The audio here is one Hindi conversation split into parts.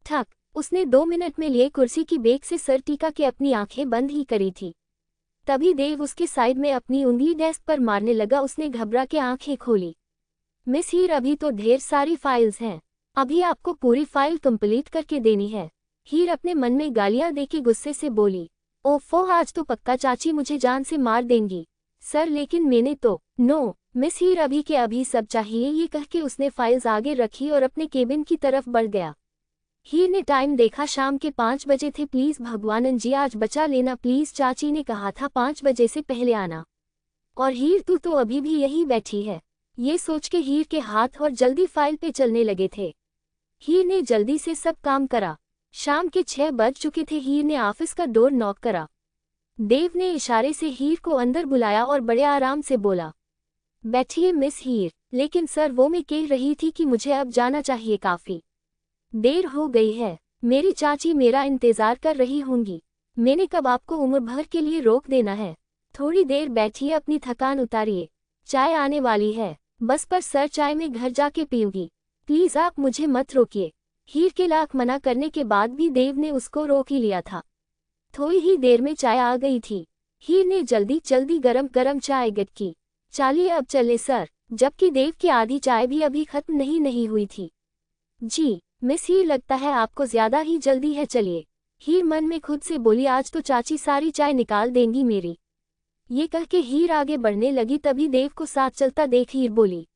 ठक, उसने 2 मिनट में लिए कुर्सी की बेक से सर टीका के अपनी आंखें बंद ही करी थी। तभी देव उसके साइड में अपनी उंगली डेस्क पर मारने लगा। उसने घबरा के आंखें खोली। मिस हीर, अभी तो ढेर सारी फाइल्स हैं, अभी आपको पूरी फाइल कंप्लीट करके देनी है। हीर अपने मन में गालियां देके गुस्से से बोली। ओफो, आज तो पक्का चाची मुझे जान से मार देंगी। सर, लेकिन मैंने तो। नो मिस हीर, अभी के अभी सब चाहिए। ये कह के उसने फाइल्स आगे रखी और अपने केबिन की तरफ बढ़ गया। हीर ने टाइम देखा, शाम के 5 बजे थे। प्लीज भगवानन जी, आज बचा लेना प्लीज, चाची ने कहा था 5 बजे से पहले आना। और हीर, तू तो अभी भी यही बैठी है। ये सोच के हीर के हाथ और जल्दी फाइल पे चलने लगे थे। हीर ने जल्दी से सब काम करा। शाम के 6 बज चुके थे। हीर ने ऑफिस का डोर नॉक करा। देव ने इशारे से हीर को अंदर बुलाया और बड़े आराम से बोला, बैठिए मिस हीर। लेकिन सर, वो मैं कह रही थी कि मुझे अब जाना चाहिए, काफी देर हो गई है। मेरी चाची मेरा इंतजार कर रही होंगी। मैंने कब आपको उम्र भर के लिए रोक देना है। थोड़ी देर बैठिए, अपनी थकान उतारिए, चाय आने वाली है। बस पर सर, चाय मैं घर जाके पीऊंगी, प्लीज आप मुझे मत रोकिए। हीर के लाख मना करने के बाद भी देव ने उसको रोक ही लिया था। थोड़ी ही देर में चाय आ गई थी। हीर ने जल्दी जल्दी गरम गरम चाय गट की। चलिए अब चले सर, जबकि देव की आधी चाय भी अभी खत्म नहीं हुई थी। जी मिस हीर, लगता है आपको ज्यादा ही जल्दी है, चलिए। हीर मन में खुद से बोली, आज तो चाची सारी चाय निकाल देंगी मेरी। ये कह के हीर आगे बढ़ने लगी। तभी देव को साथ चलता देख हीर बोली,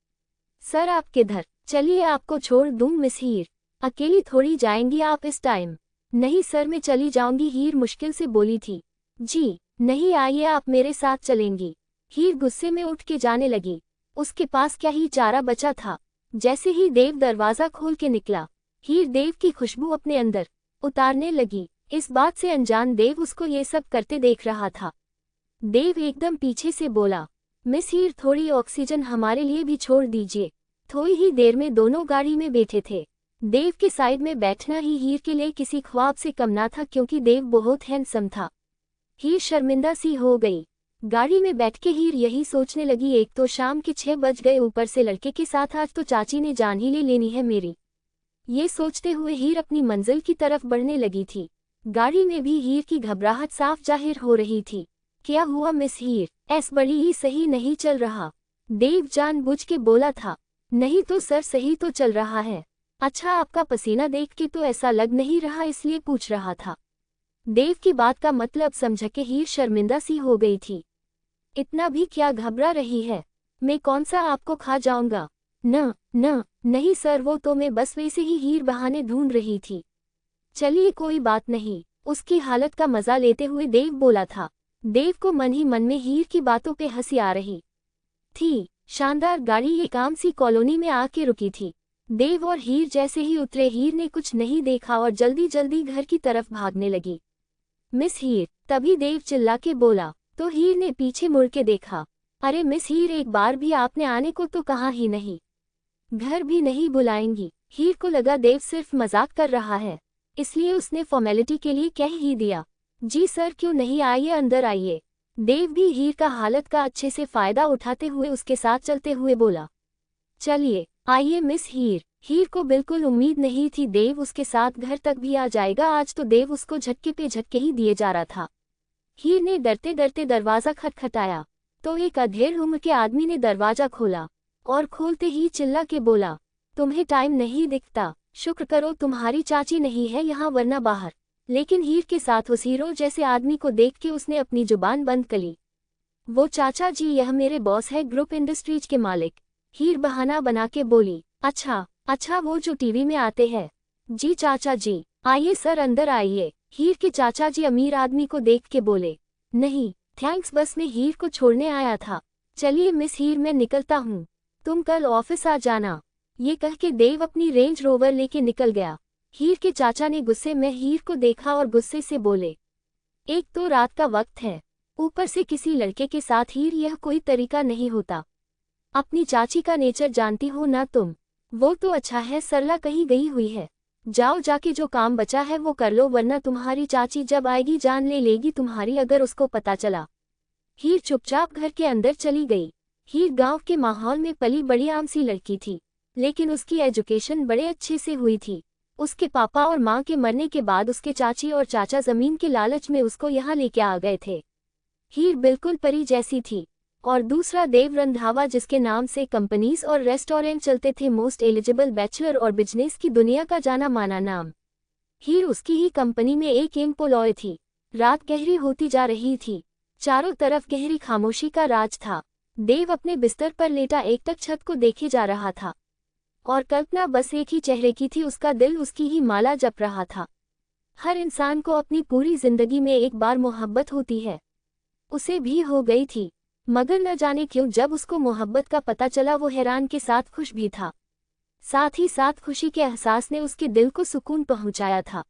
सर आप किधर? चलिए आपको छोड़ दूं मिस हीर, अकेली थोड़ी जाएंगी आप इस टाइम। नहीं सर, मैं चली जाऊंगी, हीर मुश्किल से बोली थी। जी नहीं, आइए आप मेरे साथ चलेंगी। हीर गुस्से में उठ के जाने लगी। उसके पास क्या ही चारा बचा था। जैसे ही देव दरवाजा खोल के निकला, हीर देव की खुशबू अपने अंदर उतारने लगी। इस बात से अनजान देव उसको ये सब करते देख रहा था। देव एकदम पीछे से बोला, मिस हीर, थोड़ी ऑक्सीजन हमारे लिए भी छोड़ दीजिए। थोड़ी ही देर में दोनों गाड़ी में बैठे थे। देव के साइड में बैठना ही हीर के लिए किसी ख्वाब से कम ना था, क्योंकि देव बहुत हैंडसम था। हीर शर्मिंदा सी हो गई। गाड़ी में बैठ के हीर यही सोचने लगी, एक तो शाम के 6 बज गए, ऊपर से लड़के के साथ आज तो चाची ने जान ही ले लेनी है मेरी। ये सोचते हुए हीर अपनी मंजिल की तरफ बढ़ने लगी थी। गाड़ी में भी हीर की घबराहट साफ जाहिर हो रही थी। क्या हुआ मिस हीर, ऐस बड़ी ही सही नहीं चल रहा? देव जानबूझ के बोला था। नहीं तो सर, सही तो चल रहा है। अच्छा, आपका पसीना देख के तो ऐसा लग नहीं रहा, इसलिए पूछ रहा था। देव की बात का मतलब समझ के हीर शर्मिंदा सी हो गई थी। इतना भी क्या घबरा रही है? मैं कौन सा आपको खा जाऊंगा? न न नहीं सर, वो तो मैं बस वैसे ही हीर बहाने ढूंढ रही थी। चलिए कोई बात नहीं, उसकी हालत का मजा लेते हुए देव बोला था। देव को मन ही मन में हीर की बातों पे हंसी आ रही थी। शानदार गाड़ी एक आम सी कॉलोनी में आके रुकी थी। देव और हीर जैसे ही उतरे, हीर ने कुछ नहीं देखा और जल्दी जल्दी घर की तरफ भागने लगी। मिस हीर, तभी देव चिल्ला के बोला। तो हीर ने पीछे मुड़ के देखा। अरे मिस हीर, एक बार भी आपने आने को तो कहा ही नहीं, घर भी नहीं बुलाएंगी। हीर को लगा देव सिर्फ मजाक कर रहा है, इसलिए उसने फॉर्मेलिटी के लिए कह ही दिया, जी सर, क्यों नहीं, आइए अंदर आइए। देव भी हीर का हालत का अच्छे से फायदा उठाते हुए उसके साथ चलते हुए बोला, चलिए आइए मिस हीर। हीर को बिल्कुल उम्मीद नहीं थी देव उसके साथ घर तक भी आ जाएगा। आज तो देव उसको झटके पे झटके ही दिए जा रहा था। हीर ने डरते डरते दरवाजा खटखटाया तो एक अधेड़ उम्र के आदमी ने दरवाजा खोला और खोलते ही चिल्ला के बोला, तुम्हें टाइम नहीं दिखता? शुक्र करो तुम्हारी चाची नहीं है यहाँ, वरना बाहर। लेकिन हीर के साथ उस हीरो जैसे आदमी को देख के उसने अपनी जुबान बंद कर ली। वो चाचा जी, यह मेरे बॉस है, ग्रुप इंडस्ट्रीज के मालिक। हीर बहाना बना के बोली, अच्छा अच्छा, वो जो टीवी में आते हैं। जी चाचा जी, आइए सर अंदर आइए। हीर के चाचा जी अमीर आदमी को देख के बोले, नहीं थैंक्स, बस मैं हीर को छोड़ने आया था। चलिए मिस हीर, मैं निकलता हूँ, तुम कल ऑफिस आ जाना। ये कह के देव अपनी रेंज रोवर लेके निकल गया। हीर के चाचा ने गुस्से में हीर को देखा और गुस्से से बोले, एक तो रात का वक्त है, ऊपर से किसी लड़के के साथ हीर, यह कोई तरीका नहीं होता। अपनी चाची का नेचर जानती हो ना तुम, वो तो अच्छा है, सरला कहीं गई हुई है। जाओ जाके जो काम बचा है वो कर लो, वरना तुम्हारी चाची जब आएगी जान ले लेगी तुम्हारी, अगर उसको पता चला। हीर चुपचाप घर के अंदर चली गई। हीर गांव के माहौल में पली बड़ी आम सी लड़की थी, लेकिन उसकी एजुकेशन बड़े अच्छे से हुई थी। उसके पापा और माँ के मरने के बाद उसके चाची और चाचा जमीन के लालच में उसको यहाँ लेके आ गए थे। हीर बिल्कुल परी जैसी थी। और दूसरा देव रंधावा, जिसके नाम से कंपनीज और रेस्टोरेंट चलते थे, मोस्ट एलिजिबल बैचलर और बिजनेस की दुनिया का जाना माना नाम। हीर उसकी ही कंपनी में एक एम्प्लॉय थी। रात गहरी होती जा रही थी, चारों तरफ गहरी खामोशी का राज था। देव अपने बिस्तर पर लेटा एकटक छत को देखे जा रहा था और कल्पना बस एक ही चेहरे की थी, उसका दिल उसकी ही माला जप रहा था। हर इंसान को अपनी पूरी जिंदगी में एक बार मोहब्बत होती है, उसे भी हो गई थी, मगर न जाने क्यों जब उसको मोहब्बत का पता चला वो हैरान के साथ खुश भी था। साथ ही साथ खुशी के एहसास ने उसके दिल को सुकून पहुंचाया था।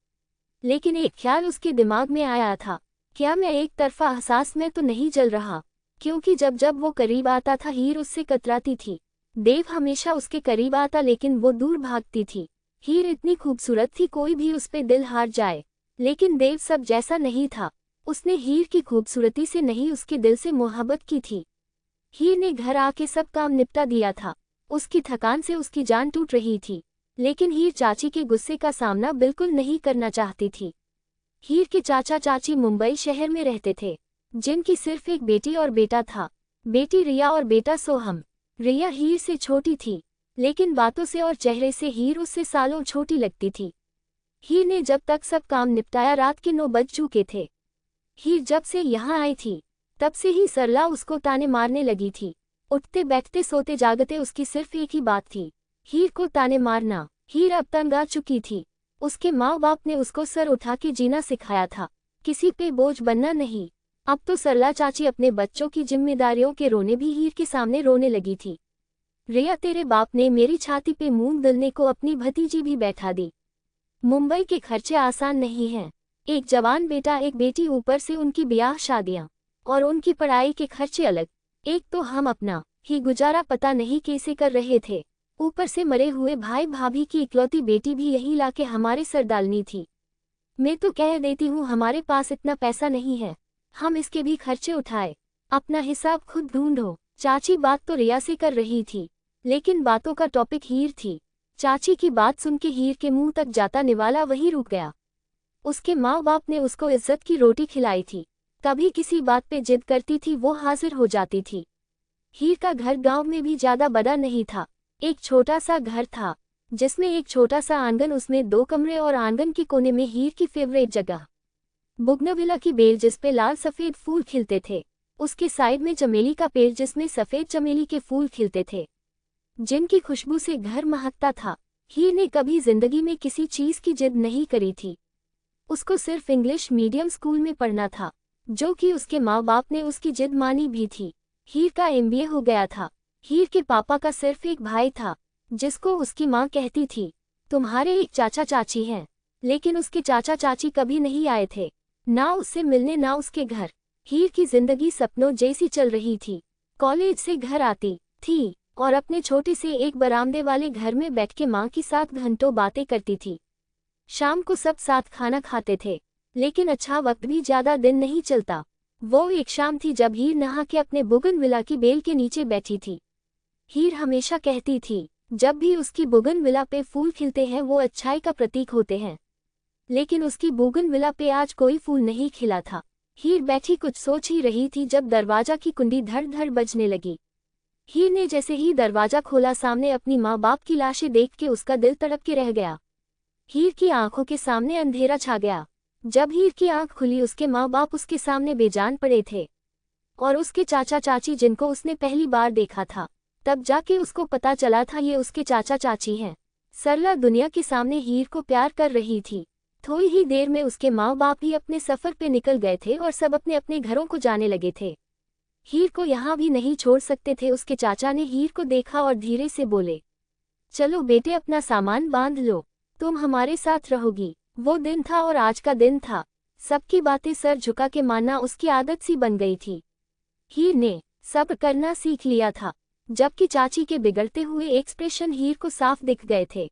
लेकिन एक ख्याल उसके दिमाग में आया था, क्या मैं एक तरफा एहसास में तो नहीं जल रहा? क्योंकि जब जब वो करीब आता था हीर उससे कतराती थी। देव हमेशा उसके करीब आता लेकिन वो दूर भागती थी। हीर इतनी खूबसूरत थी कोई भी उस पे दिल हार जाए, लेकिन देव सब जैसा नहीं था। उसने हीर की खूबसूरती से नहीं उसके दिल से मोहब्बत की थी। हीर ने घर आके सब काम निपटा दिया था। उसकी थकान से उसकी जान टूट रही थी, लेकिन हीर चाची के गुस्से का सामना बिल्कुल नहीं करना चाहती थी। हीर के चाचा चाची मुंबई शहर में रहते थे, जिनकी सिर्फ एक बेटी और बेटा था, बेटी रिया और बेटा सोहम। रिया हीर से छोटी थी, लेकिन बातों से और चेहरे से हीर उससे सालों छोटी लगती थी। हीर ने जब तक सब काम निपटाया रात के 9 बज चुके थे। हीर जब से यहाँ आई थी तब से ही सरला उसको ताने मारने लगी थी। उठते बैठते सोते जागते उसकी सिर्फ एक ही बात थी, हीर को ताने मारना। हीर अब तंग आ चुकी थी। उसके माँ बाप ने उसको सर उठा के जीना सिखाया था, किसी पे बोझ बनना नहीं। अब तो सरला चाची अपने बच्चों की जिम्मेदारियों के रोने भी हीर के सामने रोने लगी थी। रिया, तेरे बाप ने मेरी छाती पे मूंग दलने को अपनी भतीजी भी बैठा दी। मुंबई के खर्चे आसान नहीं हैं, एक जवान बेटा एक बेटी, ऊपर से उनकी ब्याह शादियां और उनकी पढ़ाई के खर्चे अलग। एक तो हम अपना ही गुजारा पता नहीं कैसे कर रहे थे, ऊपर से मरे हुए भाई भाभी की इकलौती बेटी भी यही लाके हमारे सर डालनी थी। मैं तो कह देती हूँ हमारे पास इतना पैसा नहीं है, हम इसके भी खर्चे उठाए, अपना हिसाब खुद ढूंढो। चाची बात तो रिया से कर रही थी, लेकिन बातों का टॉपिक हीर थी। चाची की बात सुन के हीर के मुंह तक जाता निवाला वहीं रुक गया। उसके माँ बाप ने उसको इज्जत की रोटी खिलाई थी, कभी किसी बात पे जिद करती थी वो हाजिर हो जाती थी। हीर का घर गांव में भी ज्यादा बड़ा नहीं था, एक छोटा सा घर था जिसमें एक छोटा सा आंगन, उसमें 2 कमरे और आंगन के कोने में हीर की फेवरेट जगह बुगनविला की बेल जिसपे लाल सफेद फूल खिलते थे, उसके साइड में चमेली का पेड़ जिसमें सफेद चमेली के फूल खिलते थे, जिनकी खुशबू से घर महकता था। हीर ने कभी जिंदगी में किसी चीज की जिद नहीं करी थी, उसको सिर्फ इंग्लिश मीडियम स्कूल में पढ़ना था, जो कि उसके माँ बाप ने उसकी जिद मानी भी थी। हीर का MBA हो गया था। हीर के पापा का सिर्फ एक भाई था, जिसको उसकी माँ कहती थी, तुम्हारे एक चाचा चाची हैं, लेकिन उसके चाचा चाची कभी नहीं आए थे, ना उससे मिलने ना उसके घर। हीर की जिंदगी सपनों जैसी चल रही थी। कॉलेज से घर आती थी और अपने छोटे से एक बरामदे वाले घर में बैठ के माँ के साथ घंटों बातें करती थी। शाम को सब साथ खाना खाते थे, लेकिन अच्छा वक्त भी ज्यादा दिन नहीं चलता। वो एक शाम थी जब हीर नहा के अपने बोगनविला की बेल के नीचे बैठी थी। हीर हमेशा कहती थी जब भी उसकी बोगनविला पे फूल खिलते हैं वो अच्छाई का प्रतीक होते हैं, लेकिन उसकी बोगनविला पे आज कोई फूल नहीं खिला था। हीर बैठी कुछ सोच ही रही थी जब दरवाजा की कुंडी धड़ धड़ बजने लगी। हीर ने जैसे ही दरवाजा खोला, सामने अपनी माँ बाप की लाशें देख के उसका दिल तड़प के रह गया। हीर की आंखों के सामने अंधेरा छा गया। जब हीर की आंख खुली उसके माँ बाप उसके सामने बेजान पड़े थे, और उसके चाचा चाची जिनको उसने पहली बार देखा था, तब जाके उसको पता चला था ये उसके चाचा चाची हैं। सरला दुनिया के सामने हीर को प्यार कर रही थी। थोड़ी ही देर में उसके माँ बाप ही अपने सफर पे निकल गए थे और सब अपने अपने घरों को जाने लगे थे। हीर को यहाँ भी नहीं छोड़ सकते थे। उसके चाचा ने हीर को देखा और धीरे से बोले, चलो बेटे अपना सामान बांध लो, तुम हमारे साथ रहोगी। वो दिन था और आज का दिन था, सबकी बातें सर झुका के मानना उसकी आदत सी बन गई थी। हीर ने सब्र करना सीख लिया था, जबकि चाची के बिगड़ते हुए एक्सप्रेशन हीर को साफ दिख गए थे।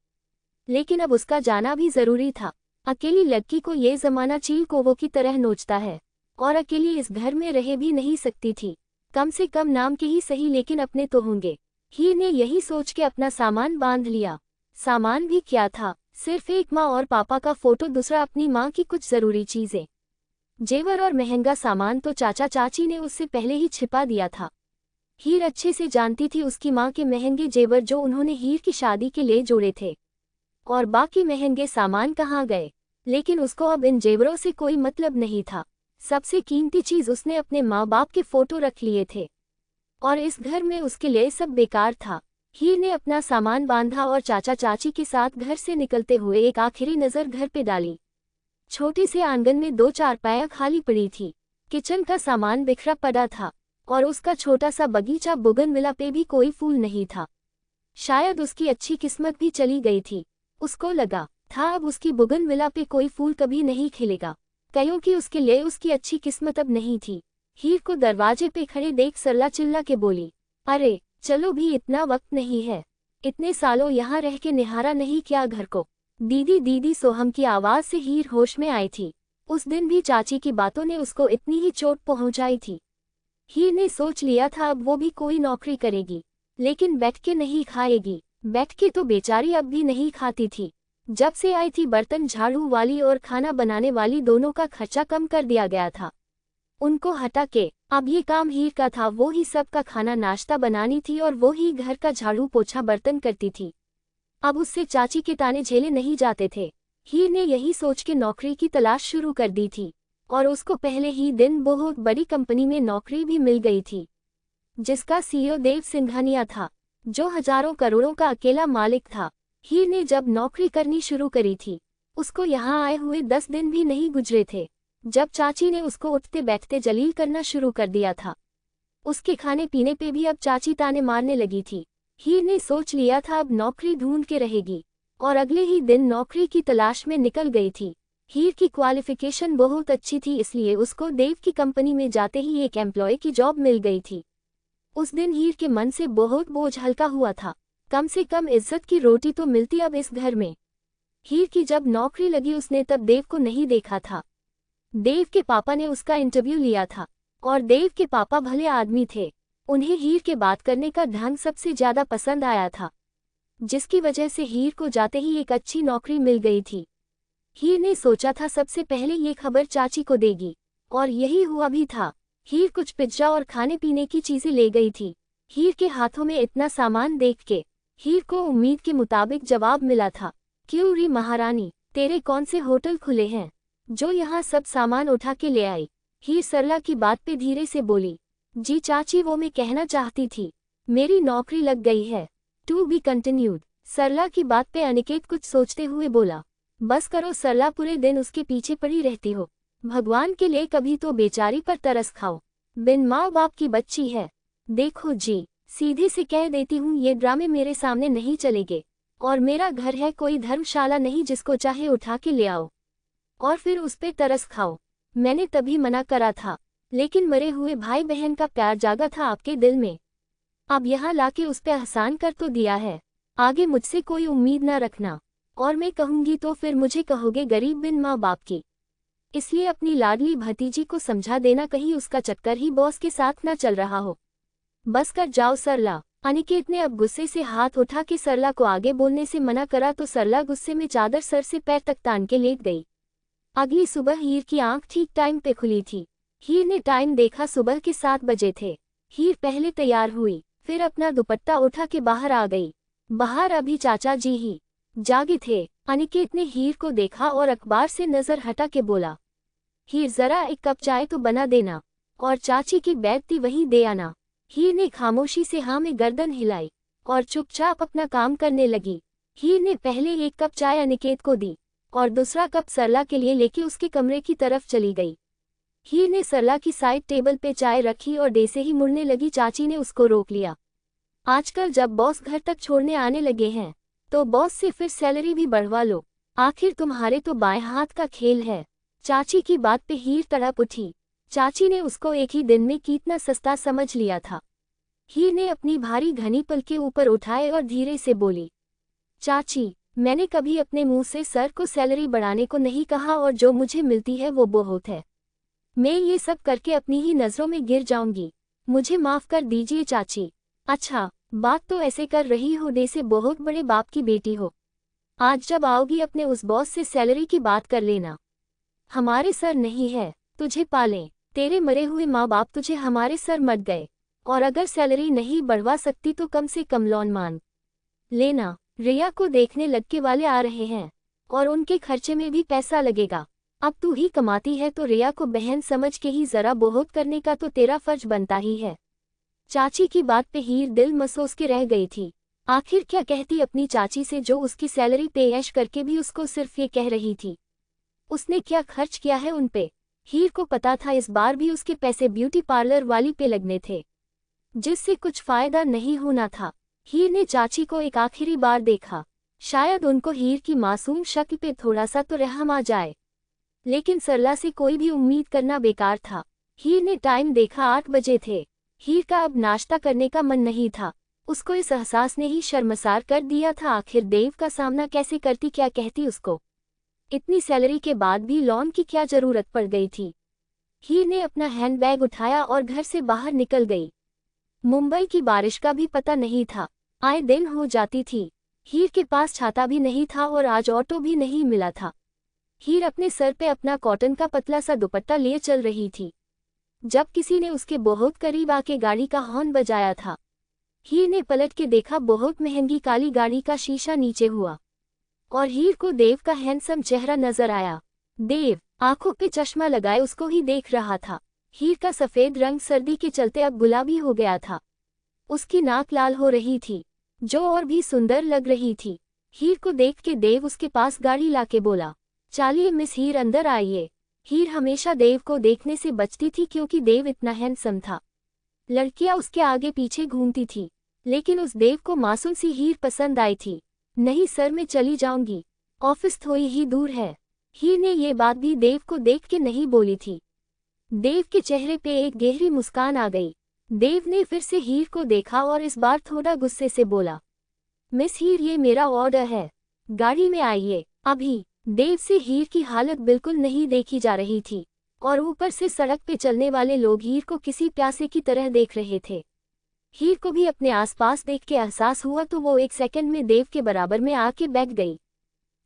लेकिन अब उसका जाना भी जरूरी था। अकेली लड़की को ये जमाना चील कोवों की तरह नोचता है, और अकेली इस घर में रह भी नहीं सकती थी। कम से कम नाम के ही सही, लेकिन अपने तो होंगे। हीर ने यही सोच के अपना सामान बांध लिया। सामान भी क्या था, सिर्फ एक माँ और पापा का फोटो, दूसरा अपनी माँ की कुछ जरूरी चीजें, जेवर और महंगा सामान तो चाचा चाची ने उससे पहले ही छिपा दिया था। हीर अच्छे से जानती थी उसकी माँ के महंगे जेवर जो उन्होंने हीर की शादी के लिए जोड़े थे, और बाकी महंगे सामान कहाँ गए। लेकिन उसको अब इन जेवरों से कोई मतलब नहीं था। सबसे कीमती चीज उसने अपने माँ बाप के फोटो रख लिए थे, और इस घर में उसके लिए सब बेकार था। हीर ने अपना सामान बांधा और चाचा चाची के साथ घर से निकलते हुए एक आखिरी नज़र घर पे डाली। छोटे से आंगन में 2 चारपाइयाँ खाली पड़ी थी, किचन का सामान बिखरा पड़ा था, और उसका छोटा सा बगीचा बोगनविला पे भी कोई फूल नहीं था। शायद उसकी अच्छी किस्मत भी चली गई थी। उसको लगा था अब उसकी बोगनविला पे कोई फूल कभी नहीं खिलेगा, क्योंकि उसके लिए उसकी अच्छी किस्मत अब नहीं थी। हीर को दरवाजे पे खड़े देख सरला चिल्ला के बोली, अरे चलो भी, इतना वक्त नहीं है। इतने सालों यहाँ रह के निहारा नहीं क्या घर को? दीदी दीदी सोहम की आवाज से हीर होश में आई थी। उस दिन भी चाची की बातों ने उसको इतनी ही चोट पहुंचाई थी। हीर ने सोच लिया था अब वो भी कोई नौकरी करेगी, लेकिन बैठ के नहीं खाएगी। बैठ के तो बेचारी अब भी नहीं खाती थी। जब से आई थी बर्तन झाड़ू वाली और खाना बनाने वाली दोनों का खर्चा कम कर दिया गया था। उनको हटा के अब ये काम हीर का था। वो ही सबका खाना नाश्ता बनानी थी और वो ही घर का झाड़ू पोछा बर्तन करती थी। अब उससे चाची के ताने झेले नहीं जाते थे। हीर ने यही सोच के नौकरी की तलाश शुरू कर दी थी, और उसको पहले ही दिन बहुत बड़ी कंपनी में नौकरी भी मिल गई थी, जिसका सीईओ देव सिंघानिया था, जो हजारों करोड़ों का अकेला मालिक था। हीर ने जब नौकरी करनी शुरू करी थी, उसको यहाँ आए हुए 10 दिन भी नहीं गुजरे थे, जब चाची ने उसको उठते बैठते जलील करना शुरू कर दिया था। उसके खाने पीने पे भी अब चाची ताने मारने लगी थी। हीर ने सोच लिया था अब नौकरी ढूंढ के रहेगी, और अगले ही दिन नौकरी की तलाश में निकल गई थी। हीर की क्वालिफिकेशन बहुत अच्छी थी, इसलिए उसको देव की कंपनी में जाते ही एक एम्प्लॉय की जॉब मिल गई थी। उस दिन हीर के मन से बहुत बोझ हल्का हुआ था। कम से कम इज्जत की रोटी तो मिलती अब इस घर में। हीर की जब नौकरी लगी उसने तब देव को नहीं देखा था। देव के पापा ने उसका इंटरव्यू लिया था, और देव के पापा भले आदमी थे। उन्हें हीर के बात करने का ढंग सबसे ज्यादा पसंद आया था, जिसकी वजह से हीर को जाते ही एक अच्छी नौकरी मिल गई थी। हीर ने सोचा था सबसे पहले ये खबर चाची को देगी, और यही हुआ भी था। हीर कुछ पिज्जा और खाने पीने की चीजें ले गई थी। हीर के हाथों में इतना सामान देख के हीर को उम्मीद के मुताबिक जवाब मिला था, क्यों री महारानी, तेरे कौन से होटल खुले हैं जो यहाँ सब सामान उठा के ले आई? हीर सरला की बात पे धीरे से बोली, जी चाची, वो मैं कहना चाहती थी, मेरी नौकरी लग गई है। To be continued. सरला की बात पे अनिकेत कुछ सोचते हुए बोला, बस करो सरला, पूरे दिन उसके पीछे पड़ी रहती हो। भगवान के लिए कभी तो बेचारी पर तरस खाओ, बिन माँ बाप की बच्ची है। देखो जी, सीधे से कह देती हूँ, ये ड्रामे मेरे सामने नहीं चलेंगे, और मेरा घर है कोई धर्मशाला नहीं जिसको चाहे उठा के ले आओ और फिर उस पे तरस खाओ। मैंने तभी मना करा था, लेकिन मरे हुए भाई बहन का प्यार जागा था आपके दिल में। अब यहाँ लाके उस पे एहसान कर तो दिया है, आगे मुझसे कोई उम्मीद ना रखना, और मैं कहूँगी तो फिर मुझे कहोगे गरीब बिन माँ बाप की। इसलिए अपनी लाडली भतीजी को समझा देना, कहीं उसका चक्कर ही बॉस के साथ ना चल रहा हो। बस कर जाओ सरला। अनिकेत ने अब गुस्से से हाथ उठा के सरला को आगे बोलने से मना करा, तो सरला गुस्से में चादर सर से पैर तक तान के लेट गई। अगली सुबह हीर की आंख ठीक टाइम पे खुली थी। हीर ने टाइम देखा, सुबह के 7 बजे थे। हीर पहले तैयार हुई, फिर अपना दुपट्टा उठा के बाहर आ गई। बाहर अभी चाचा जी ही जागे थे। अनिकेत ने हीर को देखा और अखबार से नजर हटा के बोला, हीर जरा एक कप चाय तो बना देना, और चाची की बैग थी वही दे आना। हीर ने खामोशी से हाँ में गर्दन हिलाई और चुपचाप अपना काम करने लगी। हीर ने पहले एक कप चाय अनिकेत को दी और दूसरा कप सरला के लिए लेके उसके कमरे की तरफ चली गई। हीर ने सरला की साइड टेबल पे चाय रखी और जैसे ही मुड़ने लगी, चाची ने उसको रोक लिया। आजकल जब बॉस घर तक छोड़ने आने लगे हैं, तो बॉस से फिर सैलरी भी बढ़वा लो, आखिर तुम्हारे तो बाएं हाथ का खेल है। चाची की बात पे हीर तड़प उठी। चाची ने उसको एक ही दिन में कितना सस्ता समझ लिया था। हीर ने अपनी भारी घनी पलके ऊपर उठाए और धीरे से बोली, चाची, मैंने कभी अपने मुंह से सर को सैलरी बढ़ाने को नहीं कहा, और जो मुझे मिलती है वो बहुत है। मैं ये सब करके अपनी ही नजरों में गिर जाऊंगी, मुझे माफ कर दीजिए चाची। अच्छा, बात तो ऐसे कर रही हो जैसे बहुत बड़े बाप की बेटी हो। आज जब आओगी अपने उस बॉस से सैलरी की बात कर लेना। हमारे सर नहीं है, तुझे पालें। तेरे मरे हुए माँ बाप तुझे हमारे सर मर गए, और अगर सैलरी नहीं बढ़वा सकती तो कम से कम लोन मांग लेना। रिया को देखने लड़के वाले आ रहे हैं, और उनके खर्चे में भी पैसा लगेगा। अब तू ही कमाती है तो रिया को बहन समझ के ही जरा बहुत करने का तो तेरा फर्ज बनता ही है। चाची की बात पे हीर दिल मसोस के रह गई थी। आखिर क्या कहती अपनी चाची से जो उसकी सैलरी पे ऐश करके भी उसको सिर्फ ये कह रही थी। उसने क्या खर्च किया है उन पे। हीर को पता था इस बार भी उसके पैसे ब्यूटी पार्लर वाली पे लगने थे, जिससे कुछ फायदा नहीं होना था। हीर ने चाची को एक आखिरी बार देखा, शायद उनको हीर की मासूम शक्ल पे थोड़ा सा तो रहम आ जाए, लेकिन सरला से कोई भी उम्मीद करना बेकार था। हीर ने टाइम देखा, 8 बजे थे। हीर का अब नाश्ता करने का मन नहीं था। उसको इस एहसास ने ही शर्मसार कर दिया था। आखिर देव का सामना कैसे करती, क्या कहती उसको। इतनी सैलरी के बाद भी लोन की क्या जरूरत पड़ गई थी। हीर ने अपना हैंडबैग उठाया और घर से बाहर निकल गई। मुंबई की बारिश का भी पता नहीं था, आए दिन हो जाती थी। हीर के पास छाता भी नहीं था और आज ऑटो भी नहीं मिला था। हीर अपने सर पे अपना कॉटन का पतला सा दुपट्टा लिए चल रही थी, जब किसी ने उसके बहुत करीब आके गाड़ी का हॉर्न बजाया था। हीर ने पलट के देखा, बहुत महंगी काली गाड़ी का शीशा नीचे हुआ और हीर को देव का हैंडसम चेहरा नजर आया। देव आंखों पे चश्मा लगाए उसको ही देख रहा था। हीर का सफेद रंग सर्दी के चलते अब गुलाबी हो गया था। उसकी नाक लाल हो रही थी, जो और भी सुंदर लग रही थी। हीर को देख के देव उसके पास गाड़ी लाके बोला, चलिए मिस हीर अंदर आइए। हीर हमेशा देव को देखने से बचती थी क्योंकि देव इतना हैंडसम था। लड़कियां उसके आगे पीछे घूमती थी, लेकिन उस देव को मासूम सी हीर पसंद आई थी। नहीं सर, मैं चली जाऊंगी, ऑफिस थोड़ी ही दूर है। हीर ने ये बात भी देव को देख के नहीं बोली थी। देव के चेहरे पे एक गहरी मुस्कान आ गई। देव ने फिर से हीर को देखा और इस बार थोड़ा गुस्से से बोला, मिस हीर ये मेरा ऑर्डर है, गाड़ी में आइए अभी। देव से हीर की हालत बिल्कुल नहीं देखी जा रही थी, और ऊपर से सड़क पे चलने वाले लोग हीर को किसी प्यासे की तरह देख रहे थे। हीर को भी अपने आसपास देख के एहसास हुआ तो वो एक सेकंड में देव के बराबर में आके बैठ गई।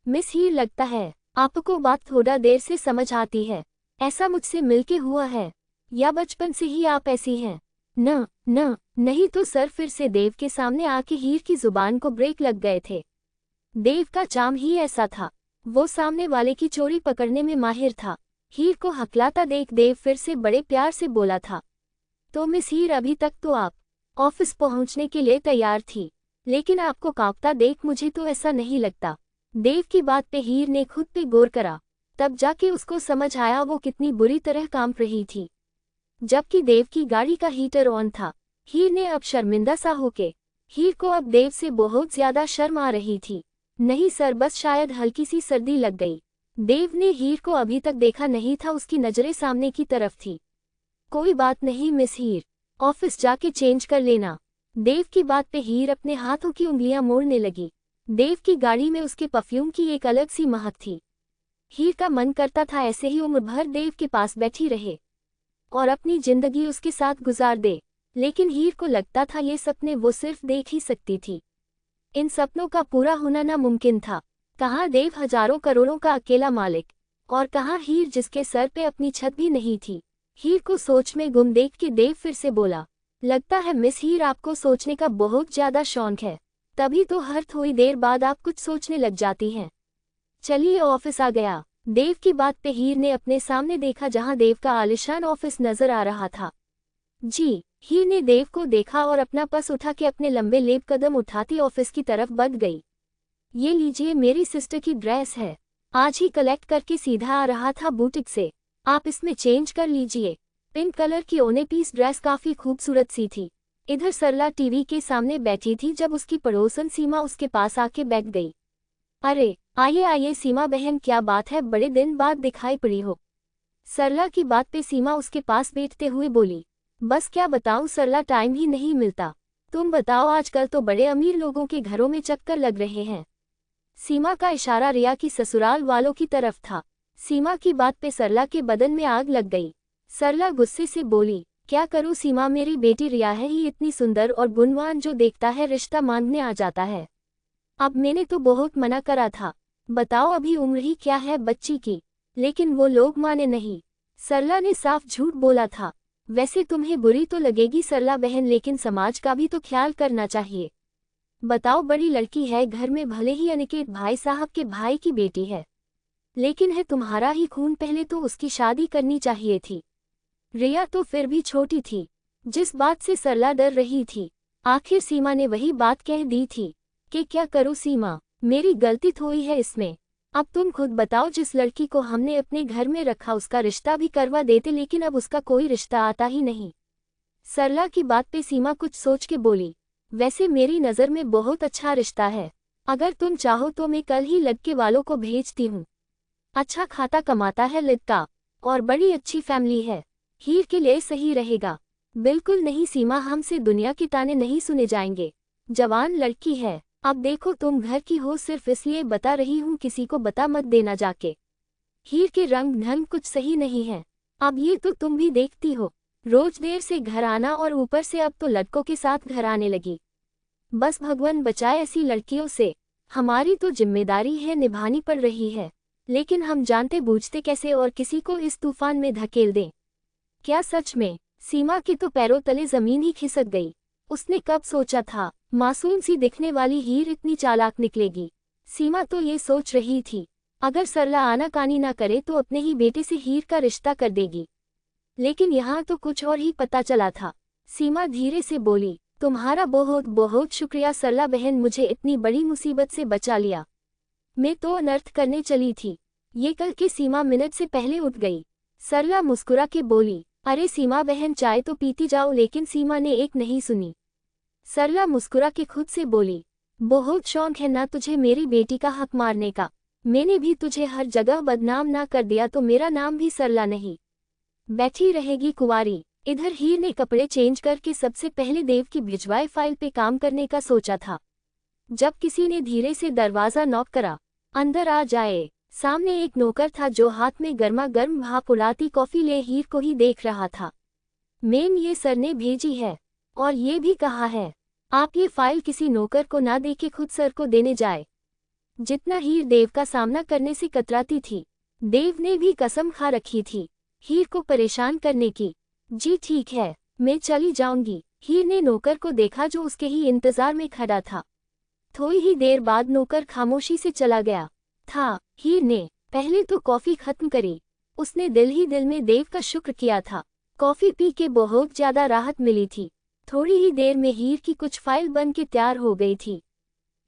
मिस हीर, लगता है आपको बात थोड़ा देर से समझ आती है। ऐसा मुझसे मिलके हुआ है या बचपन से ही आप ऐसी हैं? न न नहीं तो सर। फिर से देव के सामने आके हीर की जुबान को ब्रेक लग गए थे। देव का चाम ही ऐसा था, वो सामने वाले की चोरी पकड़ने में माहिर था। हीर को हकलाता देख देव फिर से बड़े प्यार से बोला था, तो मिस हीर अभी तक तो आप ऑफिस पहुंचने के लिए तैयार थी, लेकिन आपको कांपता देख मुझे तो ऐसा नहीं लगता। देव की बात पे हीर ने खुद पे गौर करा, तब जाके उसको समझ आया वो कितनी बुरी तरह कांप रही थी। जबकि देव की गाड़ी का हीटर ऑन था। हीर ने अब शर्मिंदा सा होके, हीर को अब देव से बहुत ज्यादा शर्म आ रही थी। नहीं सर, बस शायद हल्की सी सर्दी लग गई। देव ने हीर को अभी तक देखा नहीं था, उसकी नजरें सामने की तरफ थी। कोई बात नहीं मिस हीर, ऑफिस जाके चेंज कर लेना। देव की बात पे हीर अपने हाथों की उंगलियां मोड़ने लगी। देव की गाड़ी में उसके परफ्यूम की एक अलग सी महक थी। हीर का मन करता था ऐसे ही उम्र भर देव के पास बैठी रहे और अपनी जिंदगी उसके साथ गुजार दे, लेकिन हीर को लगता था ये सपने वो सिर्फ देख ही सकती थी। इन सपनों का पूरा होना नामुमकिन था। कहाँ देव हजारों करोड़ों का अकेला मालिक, और कहाँ हीर जिसके सर पे अपनी छत भी नहीं थी। हीर को सोच में गुम देख के देव फिर से बोला, लगता है मिस हीर आपको सोचने का बहुत ज्यादा शौक है, तभी तो हर थोड़ी देर बाद आप कुछ सोचने लग जाती हैं। चलिए ऑफिस आ गया। देव की बात पे हीर ने अपने सामने देखा जहां देव का आलिशान ऑफिस नजर आ रहा था। जी। हीर ने देव को देखा और अपना पर्स उठा के अपने लंबे लेब कदम उठाती ऑफिस की तरफ बढ़ गई। ये लीजिए, मेरी सिस्टर की ड्रेस है, आज ही कलेक्ट करके सीधा आ रहा था बुटीक से, आप इसमें चेंज कर लीजिए। पिंक कलर की ओने पीस ड्रेस काफी खूबसूरत सी थी। इधर सरला टीवी के सामने बैठी थी जब उसकी पड़ोसन सीमा उसके पास आके बैठ गई। अरे आइए आइए सीमा बहन, क्या बात है, बड़े दिन बाद दिखाई पड़ी हो। सरला की बात पे सीमा उसके पास बैठते हुए बोली, बस क्या बताऊं सरला, टाइम ही नहीं मिलता। तुम बताओ, आजकल तो बड़े अमीर लोगों के घरों में चक्कर लग रहे हैं। सीमा का इशारा रिया की ससुराल वालों की तरफ था। सीमा की बात पे सरला के बदन में आग लग गई। सरला गुस्से से बोली, क्या करूं सीमा, मेरी बेटी रिया है ही इतनी सुंदर और गुणवान जो देखता है रिश्ता मांगने आ जाता है। अब मैंने तो बहुत मना करा था। बताओ अभी उम्र ही क्या है बच्ची की। लेकिन वो लोग माने नहीं। सरला ने साफ झूठ बोला था। वैसे तुम्हें बुरी तो लगेगी सरला बहन, लेकिन समाज का भी तो ख्याल करना चाहिए। बताओ, बड़ी लड़की है घर में, भले ही अनिकेत भाई साहब के भाई की बेटी है, लेकिन है तुम्हारा ही खून, पहले तो उसकी शादी करनी चाहिए थी। रिया तो फिर भी छोटी थी। जिस बात से सरला डर रही थी, आखिर सीमा ने वही बात कह दी थी कि क्या करूं सीमा, मेरी गलती थोड़ी है इसमें। अब तुम खुद बताओ, जिस लड़की को हमने अपने घर में रखा उसका रिश्ता भी करवा देते, लेकिन अब उसका कोई रिश्ता आता ही नहीं। सरला की बात पे सीमा कुछ सोच के बोली, वैसे मेरी नज़र में बहुत अच्छा रिश्ता है। अगर तुम चाहो तो मैं कल ही लड़के वालों को भेजती हूँ। अच्छा खाता कमाता है लड़का, और बड़ी अच्छी फैमिली है। हीर के लिए सही रहेगा। बिल्कुल नहीं सीमा, हमसे दुनिया के ताने नहीं सुने जाएंगे। जवान लड़की है। अब देखो, तुम घर की हो, सिर्फ इसलिए बता रही हूँ, किसी को बता मत देना जाके। हीर के रंग ढंग कुछ सही नहीं है। अब ये तो तुम भी देखती हो, रोज देर से घर आना, और ऊपर से अब तो लड़कों के साथ घर आने लगी। बस भगवान बचाए ऐसी लड़कियों से। हमारी तो जिम्मेदारी है, निभानी पड़ रही है, लेकिन हम जानते बूझते कैसे और किसी को इस तूफान में धकेल दें। क्या सच में? सीमा के तो पैरों तले जमीन ही खिसक गई। उसने कब सोचा था मासूम सी दिखने वाली हीर इतनी चालाक निकलेगी। सीमा तो ये सोच रही थी, अगर सरला आनाकानी ना करे तो अपने ही बेटे से हीर का रिश्ता कर देगी, लेकिन यहाँ तो कुछ और ही पता चला था। सीमा धीरे से बोली, तुम्हारा बहुत बहुत शुक्रिया सरला बहन, मुझे इतनी बड़ी मुसीबत से बचा लिया। मैं तो अनर्थ करने चली थी। ये कल के सीमा मिनट से पहले उठ गई। सरला मुस्कुरा के बोली, अरे सीमा बहन चाय तो पीती जाओ, लेकिन सीमा ने एक नहीं सुनी। सरला मुस्कुरा के खुद से बोली, बहुत शौक है ना तुझे मेरी बेटी का हक मारने का। मैंने भी तुझे हर जगह बदनाम ना कर दिया तो मेरा नाम भी सरला नहीं। बैठी रहेगी कुंवारी। इधर हीर ने कपड़े चेंज करके सबसे पहले देव की भिजवाई फाइल पे काम करने का सोचा था, जब किसी ने धीरे से दरवाजा नॉक करा। अंदर आ जाए। सामने एक नौकर था जो हाथ में गर्मा गर्म भाप उड़ाती कॉफी ले हीर को ही देख रहा था। मैम, ये सर ने भेजी है, और ये भी कहा है आप ये फाइल किसी नौकर को ना दे के खुद सर को देने जाए। जितना हीर देव का सामना करने से कतराती थी, देव ने भी कसम खा रखी थी हीर को परेशान करने की। जी ठीक है, मैं चली जाऊंगी। हीर ने नौकर को देखा जो उसके ही इंतजार में खड़ा था। थोड़ी ही देर बाद नौकर खामोशी से चला गया था। हीर ने पहले तो कॉफी खत्म करी। उसने दिल ही दिल में देव का शुक्र किया था। कॉफी पी के बहुत ज्यादा राहत मिली थी। थोड़ी ही देर में हीर की कुछ फाइल बन के तैयार हो गई थी।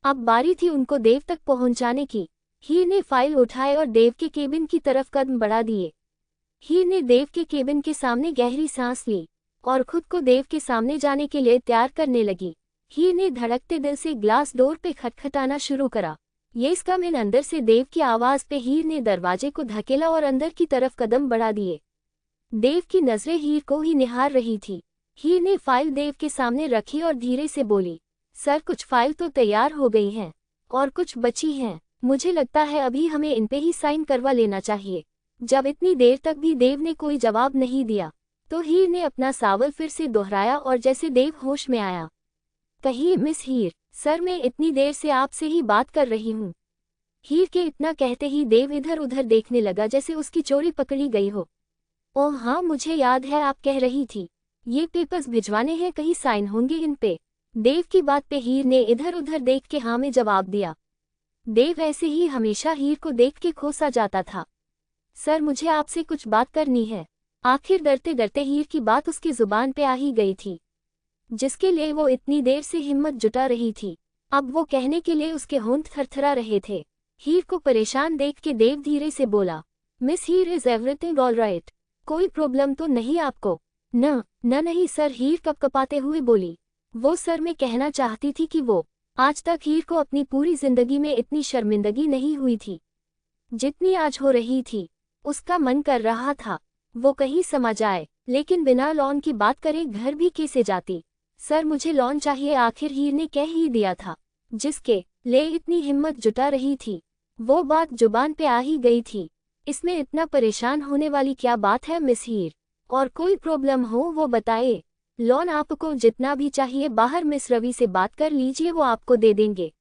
अब बारी थी उनको देव तक पहुंचाने की। हीर ने फाइल उठाए और देव के केबिन की तरफ कदम बढ़ा दिए। हीर ने देव के केबिन के सामने गहरी सांस ली और खुद को देव के सामने जाने के लिए तैयार करने लगी। हीर ने धड़कते दिल से ग्लास डोर पे खटखटाना शुरू करा। ये कम इन। अंदर से देव की आवाज पे हीर ने दरवाजे को धकेला और अंदर की तरफ कदम बढ़ा दिए। देव की नजरें हीर को ही निहार रही थी। हीर ने फाइल देव के सामने रखी और धीरे से बोली, सर कुछ फाइल तो तैयार हो गई हैं और कुछ बची हैं। मुझे लगता है अभी हमें इन पे ही साइन करवा लेना चाहिए। जब इतनी देर तक भी देव ने कोई जवाब नहीं दिया तो हीर ने अपना सवाल फिर से दोहराया और जैसे देव होश में आया, कहिए मिस हीर, सर मैं इतनी देर से आपसे ही बात कर रही हूँ। हीर के इतना कहते ही देव इधर उधर देखने लगा जैसे उसकी चोरी पकड़ी गई हो। ओह हाँ, मुझे याद है, आप कह रही थी ये पेपर्स भिजवाने हैं, कहीं साइन होंगे इन पे। देव की बात पे हीर ने इधर उधर देख के हाँ में जवाब दिया। देव ऐसे ही हमेशा हीर को देख के खोसा जाता था। सर मुझे आपसे कुछ बात करनी है। आखिर डरते डरते हीर की बात उसकी जुबान पे आ ही गई थी, जिसके लिए वो इतनी देर से हिम्मत जुटा रही थी। अब वो कहने के लिए उसके होंठ थरथरा रहे थे। हीर को परेशान देख के देव धीरे से बोला, miss Heer, is everything all right? कोई प्रॉब्लम तो नहीं आपको? न नहीं सर, हीर कपकपाते हुए बोली। वो सर मैं कहना चाहती थी कि वो आज तक हीर को अपनी पूरी जिंदगी में इतनी शर्मिंदगी नहीं हुई थी जितनी आज हो रही थी। उसका मन कर रहा था वो कहीं समा जाए, लेकिन बिना लोन की बात करे घर भी कैसे जाती। सर मुझे लोन चाहिए, आखिर हीर ने कह ही दिया था। जिसके लिए इतनी हिम्मत जुटा रही थी वो बात जुबान पे आ ही गई थी। इसमें इतना परेशान होने वाली क्या बात है मिस हीर? और कोई प्रॉब्लम हो वो बताए। लोन आपको जितना भी चाहिए बाहर मिस रवि से बात कर लीजिए, वो आपको दे देंगे।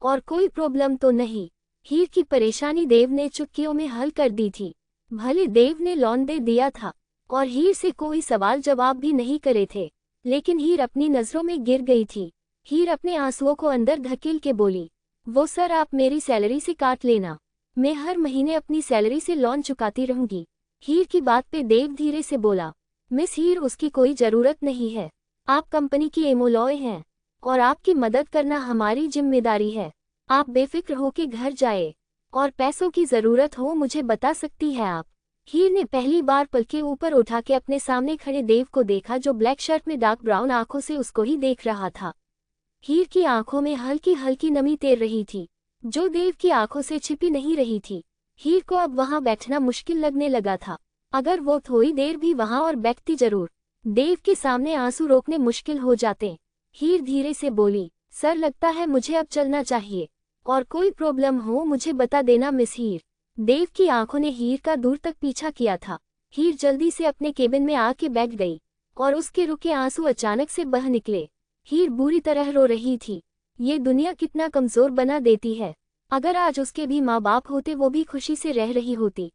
और कोई प्रॉब्लम तो नहीं। हीर की परेशानी देव ने चुटकियों में हल कर दी थी। भले देव ने लोन दे दिया था और हीर से कोई सवाल जवाब भी नहीं करे थे, लेकिन हीर अपनी नजरों में गिर गई थी। हीर अपने आंसुओं को अंदर धकेल के बोली, वो सर आप मेरी सैलरी से काट लेना, मैं हर महीने अपनी सैलरी से लोन चुकाती रहूंगी। हीर की बात पे देव धीरे से बोला, मिस हीर उसकी कोई जरूरत नहीं है, आप कंपनी की एम्प्लॉय हैं और आपकी मदद करना हमारी जिम्मेदारी है। आप बेफिक्र होके घर जाए और पैसों की जरूरत हो मुझे बता सकती है आप। हीर ने पहली बार पलके ऊपर उठा के अपने सामने खड़े देव को देखा, जो ब्लैक शर्ट में डार्क ब्राउन आंखों से उसको ही देख रहा था। हीर की आंखों में हल्की हल्की नमी तैर रही थी, जो देव की आंखों से छिपी नहीं रही थी। हीर को अब वहां बैठना मुश्किल लगने लगा था। अगर वो थोड़ी देर भी वहां और बैठती जरूर, देव के सामने आंसू रोकने मुश्किल हो जाते। हीर धीरे से बोली, सर लगता है मुझे अब चलना चाहिए, और कोई प्रॉब्लम हो मुझे बता देना मिस हीर। देव की आंखों ने हीर का दूर तक पीछा किया था। हीर जल्दी से अपने केबिन में आके बैठ गई और उसके रुके आंसू अचानक से बह निकले। हीर बुरी तरह रो रही थी। ये दुनिया कितना कमजोर बना देती है। अगर आज उसके भी माँ बाप होते वो भी खुशी से रह रही होती,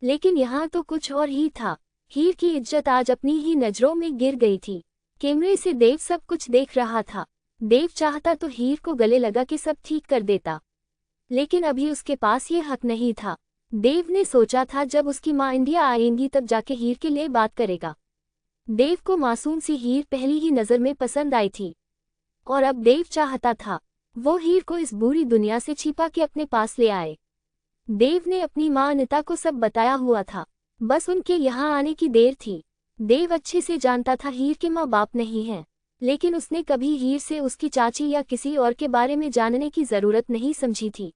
लेकिन यहाँ तो कुछ और ही था। हीर की इज्जत आज अपनी ही नजरों में गिर गई थी। कैमरे से देव सब कुछ देख रहा था। देव चाहता तो हीर को गले लगा के सब ठीक कर देता, लेकिन अभी उसके पास ये हक नहीं था। देव ने सोचा था जब उसकी माँ इंडिया आएंगी तब जाके हीर के लिए बात करेगा। देव को मासूम सी हीर पहली ही नज़र में पसंद आई थी, और अब देव चाहता था वो हीर को इस बुरी दुनिया से छिपा के अपने पास ले आए। देव ने अपनी माँ अनिता को सब बताया हुआ था, बस उनके यहाँ आने की देर थी। देव अच्छे से जानता था हीर के माँ बाप नहीं हैं, लेकिन उसने कभी हीर से उसकी चाची या किसी और के बारे में जानने की जरूरत नहीं समझी थी।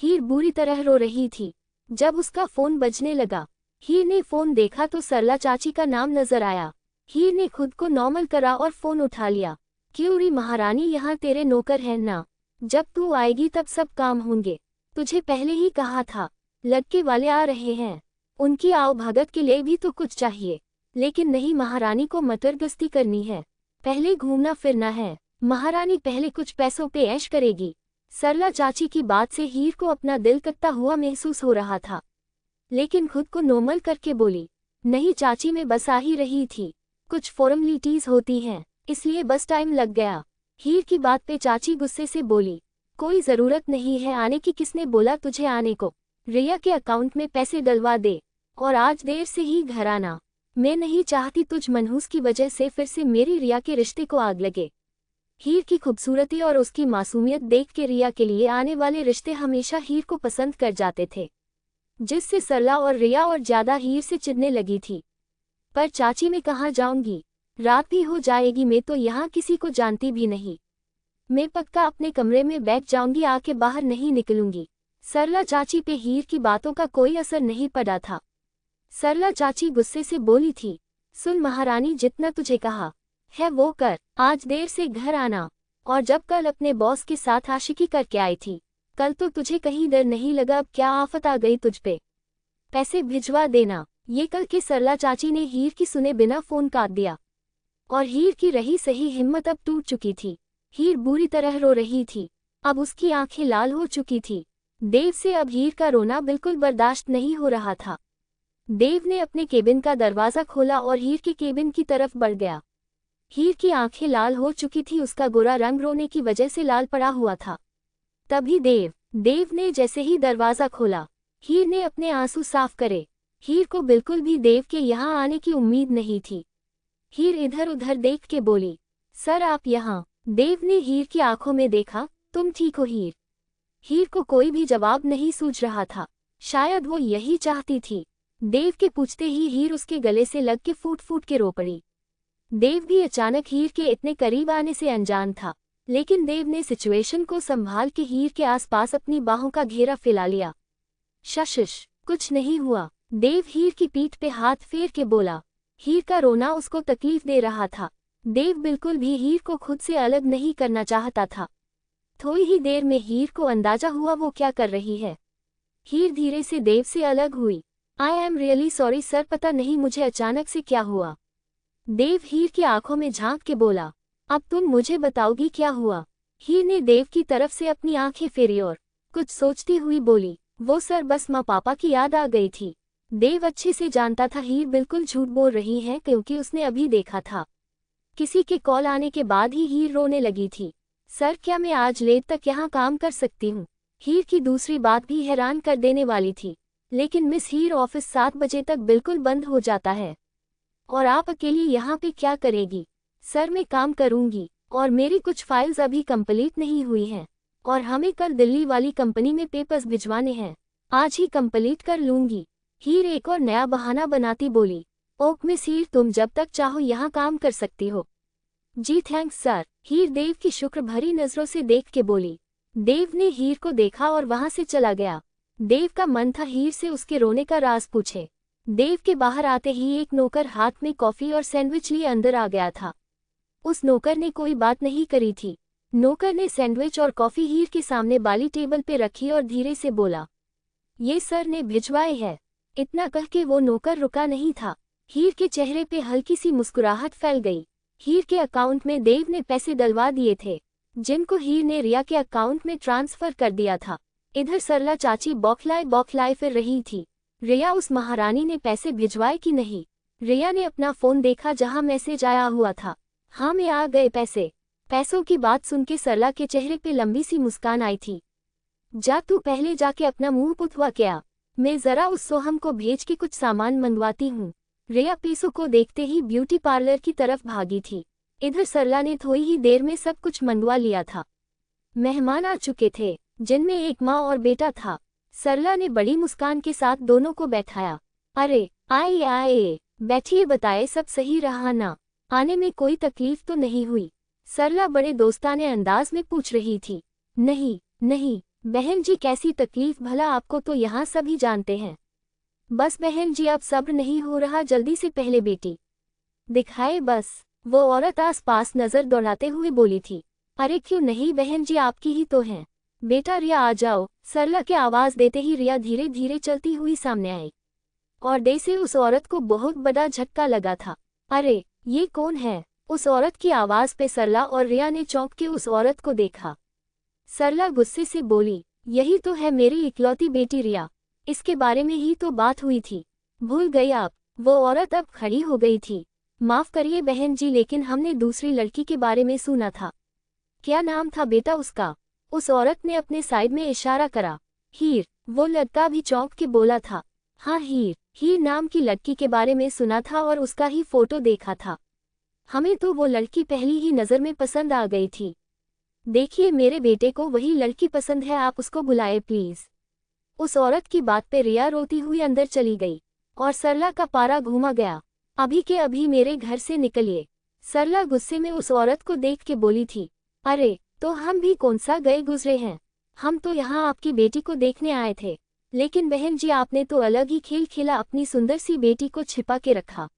हीर बुरी तरह रो रही थी। जब उसका फोन बजने लगा, हीर ने फोन देखा तो सरला चाची का नाम नजर आया। हीर ने खुद को नॉर्मल करा और फोन उठा लिया। क्यों महारानी, यहाँ तेरे नौकर हैं ना, जब तू आएगी तब सब काम होंगे। तुझे पहले ही कहा था, लड़के वाले आ रहे हैं, उनकी आओ भगत के लिए भी तो कुछ चाहिए। लेकिन नहीं, महारानी को मतरगस्ती करनी है, पहले घूमना फिरना है। महारानी पहले कुछ पैसों पे ऐश करेगी। सरला चाची की बात से हीर को अपना दिल कटता हुआ महसूस हो रहा था, लेकिन खुद को नॉर्मल करके बोली, नहीं चाची मैं बस आ ही रही थी, कुछ फॉर्मेलिटीज होती हैं इसलिए बस टाइम लग गया। हीर की बात पे चाची गुस्से से बोली, कोई जरूरत नहीं है आने की, किसने बोला तुझे आने को। रिया के अकाउंट में पैसे डलवा दे और आज देर से ही घर आना। मैं नहीं चाहती तुझ मनहूस की वजह से फिर से मेरी रिया के रिश्ते को आग लगे। हीर की खूबसूरती और उसकी मासूमियत देख के रिया के लिए आने वाले रिश्ते हमेशा हीर को पसंद कर जाते थे, जिससे सरला और रिया और ज्यादा हीर से चिढ़ने लगी थी। पर चाची मैं कहाँ जाऊंगी, रात भी हो जाएगी, मैं तो यहाँ किसी को जानती भी नहीं, मैं पक्का अपने कमरे में बैठ जाऊंगी, आके बाहर नहीं निकलूंगी। सरला चाची पे हीर की बातों का कोई असर नहीं पड़ा था। सरला चाची गुस्से से बोली थी, सुन महारानी, जितना तुझे कहा है वो कर, आज देर से घर आना, और जब कल अपने बॉस के साथ आशिकी करके आई थी, कल तो तुझे कहीं डर नहीं लगा, अब क्या आफत आ गई तुझ पे, पैसे भिजवा देना। ये कल के सरला चाची ने हीर की सुने बिना फोन काट दिया, और हीर की रही सही हिम्मत अब टूट चुकी थी। हीर बुरी तरह रो रही थी, अब उसकी आंखें लाल हो चुकी थी। देव से अब हीर का रोना बिल्कुल बर्दाश्त नहीं हो रहा था। देव ने अपने केबिन का दरवाजा खोला और हीर के केबिन की तरफ बढ़ गया। हीर की आंखें लाल हो चुकी थी, उसका गोरा रंग रोने की वजह से लाल पड़ा हुआ था। तभी देव ने जैसे ही दरवाजा खोला, हीर ने अपने आंसू साफ करे। हीर को बिल्कुल भी देव के यहाँ आने की उम्मीद नहीं थी। हीर इधर उधर देख के बोली, सर आप यहाँ। देव ने हीर की आंखों में देखा, तुम ठीक हो हीर। हीर को कोई भी जवाब नहीं सूझ रहा था, शायद वो यही चाहती थी। देव के पूछते ही हीर उसके गले से लग के फूट फूट के रो पड़ी। देव भी अचानक हीर के इतने करीब आने से अनजान था, लेकिन देव ने सिचुएशन को संभाल के हीर के आसपास अपनी बाहों का घेरा फैला लिया। शशिश, कुछ नहीं हुआ। देव हीर की पीठ पे हाथ फेर के बोला। हीर का रोना उसको तकलीफ दे रहा था। देव बिल्कुल भी हीर को खुद से अलग नहीं करना चाहता था। थोड़ी ही देर में हीर को अंदाजा हुआ वो क्या कर रही है। हीर धीरे से देव से अलग हुई। I am really sorry sir, पता नहीं मुझे अचानक से क्या हुआ। देव हीर की आंखों में झांक के बोला, अब तुम मुझे बताओगी क्या हुआ। हीर ने देव की तरफ से अपनी आंखें फेरी और कुछ सोचती हुई बोली, वो सर बस माँ पापा की याद आ गई थी। देव अच्छे से जानता था हीर बिल्कुल झूठ बोल रही है क्योंकि उसने अभी देखा था। किसी के कॉल आने के बाद ही हीर रोने लगी थी। सर क्या मैं आज लेट तक यहाँ काम कर सकती हूँ? हीर की दूसरी बात भी हैरान कर देने वाली थी। लेकिन मिस हीर ऑफिस 7 बजे तक बिल्कुल बंद हो जाता है। और आप अकेली यहाँ पे क्या करेगी? सर मैं काम करूँगी और मेरी कुछ फाइल्स अभी कंप्लीट नहीं हुई हैं और हमें कल दिल्ली वाली कंपनी में पेपर्स भिजवाने हैं। आज ही कंप्लीट कर लूँगी। हीर एक और नया बहाना बनाती बोली, ओक मिस हीर तुम जब तक चाहो यहाँ काम कर सकती हो। जी थैंक्स सर। हीर देव की शुक्र भरी नजरों से देख के बोली। देव ने हीर को देखा और वहां से चला गया। देव का मन था हीर से उसके रोने का राज पूछे। देव के बाहर आते ही एक नौकर हाथ में कॉफी और सैंडविच लिए अंदर आ गया था। उस नौकर ने कोई बात नहीं करी थी। नौकर ने सैंडविच और कॉफी हीर के सामने बाली टेबल पे रखी और धीरे से बोला, ये सर ने भिजवाए है। इतना कह के वो नौकर रुका नहीं था। हीर के चेहरे पे हल्की सी मुस्कुराहट फैल गई। हीर के अकाउंट में देव ने पैसे डलवा दिए थे जिनको हीर ने रिया के अकाउंट में ट्रांसफर कर दिया था। इधर सरला चाची बौखलाए फिर रही थी। रिया उस महारानी ने पैसे भिजवाए कि नहीं? रिया ने अपना फोन देखा जहां मैसेज आया हुआ था। हाँ में आ गए पैसे। पैसों की बात सुन के सरला के चेहरे पे लंबी सी मुस्कान आई थी। जा तू पहले जाके अपना मुंह पुतवा क्या, मैं जरा उस सोहम को भेज के कुछ सामान मंगवाती हूँ। रिया पैसों को देखते ही ब्यूटी पार्लर की तरफ भागी थी। इधर सरला ने थोड़ी ही देर में सब कुछ मंगवा लिया था। मेहमान आ चुके थे जिनमें एक माँ और बेटा था। सरला ने बड़ी मुस्कान के साथ दोनों को बैठाया। अरे आए आए, बैठिए, बताए सब सही रहा ना? आने में कोई तकलीफ तो नहीं हुई? सरला बड़े दोस्ताने अंदाज में पूछ रही थी। नहीं नहीं बहन जी, कैसी तकलीफ भला, आपको तो यहाँ सभी जानते हैं। बस बहन जी अब सब्र नहीं हो रहा, जल्दी से पहले बेटी दिखाए बस। वो औरत आस पास नजर दौड़ाते हुए बोली थी। अरे क्यों नहीं बहन जी, आपकी ही तो हैं। बेटा रिया आ जाओ। सरला के आवाज देते ही रिया धीरे धीरे चलती हुई सामने आई और दे से उस औरत को बहुत बड़ा झटका लगा था। अरे ये कौन है? उस औरत की आवाज पे सरला और रिया ने चौंक के उस औरत को देखा। सरला गुस्से से बोली, यही तो है मेरी इकलौती बेटी रिया, इसके बारे में ही तो बात हुई थी, भूल गई आप? वो औरत अब खड़ी हो गई थी। माफ करिए बहन जी, लेकिन हमने दूसरी लड़की के बारे में सुना था। क्या नाम था बेटा उसका? उस औरत ने अपने साइड में इशारा करा। हीर। वो लड़का भी चौंक के बोला था। हाँ हीर नाम की लड़की के बारे में सुना था और उसका ही फोटो देखा था। हमें तो वो लड़की पहली ही नज़र में पसंद आ गई थी। देखिए मेरे बेटे को वही लड़की पसंद है, आप उसको बुलाए प्लीज। उस औरत की बात पे रिया रोती हुई अंदर चली गई और सरला का पारा घूमा गया। अभी के अभी मेरे घर से निकलिए। सरला गुस्से में उस औरत को देख के बोली थी। अरे तो हम भी कौन सा गए गुजरे हैं, हम तो यहाँ आपकी बेटी को देखने आए थे। लेकिन बहन जी आपने तो अलग ही खेल खेला, अपनी सुंदर सी बेटी को छिपा के रखा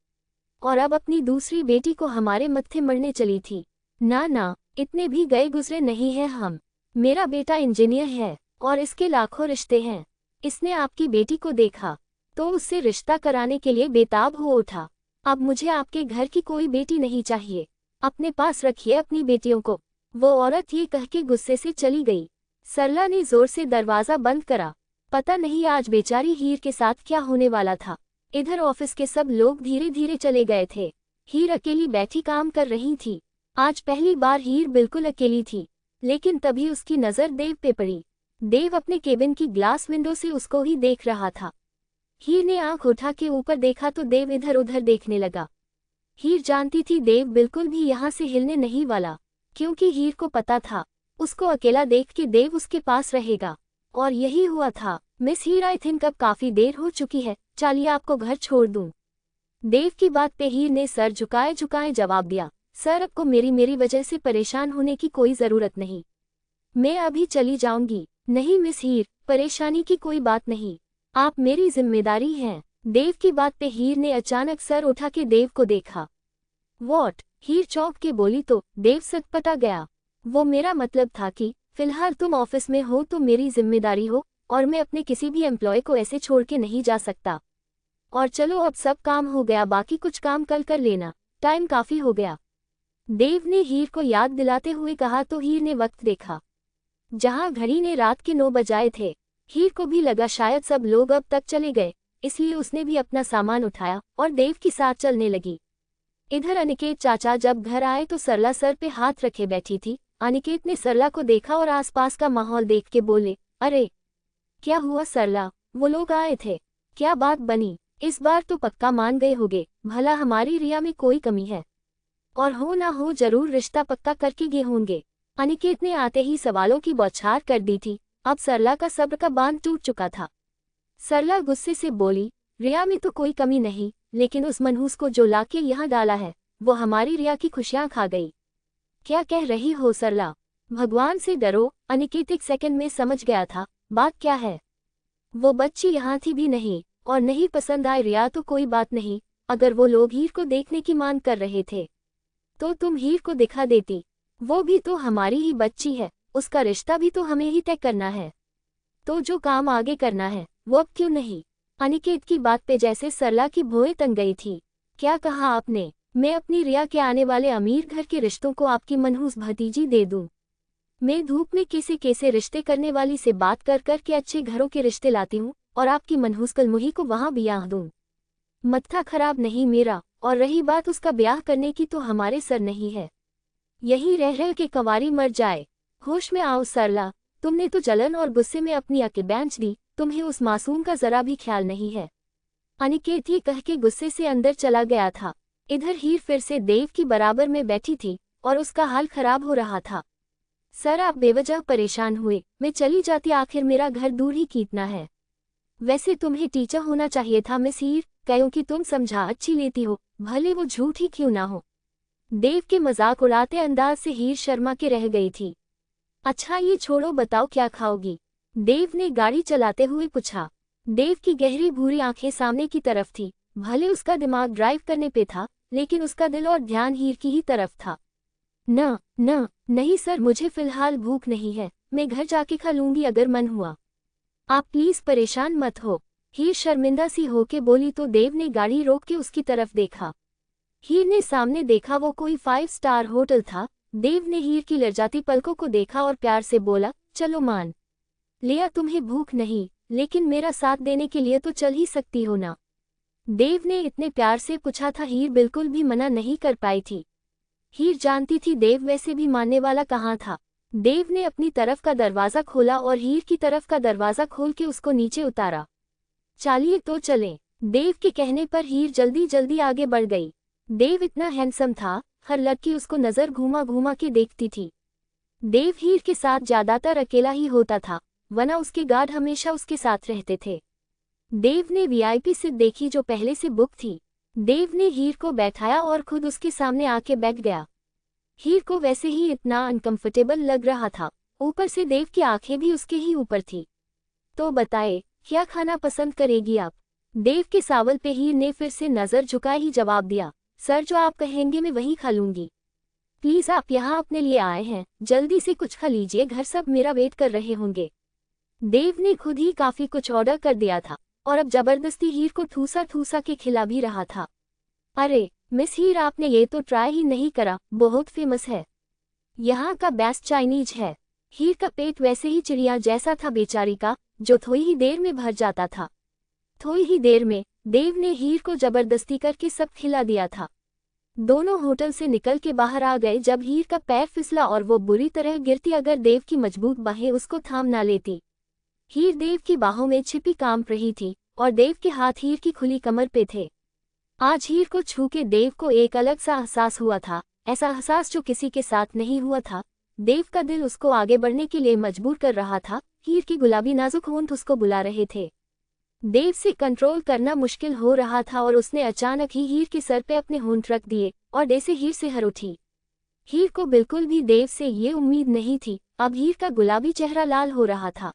और अब अपनी दूसरी बेटी को हमारे मत्थे मरने चली थी। ना ना, इतने भी गए गुजरे नहीं हैं हम। मेरा बेटा इंजीनियर है और इसके लाखों रिश्ते हैं। इसने आपकी बेटी को देखा तो उससे रिश्ता कराने के लिए बेताब हो उठा। अब मुझे आपके घर की कोई बेटी नहीं चाहिए, अपने पास रखिए अपनी बेटियों को। वो औरत ये कह के गुस्से से चली गई। सरला ने जोर से दरवाजा बंद करा। पता नहीं आज बेचारी हीर के साथ क्या होने वाला था। इधर ऑफिस के सब लोग धीरे धीरे चले गए थे। हीर अकेली बैठी काम कर रही थी। आज पहली बार हीर बिल्कुल अकेली थी। लेकिन तभी उसकी नज़र देव पे पड़ी। देव अपने केबिन की ग्लास विंडो से उसको ही देख रहा था। हीर ने आंख उठा के ऊपर देखा तो देव इधर उधर देखने लगा। हीर जानती थी देव बिल्कुल भी यहाँ से हिलने नहीं वाला, क्योंकि हीर को पता था उसको अकेला देख के देव उसके पास रहेगा। और यही हुआ था। मिस हीर, आई थिंक अब काफी देर हो चुकी है, चलिए आपको घर छोड़ दूं। देव की बात पे हीर ने सर झुकाए झुकाए जवाब दिया। सर आपको मेरी वजह से परेशान होने की कोई जरूरत नहीं, मैं अभी चली जाऊंगी। नहीं मिस हीर, परेशानी की कोई बात नहीं, आप मेरी जिम्मेदारी हैं। देव की बात पे हीर ने अचानक सर उठा के देव को देखा। वॉट? हीर चौंक के बोली तो देव सटपटा गया। वो मेरा मतलब था कि फिलहाल तुम ऑफिस में हो तो मेरी जिम्मेदारी हो और मैं अपने किसी भी एम्प्लॉय को ऐसे छोड़ के नहीं जा सकता। और चलो अब सब काम हो गया, बाकी कुछ काम कल कर लेना, टाइम काफी हो गया। देव ने हीर को याद दिलाते हुए कहा तो हीर ने वक्त देखा। जहां घड़ी ने रात के 9 बजाए थे। हीर को भी लगा शायद सब लोग अब तक चले गए, इसलिए उसने भी अपना सामान उठाया और देव के साथ चलने लगी। इधर अनिकेत चाचा जब घर आए तो सरला सर पे हाथ रखे बैठी थी। अनिकेत ने सरला को देखा और आसपास का माहौल देख के बोले, अरे क्या हुआ सरला, वो लोग आए थे, क्या बात बनी? इस बार तो पक्का मान गए होगे, भला हमारी रिया में कोई कमी है? और हो ना हो जरूर रिश्ता पक्का करके गए होंगे। अनिकेत ने आते ही सवालों की बौछार कर दी थी। अब सरला का सब्र का बांध टूट चुका था। सरला गुस्से से बोली, रिया में तो कोई कमी नहीं, लेकिन उस मनहूस को जो लाके यहाँ डाला है, वो हमारी रिया की खुशियां खा गई। क्या कह रही हो सरला? भगवान से डरो। अनिकेत एक सेकंड में समझ गया था बात क्या है। वो बच्ची यहाँ थी भी नहीं, और नहीं पसंद आई रिया तो कोई बात नहीं। अगर वो लोग हीर को देखने की मांग कर रहे थे तो तुम हीर को दिखा देती। वो भी तो हमारी ही बच्ची है, उसका रिश्ता भी तो हमें ही तय करना है। तो जो काम आगे करना है वो अब क्यों नहीं? अनिकेत की बात पे जैसे सरला की भौएं तंग गई थी। क्या कहा आपने? मैं अपनी रिया के आने वाले अमीर घर के रिश्तों को आपकी मनहूस भतीजी दे दूं? मैं धूप में कैसे कैसे रिश्ते करने वाली से बात कर कर के अच्छे घरों के रिश्ते लाती हूँ और आपकी मनहूस कलमुही को वहां ब्याह दूं? मत्था खराब नहीं मेरा। और रही बात उसका ब्याह करने की तो हमारे सर नहीं है। यही रह रह के कंवारी मर जाए। होश में आओ सरला, तुमने तो जलन और गुस्से में अपनी अकेल बेंच दी, तुम्हें उस मासूम का जरा भी ख्याल नहीं है। अनिकेत ये कह के गुस्से से अंदर चला गया था। इधर हीर फिर से देव की बराबर में बैठी थी और उसका हाल खराब हो रहा था। सर आप बेवजह परेशान हुए, मैं चली जाती, आखिर मेरा घर दूर ही कितना है। वैसे तुम्हें टीचर होना चाहिए था मिस हीर, क्योंकि तुम समझा अच्छी लेती हो, भले वो झूठ ही क्यों ना हो। देव के मजाक उड़ाते अंदाज से हीर शर्मा के रह गई थी। अच्छा ये छोड़ो, बताओ क्या खाओगी? देव ने गाड़ी चलाते हुए पूछा। देव की गहरी भूरी आंखें सामने की तरफ थी। भले उसका दिमाग ड्राइव करने पे था, लेकिन उसका दिल और ध्यान हीर की ही तरफ था। नहीं सर, मुझे फिलहाल भूख नहीं है, मैं घर जाके खा लूंगी अगर मन हुआ। आप प्लीज परेशान मत हो, हीर शर्मिंदा सी होके बोली तो देव ने गाड़ी रोक के उसकी तरफ देखा। हीर ने सामने देखा वो कोई 5 स्टार होटल था। देव ने हीर की लजाती पलकों को देखा और प्यार से बोला, चलो मान लिया तुम्हें भूख नहीं, लेकिन मेरा साथ देने के लिए तो चल ही सकती हो ना? देव ने इतने प्यार से पूछा था, हीर बिल्कुल भी मना नहीं कर पाई थी। हीर जानती थी देव वैसे भी मानने वाला कहाँ था। देव ने अपनी तरफ का दरवाज़ा खोला और हीर की तरफ का दरवाज़ा खोल के उसको नीचे उतारा। चलिए तो चलें। देव के कहने पर हीर जल्दी जल्दी आगे बढ़ गई। देव इतना हैंडसम था, हर लड़की उसको नज़र घुमा घुमा के देखती थी। देव हीर के साथ ज़्यादातर अकेला ही होता था, वरना उसके गार्ड हमेशा उसके साथ रहते थे। देव ने वीआईपी सीट देखी जो पहले से बुक थी। देव ने हीर को बैठाया और खुद उसके सामने आके बैठ गया। हीर को वैसे ही इतना अनकंफर्टेबल लग रहा था, ऊपर से देव की आंखें भी उसके ही ऊपर थी। तो बताए, क्या खाना पसंद करेगी आप? देव के सवाल पे हीर ने फिर से नज़र झुकाए ही जवाब दिया, सर जो आप कहेंगे मैं वही खा लूंगी। प्लीज़ आप यहाँ अपने लिए आए हैं, जल्दी से कुछ खा लीजिए, घर सब मेरा वेट कर रहे होंगे। देव ने खुद ही काफ़ी कुछ ऑर्डर कर दिया था और अब जबरदस्ती हीर को ठूसा ठूसा के खिला भी रहा था। अरे मिस हीर, आपने ये तो ट्राई ही नहीं करा, बहुत फेमस है, यहाँ का बेस्ट चाइनीज है। हीर का पेट वैसे ही चिड़िया जैसा था बेचारी का, जो थोड़ी ही देर में भर जाता था। थोड़ी ही देर में देव ने हीर को जबरदस्ती करके सब खिला दिया था। दोनों होटल से निकल के बाहर आ गए जब हीर का पैर फिसला और वो बुरी तरह गिरती अगर देव की मजबूत बाहें उसको थाम ना लेती। हीर देव की बाहों में छिपी कांप रही थी और देव के हाथ हीर की खुली कमर पे थे। आज हीर को छू के देव को एक अलग सा एहसास हुआ था, ऐसा एहसास जो किसी के साथ नहीं हुआ था। देव का दिल उसको आगे बढ़ने के लिए मजबूर कर रहा था। हीर की गुलाबी नाजुक होंठ उसको बुला रहे थे। देव से कंट्रोल करना मुश्किल हो रहा था और उसने अचानक ही हीर के सर पे अपने होंठ रख दिए और जैसे हीर से हर उठी। हीर को बिल्कुल भी देव से ये उम्मीद नहीं थी। अब हीर का गुलाबी चेहरा लाल हो रहा था।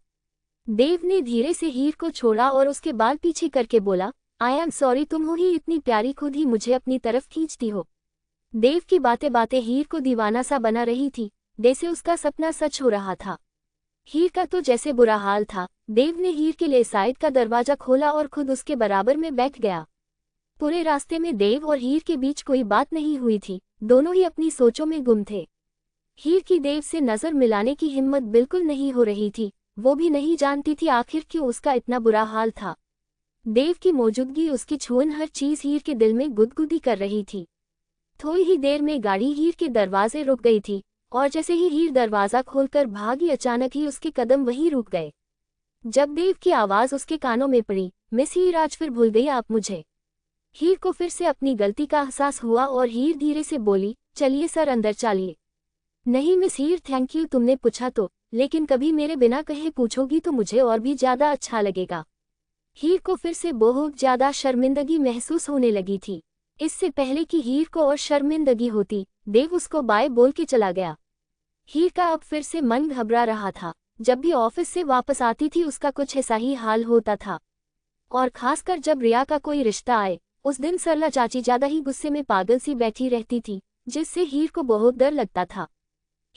देव ने धीरे से हीर को छोड़ा और उसके बाल पीछे करके बोला, आई एम सॉरी, तुम हो ही इतनी प्यारी, खुद ही मुझे अपनी तरफ खींचती हो। देव की बातें बातें हीर को दीवाना सा बना रही थी, जैसे उसका सपना सच हो रहा था। हीर का तो जैसे बुरा हाल था। देव ने हीर के लिए साइड का दरवाजा खोला और खुद उसके बराबर में बैठ गया। पूरे रास्ते में देव और हीर के बीच कोई बात नहीं हुई थी। दोनों ही अपनी सोचों में गुम थे। हीर की देव से नजर मिलाने की हिम्मत बिल्कुल नहीं हो रही थी। वो भी नहीं जानती थी आखिर क्यों उसका इतना बुरा हाल था। देव की मौजूदगी, उसकी छुअन, हर चीज हीर के दिल में गुदगुदी कर रही थी। थोड़ी ही देर में गाड़ी हीर के दरवाजे रुक गई थी और जैसे ही हीर दरवाजा खोलकर भागी, अचानक ही उसके कदम वहीं रुक गए। जब देव की आवाज उसके कानों में पड़ी, मिस हीर, आज फिर भूल गई आप मुझे। हीर को फिर से अपनी गलती का एहसास हुआ और हीर धीरे से बोली, चलिए सर, अंदर चलिए। नहीं मिस हीर, थैंक यू, तुमने पूछा तो, लेकिन कभी मेरे बिना कहे पूछोगी तो मुझे और भी ज्यादा अच्छा लगेगा। हीर को फिर से बहुत ज्यादा शर्मिंदगी महसूस होने लगी थी। इससे पहले कि हीर को और शर्मिंदगी होती, देव उसको बाय बोल के चला गया। हीर का अब फिर से मन घबरा रहा था। जब भी ऑफिस से वापस आती थी उसका कुछ ऐसा ही हाल होता था, और खासकर जब रिया का कोई रिश्ता आए। उस दिन सरला चाची ज्यादा ही गुस्से में पागल सी बैठी रहती थी, जिससे हीर को बहुत डर लगता था।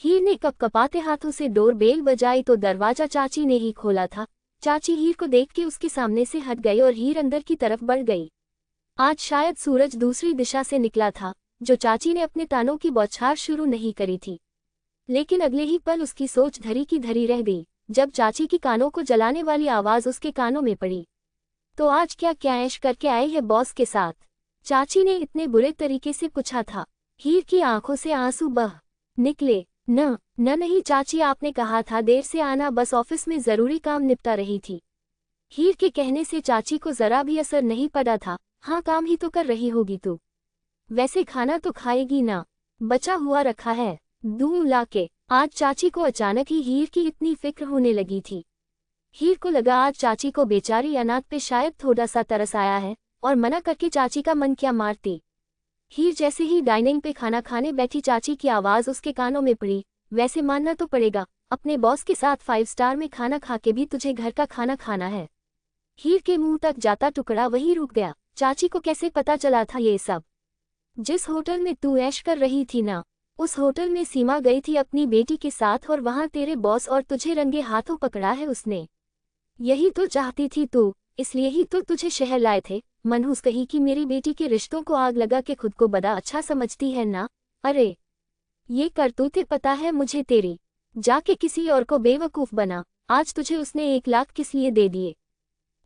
हीर ने कपकपाते हाथों से डोर बेल बजाई तो दरवाजा चाची ने ही खोला था। चाची हीर को देख के उसके सामने से हट गई और हीर अंदर की तरफ बढ़ गई। आज शायद सूरज दूसरी दिशा से निकला था, जो चाची ने अपने तानों की बौछार शुरू नहीं करी थी। लेकिन अगले ही पल उसकी सोच धरी की धरी रह गई, जब चाची की कानों को जलाने वाली आवाज उसके कानों में पड़ी। तो आज क्या क्या ऐश करके आए हैं बॉस के साथ? चाची ने इतने बुरे तरीके से पूछा था। हीर की आंखों से आंसू बह निकले। न नहीं चाची, आपने कहा था देर से आना, बस ऑफिस में जरूरी काम निपटा रही थी। हीर के कहने से चाची को जरा भी असर नहीं पड़ा था। हाँ, काम ही तो कर रही होगी तू, वैसे खाना तो खाएगी ना, बचा हुआ रखा है, दूं लाके। आज चाची को अचानक ही हीर की इतनी फिक्र होने लगी थी। हीर को लगा आज चाची को बेचारी अनाथ पे शायद थोड़ा सा तरस आया है, और मना करके चाची का मन क्या मारती। हीर जैसे ही डाइनिंग पे खाना खाने बैठी, चाची की आवाज उसके कानों में पड़ी, वैसे मानना तो पड़ेगा, अपने बॉस के साथ 5 स्टार में खाना खा के भी तुझे घर का खाना खाना है। हीर के मुंह तक जाता टुकड़ा वहीं रुक गया। चाची को कैसे पता चला था ये सब? जिस होटल में तू ऐश कर रही थी ना, उस होटल में सीमा गई थी अपनी बेटी के साथ, और वहां तेरे बॉस और तुझे रंगे हाथों पकड़ा है उसने। यही तो चाहती थी तू, इसलिए ही तो तुझे शहर लाए थे। मनहूस कही कि मेरी बेटी के रिश्तों को आग लगा के खुद को बड़ा अच्छा समझती है ना। अरे ये करतूतें पता है मुझे तेरी। जाके किसी और को बेवकूफ बना। आज तुझे उसने 1 लाख किस लिए दे दिए?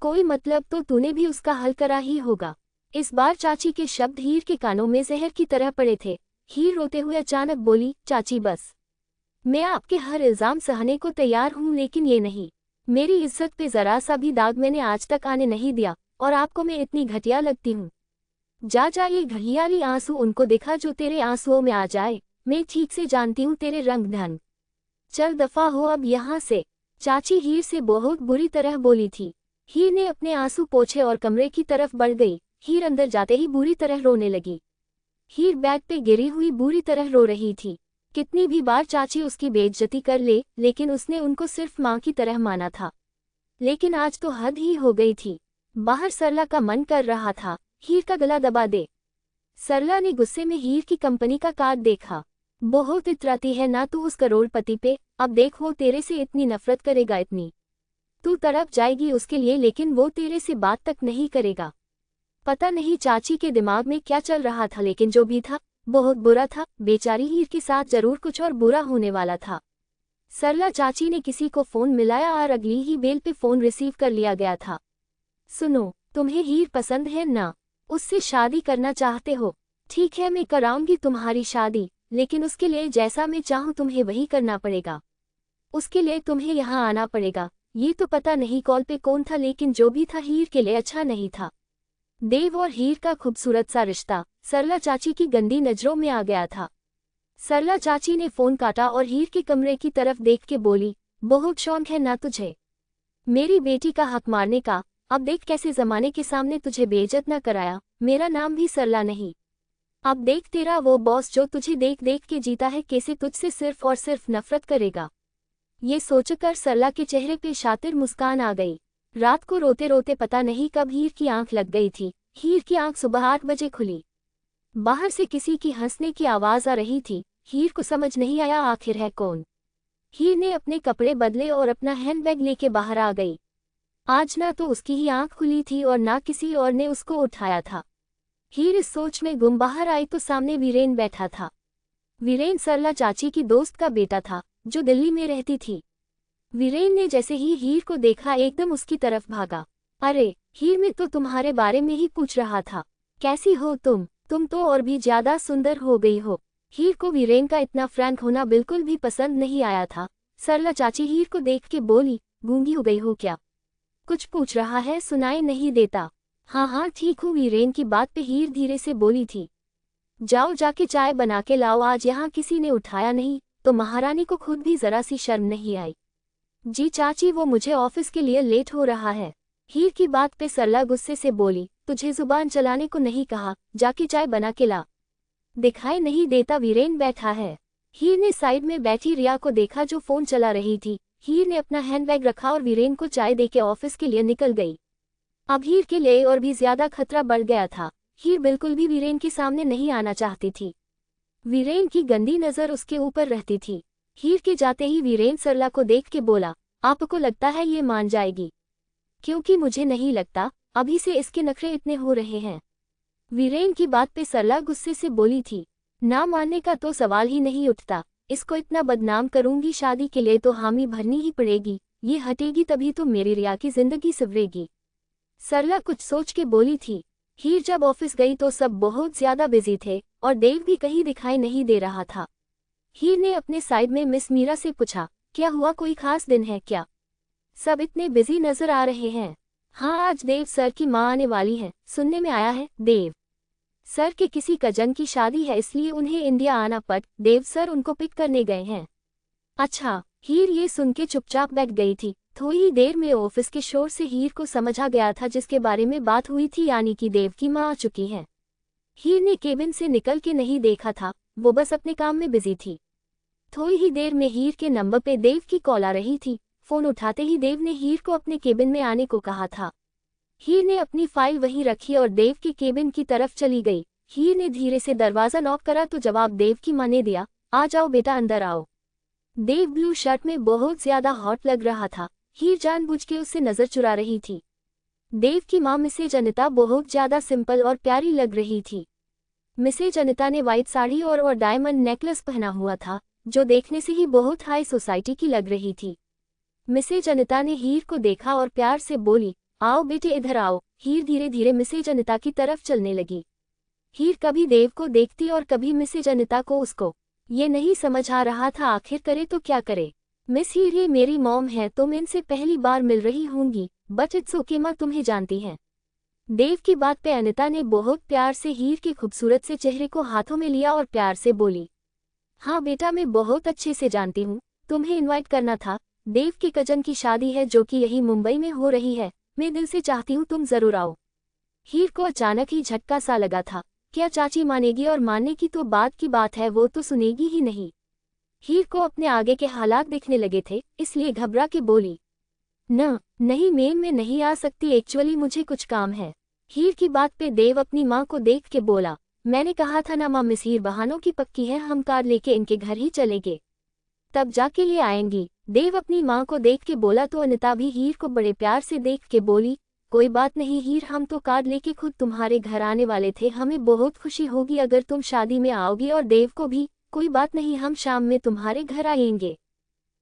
कोई मतलब तो तूने भी उसका हल करा ही होगा। इस बार चाची के शब्द हीर के कानों में जहर की तरह पड़े थे। हीर रोते हुए अचानक बोली, चाची बस, मैं आपके हर इल्जाम सहने को तैयार हूँ, लेकिन ये नहीं। मेरी इज्जत पे जरा सा भी दाग मैंने आज तक आने नहीं दिया, और आपको मैं इतनी घटिया लगती हूँ? जा ये घड़ियाली आंसू उनको दिखा जो तेरे आंसुओं में आ जाए। मैं ठीक से जानती हूँ तेरे रंग ढंग। चल दफा हो अब यहाँ से। चाची हीर से बहुत बुरी तरह बोली थी। हीर ने अपने आंसू पोंछे और कमरे की तरफ बढ़ गई। हीर अंदर जाते ही बुरी तरह रोने लगी। हीर बेड पे गिरी हुई बुरी तरह रो रही थी। कितनी भी बार चाची उसकी बेइज्जती कर ले, लेकिन उसने उनको सिर्फ माँ की तरह माना था। लेकिन आज तो हद ही हो गई थी। बाहर सरला का मन कर रहा था हीर का गला दबा दे। सरला ने गुस्से में हीर की कंपनी का कार्ड देखा। बहुत इतराती है ना तू उस करोड़पति पे, अब देख वो तेरे से इतनी नफरत करेगा, इतनी तू तड़प जाएगी उसके लिए, लेकिन वो तेरे से बात तक नहीं करेगा। पता नहीं चाची के दिमाग में क्या चल रहा था, लेकिन जो भी था बहुत बुरा था। बेचारी हीर के साथ जरूर कुछ और बुरा होने वाला था। सरला चाची ने किसी को फोन मिलाया और अगली ही बेल पे फोन रिसीव कर लिया गया था। सुनो, तुम्हें हीर पसंद है ना? उससे शादी करना चाहते हो? ठीक है, मैं कराऊंगी तुम्हारी शादी, लेकिन उसके लिए जैसा मैं चाहूँ तुम्हें वही करना पड़ेगा। उसके लिए तुम्हें यहाँ आना पड़ेगा। ये तो पता नहीं कॉल पे कौन था, लेकिन जो भी था हीर के लिए अच्छा नहीं था। देव और हीर का खूबसूरत सा रिश्ता सरला चाची की गंदी नजरों में आ गया था। सरला चाची ने फोन काटा और हीर के कमरे की तरफ देख के बोली, बहुत शौक है ना तुझे मेरी बेटी का हक मारने का? अब देख कैसे जमाने के सामने तुझे बेइज्जत न कराया। मेरा नाम भी सरला नहीं। अब देख तेरा वो बॉस जो तुझे देख देख के जीता है, कैसे तुझसे सिर्फ और सिर्फ नफरत करेगा। ये सोचकर सरला के चेहरे पे शातिर मुस्कान आ गई। रात को रोते रोते पता नहीं कब हीर की आंख लग गई थी। हीर की आंख सुबह 8 बजे खुली। बाहर से किसी की हंसने की आवाज आ रही थी। हीर को समझ नहीं आया आखिर है कौन। हीर ने अपने कपड़े बदले और अपना हैंडबैग लेके बाहर आ गई। आज ना तो उसकी ही आंख खुली थी और ना किसी और ने उसको उठाया था। हीर इस सोच में गुम बाहर आई तो सामने वीरेन बैठा था। वीरेन सरला चाची की दोस्त का बेटा था, जो दिल्ली में रहती थी। वीरेन ने जैसे ही हीर को देखा एकदम उसकी तरफ भागा। अरे हीर, मैं तो तुम्हारे बारे में ही पूछ रहा था। कैसी हो तुम तो और भी ज्यादा सुंदर हो गई हो। हीर को वीरेन का इतना फ्रैंक होना बिल्कुल भी पसंद नहीं आया था। सरला चाची हीर को देख के बोली, गूंगी हो गई हो क्या? कुछ पूछ रहा है, सुनाई नहीं देता? हाँ ठीक हूँ, वीरेन की बात पे हीर धीरे से बोली थी। जाओ जाके चाय बना के लाओ, आज यहाँ किसी ने उठाया नहीं तो महारानी को खुद भी जरा सी शर्म नहीं आई। जी चाची, वो मुझे ऑफिस के लिए लेट हो रहा है। हीर की बात पे सरला गुस्से से बोली, तुझे जुबान चलाने को नहीं कहा, जाके चाय बना के ला। दिखाई नहीं देता वीरेन बैठा है। हीर ने साइड में बैठी रिया को देखा जो फोन चला रही थी। हीर ने अपना हैंडबैग रखा और वीरेन को चाय देके ऑफिस के लिए निकल गई। अब हीर के लिए और भी ज्यादा खतरा बढ़ गया था। हीर बिल्कुल भी वीरेन के सामने नहीं आना चाहती थी। वीरेन की गंदी नजर उसके ऊपर रहती थी। हीर के जाते ही वीरेन सरला को देख के बोला, आपको लगता है ये मान जाएगी? क्योंकि मुझे नहीं लगता, अभी से इसके नखरे इतने हो रहे हैं। वीरेन की बात पे सरला गुस्से से बोली थी, ना मानने का तो सवाल ही नहीं उठता। इसको इतना बदनाम करूंगी, शादी के लिए तो हामी भरनी ही पड़ेगी। ये हटेगी तभी तो मेरी रिया की जिंदगी संवरेगी। सरला कुछ सोच के बोली थी। हीर जब ऑफिस गई तो सब बहुत ज्यादा बिजी थे और देव भी कहीं दिखाई नहीं दे रहा था। हीर ने अपने साइड में मिस मीरा से पूछा, क्या हुआ, कोई खास दिन है क्या? सब इतने बिजी नजर आ रहे हैं। हाँ, आज देव सर की माँ आने वाली है, सुनने में आया है। देव सर के किसी कजन की शादी है, इसलिए उन्हें इंडिया आना पड़। देव सर उनको पिक करने गए हैं। अच्छा। हीर ये सुन के चुपचाप बैठ गई थी। थोड़ी ही देर में ऑफिस के शोर से हीर को समझ आ गया था जिसके बारे में बात हुई थी, यानी कि देव की माँ आ चुकी है। हीर ने केबिन से निकल के नहीं देखा था, वो बस अपने काम में बिजी थी। थोड़ी ही देर में हीर के नंबर पे देव की कॉल आ रही थी। फोन उठाते ही देव ने हीर को अपने केबिन में आने को कहा था। हीर ने अपनी फाइल वहीं रखी और देव के केबिन की तरफ चली गई। हीर ने धीरे से दरवाजा नॉक करा तो जवाब देव की माँ ने दिया, आ जाओ बेटा, अंदर आओ। देव ब्लू शर्ट में बहुत ज्यादा हॉट लग रहा था। हीर जानबूझ के उससे नजर चुरा रही थी। देव की माँ मिसेज अनिता बहुत ज्यादा सिंपल और प्यारी लग रही थी। मिसेज अनिता ने व्हाइट साड़ी और डायमंड नेकलेस पहना हुआ था, जो देखने से ही बहुत हाई सोसाइटी की लग रही थी। मिसेज अनिता ने हीर को देखा और प्यार से बोली, आओ बेटे, इधर आओ। हीर धीरे धीरे मिसेज अनिता की तरफ चलने लगी। हीर कभी देव को देखती और कभी मिसेज अनिता को। उसको ये नहीं समझ आ रहा था आखिर करे तो क्या करे। मिस हीर, ये मेरी मॉम है, तुम इनसे पहली बार मिल रही होंगी, बट इट्स ओके, माँ तुम्हें जानती हैं। देव की बात पे अनिता ने बहुत प्यार से हीर के खूबसूरत से चेहरे को हाथों में लिया और प्यार से बोली, हाँ बेटा, मैं बहुत अच्छे से जानती हूँ, तुम्हें इनवाइट करना था। देव के कजन की शादी है जो कि यही मुंबई में हो रही है। मैं दिल से चाहती हूँ तुम जरूर आओ। हीर को अचानक ही झटका सा लगा था। क्या चाची मानेगी? और मानने की तो बात की बात है, वो तो सुनेगी ही नहीं। हीर को अपने आगे के हालात दिखने लगे थे, इसलिए घबरा के बोली, नहीं मैम, मैं नहीं आ सकती, एक्चुअली मुझे कुछ काम है। हीर की बात पे देव अपनी माँ को देख के बोला, मैंने कहा था ना माँ, मिस हीर बहानों की पक्की है, हम कार लेके इनके घर ही चलेंगे, तब जाके ये आएंगी। देव अपनी माँ को देख के बोला तो अनिता भी हीर को बड़े प्यार से देख के बोली, कोई बात नहीं हीर, हम तो कार लेके खुद तुम्हारे घर आने वाले थे, हमें बहुत खुशी होगी अगर तुम शादी में आओगी, और देव को भी। कोई बात नहीं, हम शाम में तुम्हारे घर आएंगे।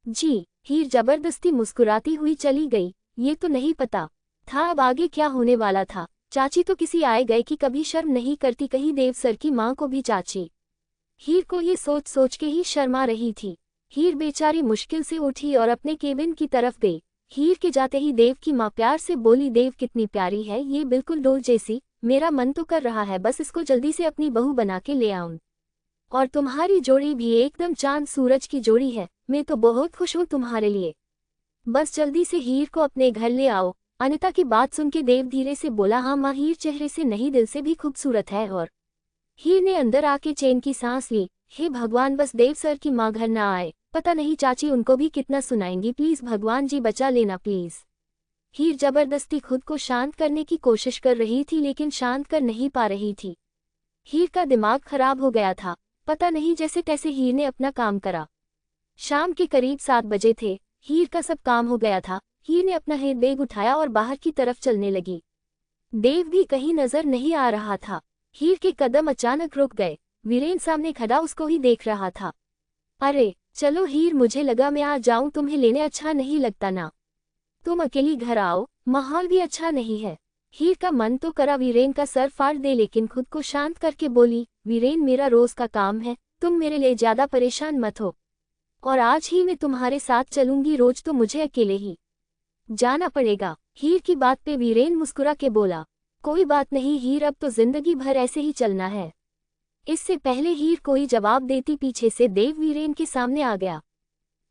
जी। हीर जबरदस्ती मुस्कुराती हुई चली गई। ये तो नहीं पता था अब आगे क्या होने वाला था। चाची तो किसी आए गए की कभी शर्म नहीं करती, कहीं देव सर की माँ को भी चाची। हीर को ये सोच सोच के ही शर्मा रही थी। हीर बेचारी मुश्किल से उठी और अपने केबिन की तरफ गई। हीर के जाते ही देव की माँ प्यार से बोली, देव कितनी प्यारी है ये, बिल्कुल डोल जैसी, मेरा मन तो कर रहा है बस इसको जल्दी से अपनी बहू बना के ले आऊं। और तुम्हारी जोड़ी भी एकदम चांद सूरज की जोड़ी है, मैं तो बहुत खुश हूँ तुम्हारे लिए, बस जल्दी से हीर को अपने घर ले आओ। अनिता की बात सुन के देव धीरे से बोला, हाँ माँ, हीर चेहरे से नहीं दिल से भी खूबसूरत है। और हीर ने अंदर आके चैन की सांस ली। हे भगवान, बस देव सर की माँ घर ना आए, पता नहीं चाची उनको भी कितना सुनाएंगी, प्लीज भगवान जी बचा लेना प्लीज। हीर जबरदस्ती खुद को शांत करने की कोशिश कर रही थी लेकिन शांत कर नहीं पा रही थी। हीर का दिमाग खराब हो गया था। पता नहीं जैसे तैसे हीर ने अपना काम करा। शाम के करीब 7 बजे थे। हीर का सब काम हो गया था। हीर ने अपना हैंडबैग उठाया और बाहर की तरफ चलने लगी। देव भी कहीं नजर नहीं आ रहा था। हीर के कदम अचानक रुक गए। वीरेन सामने खड़ा उसको ही देख रहा था। अरे चलो हीर, मुझे लगा मैं आ जाऊं तुम्हें लेने, अच्छा नहीं लगता ना? तुम अकेली घर आओ, माहौल भी अच्छा नहीं है। हीर का मन तो करा वीरेन का सर फाड़ दे, लेकिन खुद को शांत करके बोली, वीरेन मेरा रोज का काम है, तुम मेरे लिए ज्यादा परेशान मत हो। और आज ही मैं तुम्हारे साथ चलूंगी, रोज तो मुझे अकेले ही जाना पड़ेगा। हीर की बात पे वीरेन मुस्कुरा के बोला, कोई बात नहीं हीर, अब तो जिंदगी भर ऐसे ही चलना है। इससे पहले हीर कोई जवाब देती पीछे से देव वीरेन के सामने आ गया।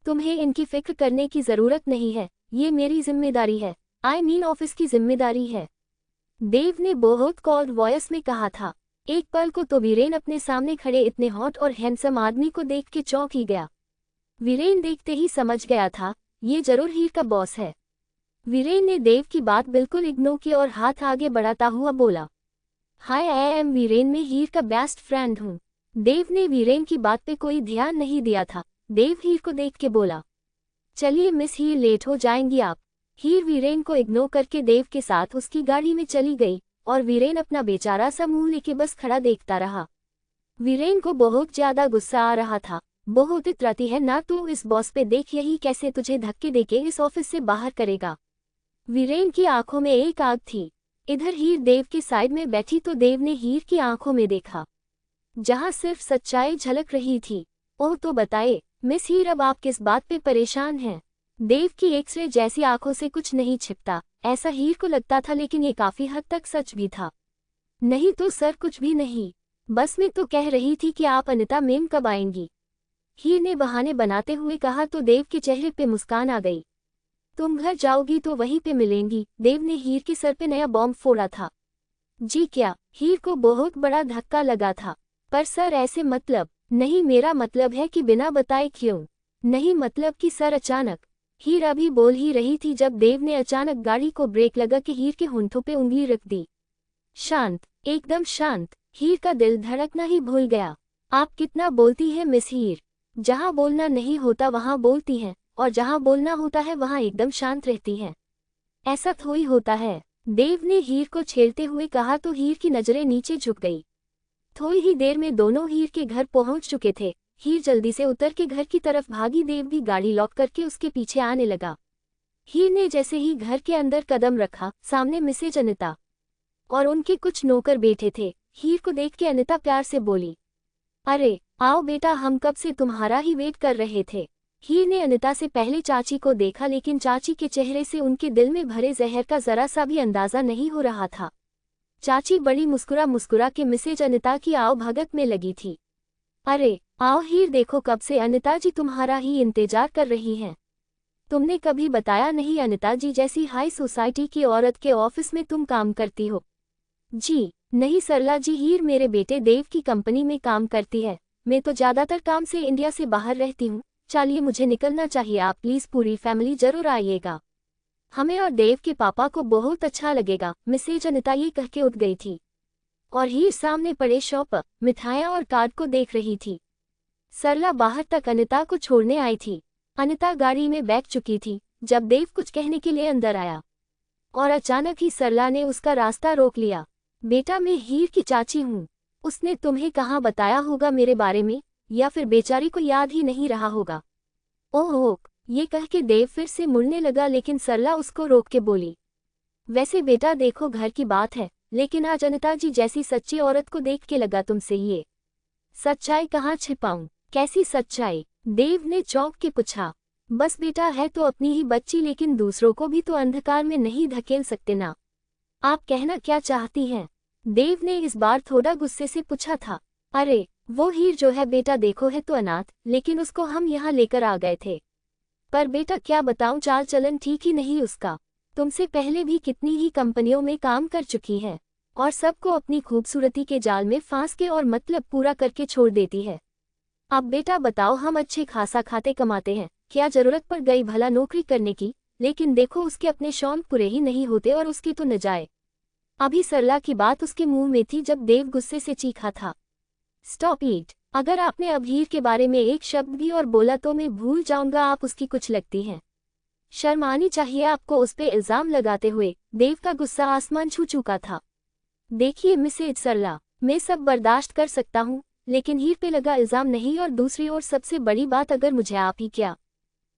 तुम्हें इनकी फिक्र करने की जरूरत नहीं है, ये मेरी जिम्मेदारी है, आई मीन ऑफिस की जिम्मेदारी है, देव ने बहुत कोल्ड वॉइस में कहा था। एक पल को तो वीरेन अपने सामने खड़े इतने हॉट और हैंडसम आदमी को देख के चौंक ही गया। वीरेन देखते ही समझ गया था, ये जरूर हीर का बॉस है। वीरेन ने देव की बात बिल्कुल इग्नोर की और हाथ आगे बढ़ाता हुआ बोला, हाय आई एम वीरेन, मैं हीर का बेस्ट फ्रेंड हूँ। देव ने वीरेन की बात पे कोई ध्यान नहीं दिया था। देव हीर को देख के बोला, चलिए मिस हीर, लेट हो जाएंगी आप। हीर वीरेन को इग्नोर करके देव के साथ उसकी गाड़ी में चली गई और वीरेन अपना बेचारा सा मुंह लेके बस खड़ा देखता रहा। वीरेन को बहुत ज्यादा गुस्सा आ रहा था। बहुत इतराती है ना तू इस बॉस पे, देख यही कैसे तुझे धक्के देके इस ऑफिस से बाहर करेगा। वीरेन की आंखों में एक आग थी। इधर हीर देव के साइड में बैठी तो देव ने हीर की आंखों में देखा, जहां सिर्फ सच्चाई झलक रही थी। ओह तो बताए मिस हीर, अब आप किस बात पे परेशान हैं? देव की एक्सरे जैसी आंखों से कुछ नहीं छिपता, ऐसा हीर को लगता था, लेकिन ये काफी हद तक सच भी था। नहीं तो सर कुछ भी नहीं, बस मैं तो कह रही थी कि आप अनिता मैम कब आएंगी? हीर ने बहाने बनाते हुए कहा तो देव के चेहरे पे मुस्कान आ गई। तुम घर जाओगी तो वहीं पे मिलेंगी। देव ने हीर के सर पे नया बॉम्ब फोड़ा था। जी क्या? हीर को बहुत बड़ा धक्का लगा था। पर सर ऐसे मतलब नहीं, मेरा मतलब है कि बिना बताए क्यों? नहीं मतलब कि सर अचानक। हीर अभी बोल ही रही थी जब देव ने अचानक गाड़ी को ब्रेक लगा के हीर के होंठों पे उंगली रख दी। शांत, एकदम शांत। हीर का दिल धड़कना ही भूल गया। आप कितना बोलती हैं मिस हीर, जहाँ बोलना नहीं होता वहाँ बोलती हैं, और जहाँ बोलना होता है वहाँ एकदम शांत रहती हैं। ऐसा थोड़ी होता है, देव ने हीर को छेड़ते हुए कहा तो हीर की नजरें नीचे झुक गई। थोड़ी ही देर में दोनों हीर के घर पहुंच चुके थे। हीर जल्दी से उतर के घर की तरफ भागी, देव भी गाड़ी लॉक करके उसके पीछे आने लगा। हीर ने जैसे ही घर के अंदर कदम रखा, सामने मिसेज अनिता और उनके कुछ नौकर बैठे थे। हीर को देख के अनिता प्यार से बोली, अरे आओ बेटा, हम कब से तुम्हारा ही वेट कर रहे थे। हीर ने अनिता से पहले चाची को देखा, लेकिन चाची के चेहरे से उनके दिल में भरे जहर का जरा सा भी अंदाजा नहीं हो रहा था। चाची बड़ी मुस्कुरा मुस्कुरा के मिसेज अनिता की आओ भगत में लगी थी। अरे आओ हीर, देखो कब से अनिता जी तुम्हारा ही इंतजार कर रही हैं। तुमने कभी बताया नहीं अनिता जी जैसी हाई सोसाइटी की औरत के ऑफिस में तुम काम करती हो। जी नहीं सरला जी, हीर मेरे बेटे देव की कंपनी में काम करती है। मैं तो ज्यादातर काम से इंडिया से बाहर रहती हूँ। चलिए मुझे निकलना चाहिए, आप प्लीज पूरी फैमिली जरूर आइएगा, हमें और देव के पापा को बहुत अच्छा लगेगा। मिसेज अनिता ये कह के उठ गई थी और हीर सामने पड़े शॉप, मिठाइयाँ और कार्ड को देख रही थी। सरला बाहर तक अनिता को छोड़ने आई थी। अनिता गाड़ी में बैठ चुकी थी जब देव कुछ कहने के लिए अंदर आया और अचानक ही सरला ने उसका रास्ता रोक लिया। बेटा मैं हीर की चाची हूँ, उसने तुम्हें कहाँ बताया होगा मेरे बारे में, या फिर बेचारी को याद ही नहीं रहा होगा। ओह, ये कह के देव फिर से मुड़ने लगा, लेकिन सरला उसको रोक के बोली, वैसे बेटा देखो घर की बात है, लेकिन आज अनिता जी जैसी सच्ची औरत को देख के लगा तुमसे ये सच्चाई कहाँ छिपाऊं? कैसी सच्चाई? देव ने चौंक के पूछा। बस बेटा है तो अपनी ही बच्ची, लेकिन दूसरों को भी तो अंधकार में नहीं धकेल सकते ना। आप कहना क्या चाहती हैं? देव ने इस बार थोड़ा गुस्से से पूछा था। अरे वो हीर जो है बेटा देखो है तो अनाथ, लेकिन उसको हम यहाँ लेकर आ गए थे। पर बेटा क्या बताऊं, चाल चलन ठीक ही नहीं उसका। तुमसे पहले भी कितनी ही कंपनियों में काम कर चुकी है और सबको अपनी खूबसूरती के जाल में फांस के और मतलब पूरा करके छोड़ देती है। अब बेटा बताओ, हम अच्छे खासा खाते कमाते हैं, क्या जरूरत पड़ गई भला नौकरी करने की? लेकिन देखो उसके अपने शौक पूरे ही नहीं होते और उसकी तो न जाए। अभी सरला की बात उसके मुंह में थी जब देव गुस्से से चीखा था, स्टॉप इट, अगर आपने अब हीर के बारे में एक शब्द भी और बोला तो मैं भूल जाऊंगा आप उसकी कुछ लगती हैं। शर्म आनी चाहिए आपको उस पे इल्जाम लगाते हुए। देव का गुस्सा आसमान छू चुका था। देखिए मिसेज सरला, मैं सब बर्दाश्त कर सकता हूँ, लेकिन हीर पे लगा इल्ज़ाम नहीं। और दूसरी ओर सबसे बड़ी बात, अगर मुझे आप ही क्या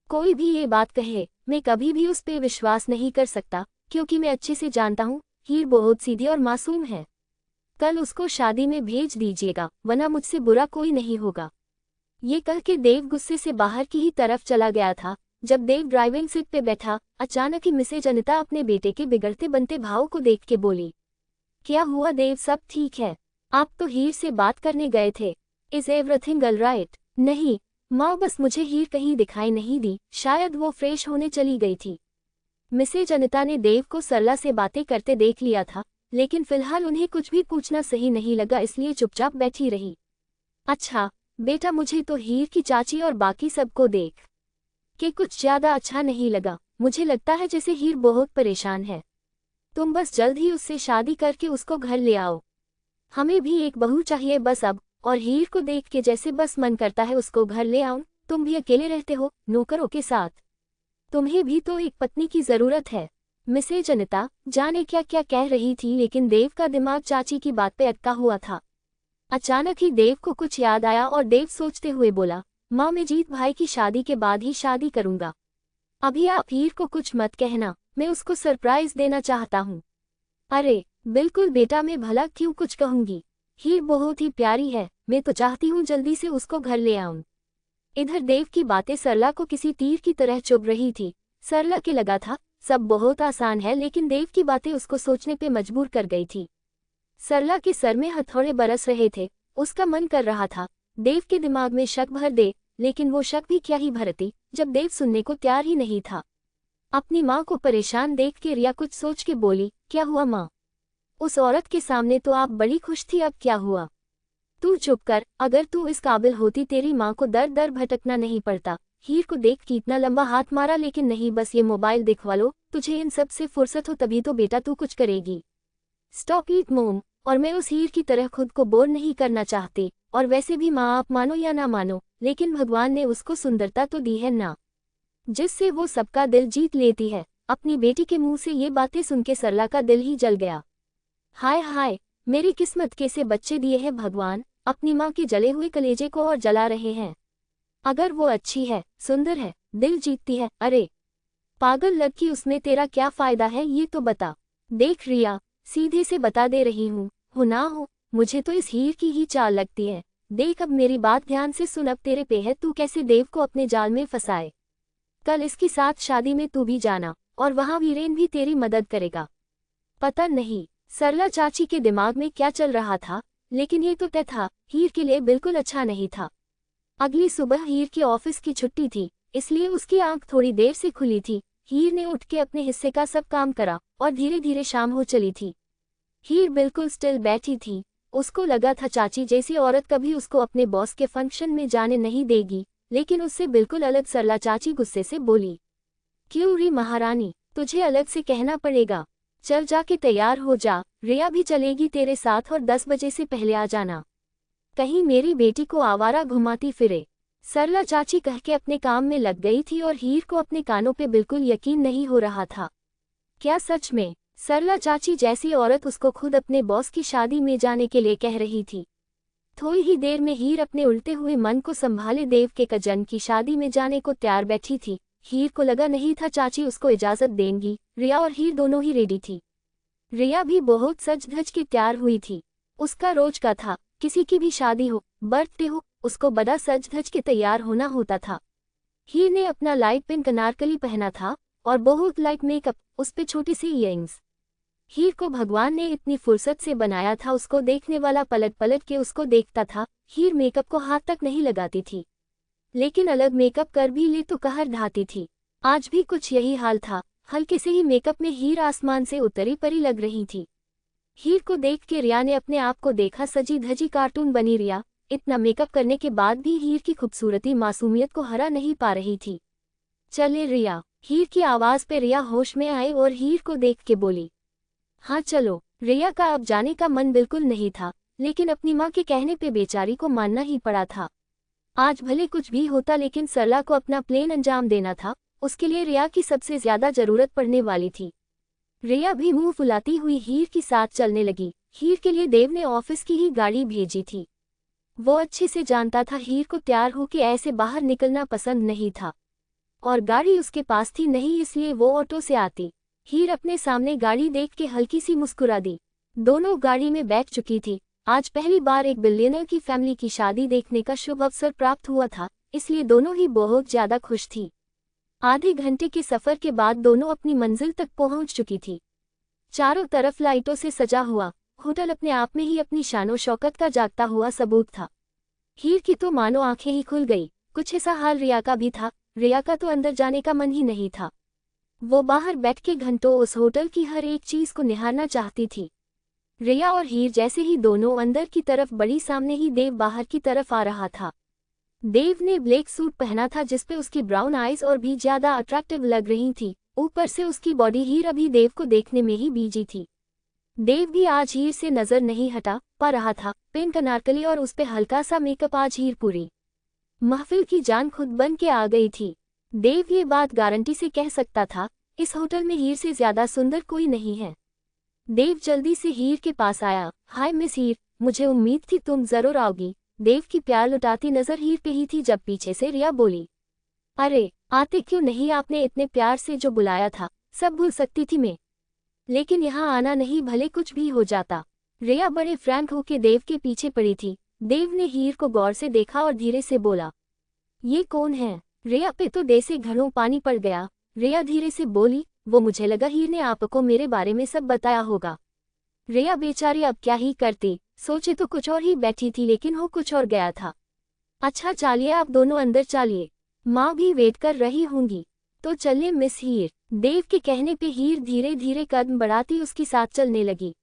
कोई भी ये बात कहे, मैं कभी भी उस पे विश्वास नहीं कर सकता, क्योंकि मैं अच्छे से जानता हूँ हीर बहुत सीधी और मासूम है। कल उसको शादी में भेज दीजिएगा, वरना मुझसे बुरा कोई नहीं होगा। ये कह के देव गुस्से से बाहर की ही तरफ चला गया था। जब देव ड्राइविंग सीट पे बैठा, अचानक ही मिसेज अनिता अपने बेटे के बिगड़ते बनते भाव को देख के बोली, क्या हुआ देव, सब ठीक है? आप तो हीर से बात करने गए थे। Is everything alright? नहीं माँ, बस मुझे हीर कहीं दिखाई नहीं दी, शायद वो फ्रेश होने चली गई थी। मिसेज अनिता ने देव को सरला से बातें करते देख लिया था, लेकिन फिलहाल उन्हें कुछ भी पूछना सही नहीं लगा, इसलिए चुपचाप बैठी रही। अच्छा बेटा, मुझे तो हीर की चाची और बाकी सबको देख के कुछ ज्यादा अच्छा नहीं लगा। मुझे लगता है जैसे हीर बहुत परेशान है। तुम बस जल्द ही उससे शादी करके उसको घर ले आओ। हमें भी एक बहू चाहिए बस अब। और हीर को देख के जैसे बस मन करता है उसको घर ले आऊं। तुम भी अकेले रहते हो नौकरों के साथ, तुम्हें भी तो एक पत्नी की जरूरत है। मिसेज अनिता जाने क्या क्या कह रही थी, लेकिन देव का दिमाग चाची की बात पे अटका हुआ था। अचानक ही देव को कुछ याद आया और देव सोचते हुए बोला, माँ मैं जीत भाई की शादी के बाद ही शादी करूंगा। अभी आप हीर को कुछ मत कहना, मैं उसको सरप्राइज देना चाहता हूँ। अरे बिल्कुल बेटा, मैं भला क्यों कुछ कहूंगी। हीर बहुत ही प्यारी है, मैं तो चाहती हूँ जल्दी से उसको घर ले आऊं। इधर देव की बातें सरला को किसी तीर की तरह चुभ रही थी। सरला के लगा था सब बहुत आसान है, लेकिन देव की बातें उसको सोचने पे मजबूर कर गई थी। सरला के सर में हथौड़े बरस रहे थे। उसका मन कर रहा था देव के दिमाग में शक भर दे, लेकिन वो शक भी क्या ही भरती जब देव सुनने को तैयार ही नहीं था। अपनी माँ को परेशान देख के रिया कुछ सोच के बोली, क्या हुआ माँ? उस औरत के सामने तो आप बड़ी खुश थी, अब क्या हुआ? तू चुप कर, अगर तू इस काबिल होती तेरी माँ को दर दर भटकना नहीं पड़ता। हीर को देख के इतना लंबा हाथ मारा, लेकिन नहीं, बस ये मोबाइल दिखवा लो, तुझे इन सब से फुर्सत हो तभी तो बेटा तू कुछ करेगी। स्टॉप इट मोम। और मैं उस हीर की तरह खुद को बोर नहीं करना चाहती। और वैसे भी माँ, आप मानो या ना मानो, लेकिन भगवान ने उसको सुंदरता तो दी है ना, जिससे वो सबका दिल जीत लेती है। अपनी बेटी के मुंह से ये बातें सुन के सरला का दिल ही जल गया। हाय हाय, मेरी किस्मत कैसे बच्चे दिए हैं भगवान, अपनी माँ के जले हुए कलेजे को और जला रहे हैं। अगर वो अच्छी है, सुंदर है, दिल जीतती है, अरे पागल लड़की, उसमें तेरा क्या फायदा है ये तो बता। देख रिया, सीधे से बता दे रही हूँ, हो ना हो, मुझे तो इस हीर की ही चाल लगती है। देख अब मेरी बात ध्यान से सुन, अब तेरे पे है तू कैसे देव को अपने जाल में फंसाए। कल इसकी साथ शादी में तू भी जाना, और वहाँ वीरेन भी तेरी मदद करेगा। पता नहीं सरला चाची के दिमाग में क्या चल रहा था, लेकिन ये तो तय था हीर के लिए बिल्कुल अच्छा नहीं था। अगली सुबह हीर की ऑफिस की छुट्टी थी, इसलिए उसकी आंख थोड़ी देर से खुली थी। हीर ने उठ के अपने हिस्से का सब काम करा और धीरे धीरे शाम हो चली थी। हीर बिल्कुल स्टिल बैठी थी। उसको लगा था चाची जैसी औरत कभी उसको अपने बॉस के फंक्शन में जाने नहीं देगी, लेकिन उससे बिल्कुल अलग सरला चाची गुस्से से बोली, क्यों री महारानी, तुझे अलग से कहना पड़ेगा। चल जाके तैयार हो जा, रिया भी चलेगी तेरे साथ, और 10 बजे से पहले आ जाना, कहीं मेरी बेटी को आवारा घुमाती फिरे। सरला चाची कह के अपने काम में लग गई थी और हीर को अपने कानों पे बिल्कुल यकीन नहीं हो रहा था। क्या सच में सरला चाची जैसी औरत उसको खुद अपने बॉस की शादी में जाने के लिए कह रही थी? थोड़ी ही देर में हीर अपने उल्टे हुए मन को संभाले देव के कजन की शादी में जाने को तैयार बैठी थी। हीर को लगा नहीं था चाची उसको इजाजत देंगी। रिया और हीर दोनों ही रेडी थी। रिया भी बहुत सज धज के तैयार हुई थी। उसका रोज का था, किसी की भी शादी हो, बर्थडे हो, उसको बड़ा सज धज के तैयार होना होता था। हीर ने अपना लाइट पिंक अनारकली पहना था और बहुत लाइट मेकअप, उस पे छोटी सी इयरिंग्स। हीर को भगवान ने इतनी फुर्सत से बनाया था, उसको देखने वाला पलट पलट के उसको देखता था। हीर मेकअप को हाथ तक नहीं लगाती थी, लेकिन अलग मेकअप कर भी ले तो कहर ढाती थी। आज भी कुछ यही हाल था। हल्के से ही मेकअप में हीर आसमान से उतरी परी लग रही थी। हीर को देख के रिया ने अपने आप को देखा, सजी धजी कार्टून बनी रिया इतना मेकअप करने के बाद भी हीर की खूबसूरती मासूमियत को हरा नहीं पा रही थी। चले रिया, हीर की आवाज पे रिया होश में आई और हीर को देख के बोली, हाँ चलो। रिया का अब जाने का मन बिल्कुल नहीं था, लेकिन अपनी माँ के कहने पे बेचारी को मानना ही पड़ा था। आज भले कुछ भी होता, लेकिन सरला को अपना प्लेन अंजाम देना था। उसके लिए रिया की सबसे ज्यादा जरूरत पड़ने वाली थी। रिया भी मुंह फुलाती हुई हीर के साथ चलने लगी। हीर के लिए देव ने ऑफिस की ही गाड़ी भेजी थी। वो अच्छे से जानता था हीर को तैयार होकर ऐसे बाहर निकलना पसंद नहीं था, और गाड़ी उसके पास थी नहीं, इसलिए वो ऑटो से आती। हीर अपने सामने गाड़ी देख के हल्की सी मुस्कुरा दी। दोनों गाड़ी में बैठ चुकी थी। आज पहली बार एक बिलियनर की फैमिली की शादी देखने का शुभ अवसर प्राप्त हुआ था, इसलिए दोनों ही बहुत ज्यादा खुश थी। आधे घंटे के सफर के बाद दोनों अपनी मंजिल तक पहुंच चुकी थी। चारों तरफ लाइटों से सजा हुआ होटल अपने आप में ही अपनी शानो शौकत का जागता हुआ सबूत था। हीर की तो मानो आंखें ही खुल गई। कुछ ऐसा हाल रिया का भी था। रिया का तो अंदर जाने का मन ही नहीं था। वो बाहर बैठ के घंटों उस होटल की हर एक चीज को निहारना चाहती थी। रिया और हीर जैसे ही दोनों अंदर की तरफ बढ़ी, सामने ही देव बाहर की तरफ आ रहा था। देव ने ब्लैक सूट पहना था जिसपे उसकी ब्राउन आईज और भी ज्यादा अट्रैक्टिव लग रही थी। ऊपर से उसकी बॉडी। हीर अभी देव को देखने में ही बिजी थी। देव भी आज हीर से नजर नहीं हटा पा रहा था। पिंक अनारकली और उस पे हल्का सा मेकअप। आज हीर पूरी महफिल की जान खुद बन के आ गई थी। देव ये बात गारंटी से कह सकता था, इस होटल में हीर से ज्यादा सुंदर कोई नहीं है। देव जल्दी से हीर के पास आया। हाय मिस हीर, मुझे उम्मीद थी तुम जरूर आओगी। देव की प्यार लुटाती नजर हीर पे ही थी जब पीछे से रिया बोली, अरे आते क्यों नहीं, आपने इतने प्यार से जो बुलाया था सब भूल सकती थी मैं, लेकिन यहाँ आना नहीं, भले कुछ भी हो जाता। रिया बड़े फ्रैंक होके देव के पीछे पड़ी थी। देव ने हीर को गौर से देखा और धीरे से बोला, ये कौन है? रिया पे तो दे से घड़ों पानी पड़ गया। रिया धीरे से बोली, वो मुझे लगा हीर ने आपको मेरे बारे में सब बताया होगा। रिया बेचारी अब क्या ही करती, सोचे तो कुछ और ही बैठी थी लेकिन हो कुछ और गया था। अच्छा चलिए आप दोनों अंदर चलिए, माँ भी वेट कर रही होंगी। तो चलिए मिस हीर। देव के कहने पे हीर धीरे धीरे कदम बढ़ाती उसके साथ चलने लगी।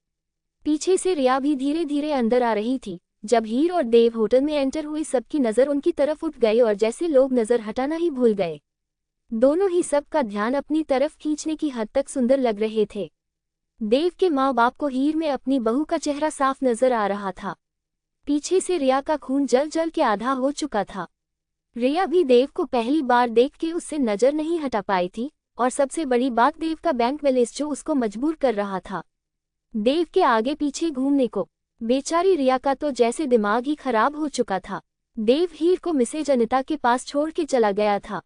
पीछे से रिया भी धीरे धीरे अंदर आ रही थी। जब हीर और देव होटल में एंटर हुए सबकी नज़र उनकी तरफ उठ गई और जैसे लोग नज़र हटाना ही भूल गए। दोनों ही सबका ध्यान अपनी तरफ खींचने की हद तक सुंदर लग रहे थे। देव के माँ बाप को हीर में अपनी बहू का चेहरा साफ नजर आ रहा था। पीछे से रिया का खून जल जल के आधा हो चुका था। रिया भी देव को पहली बार देख के उससे नजर नहीं हटा पाई थी, और सबसे बड़ी बात देव का बैंक बैलेंस जो उसको मजबूर कर रहा था देव के आगे पीछे घूमने को। बेचारी रिया का तो जैसे दिमाग ही खराब हो चुका था। देव हीर को मिसेज अनिता के पास छोड़ के चला गया था।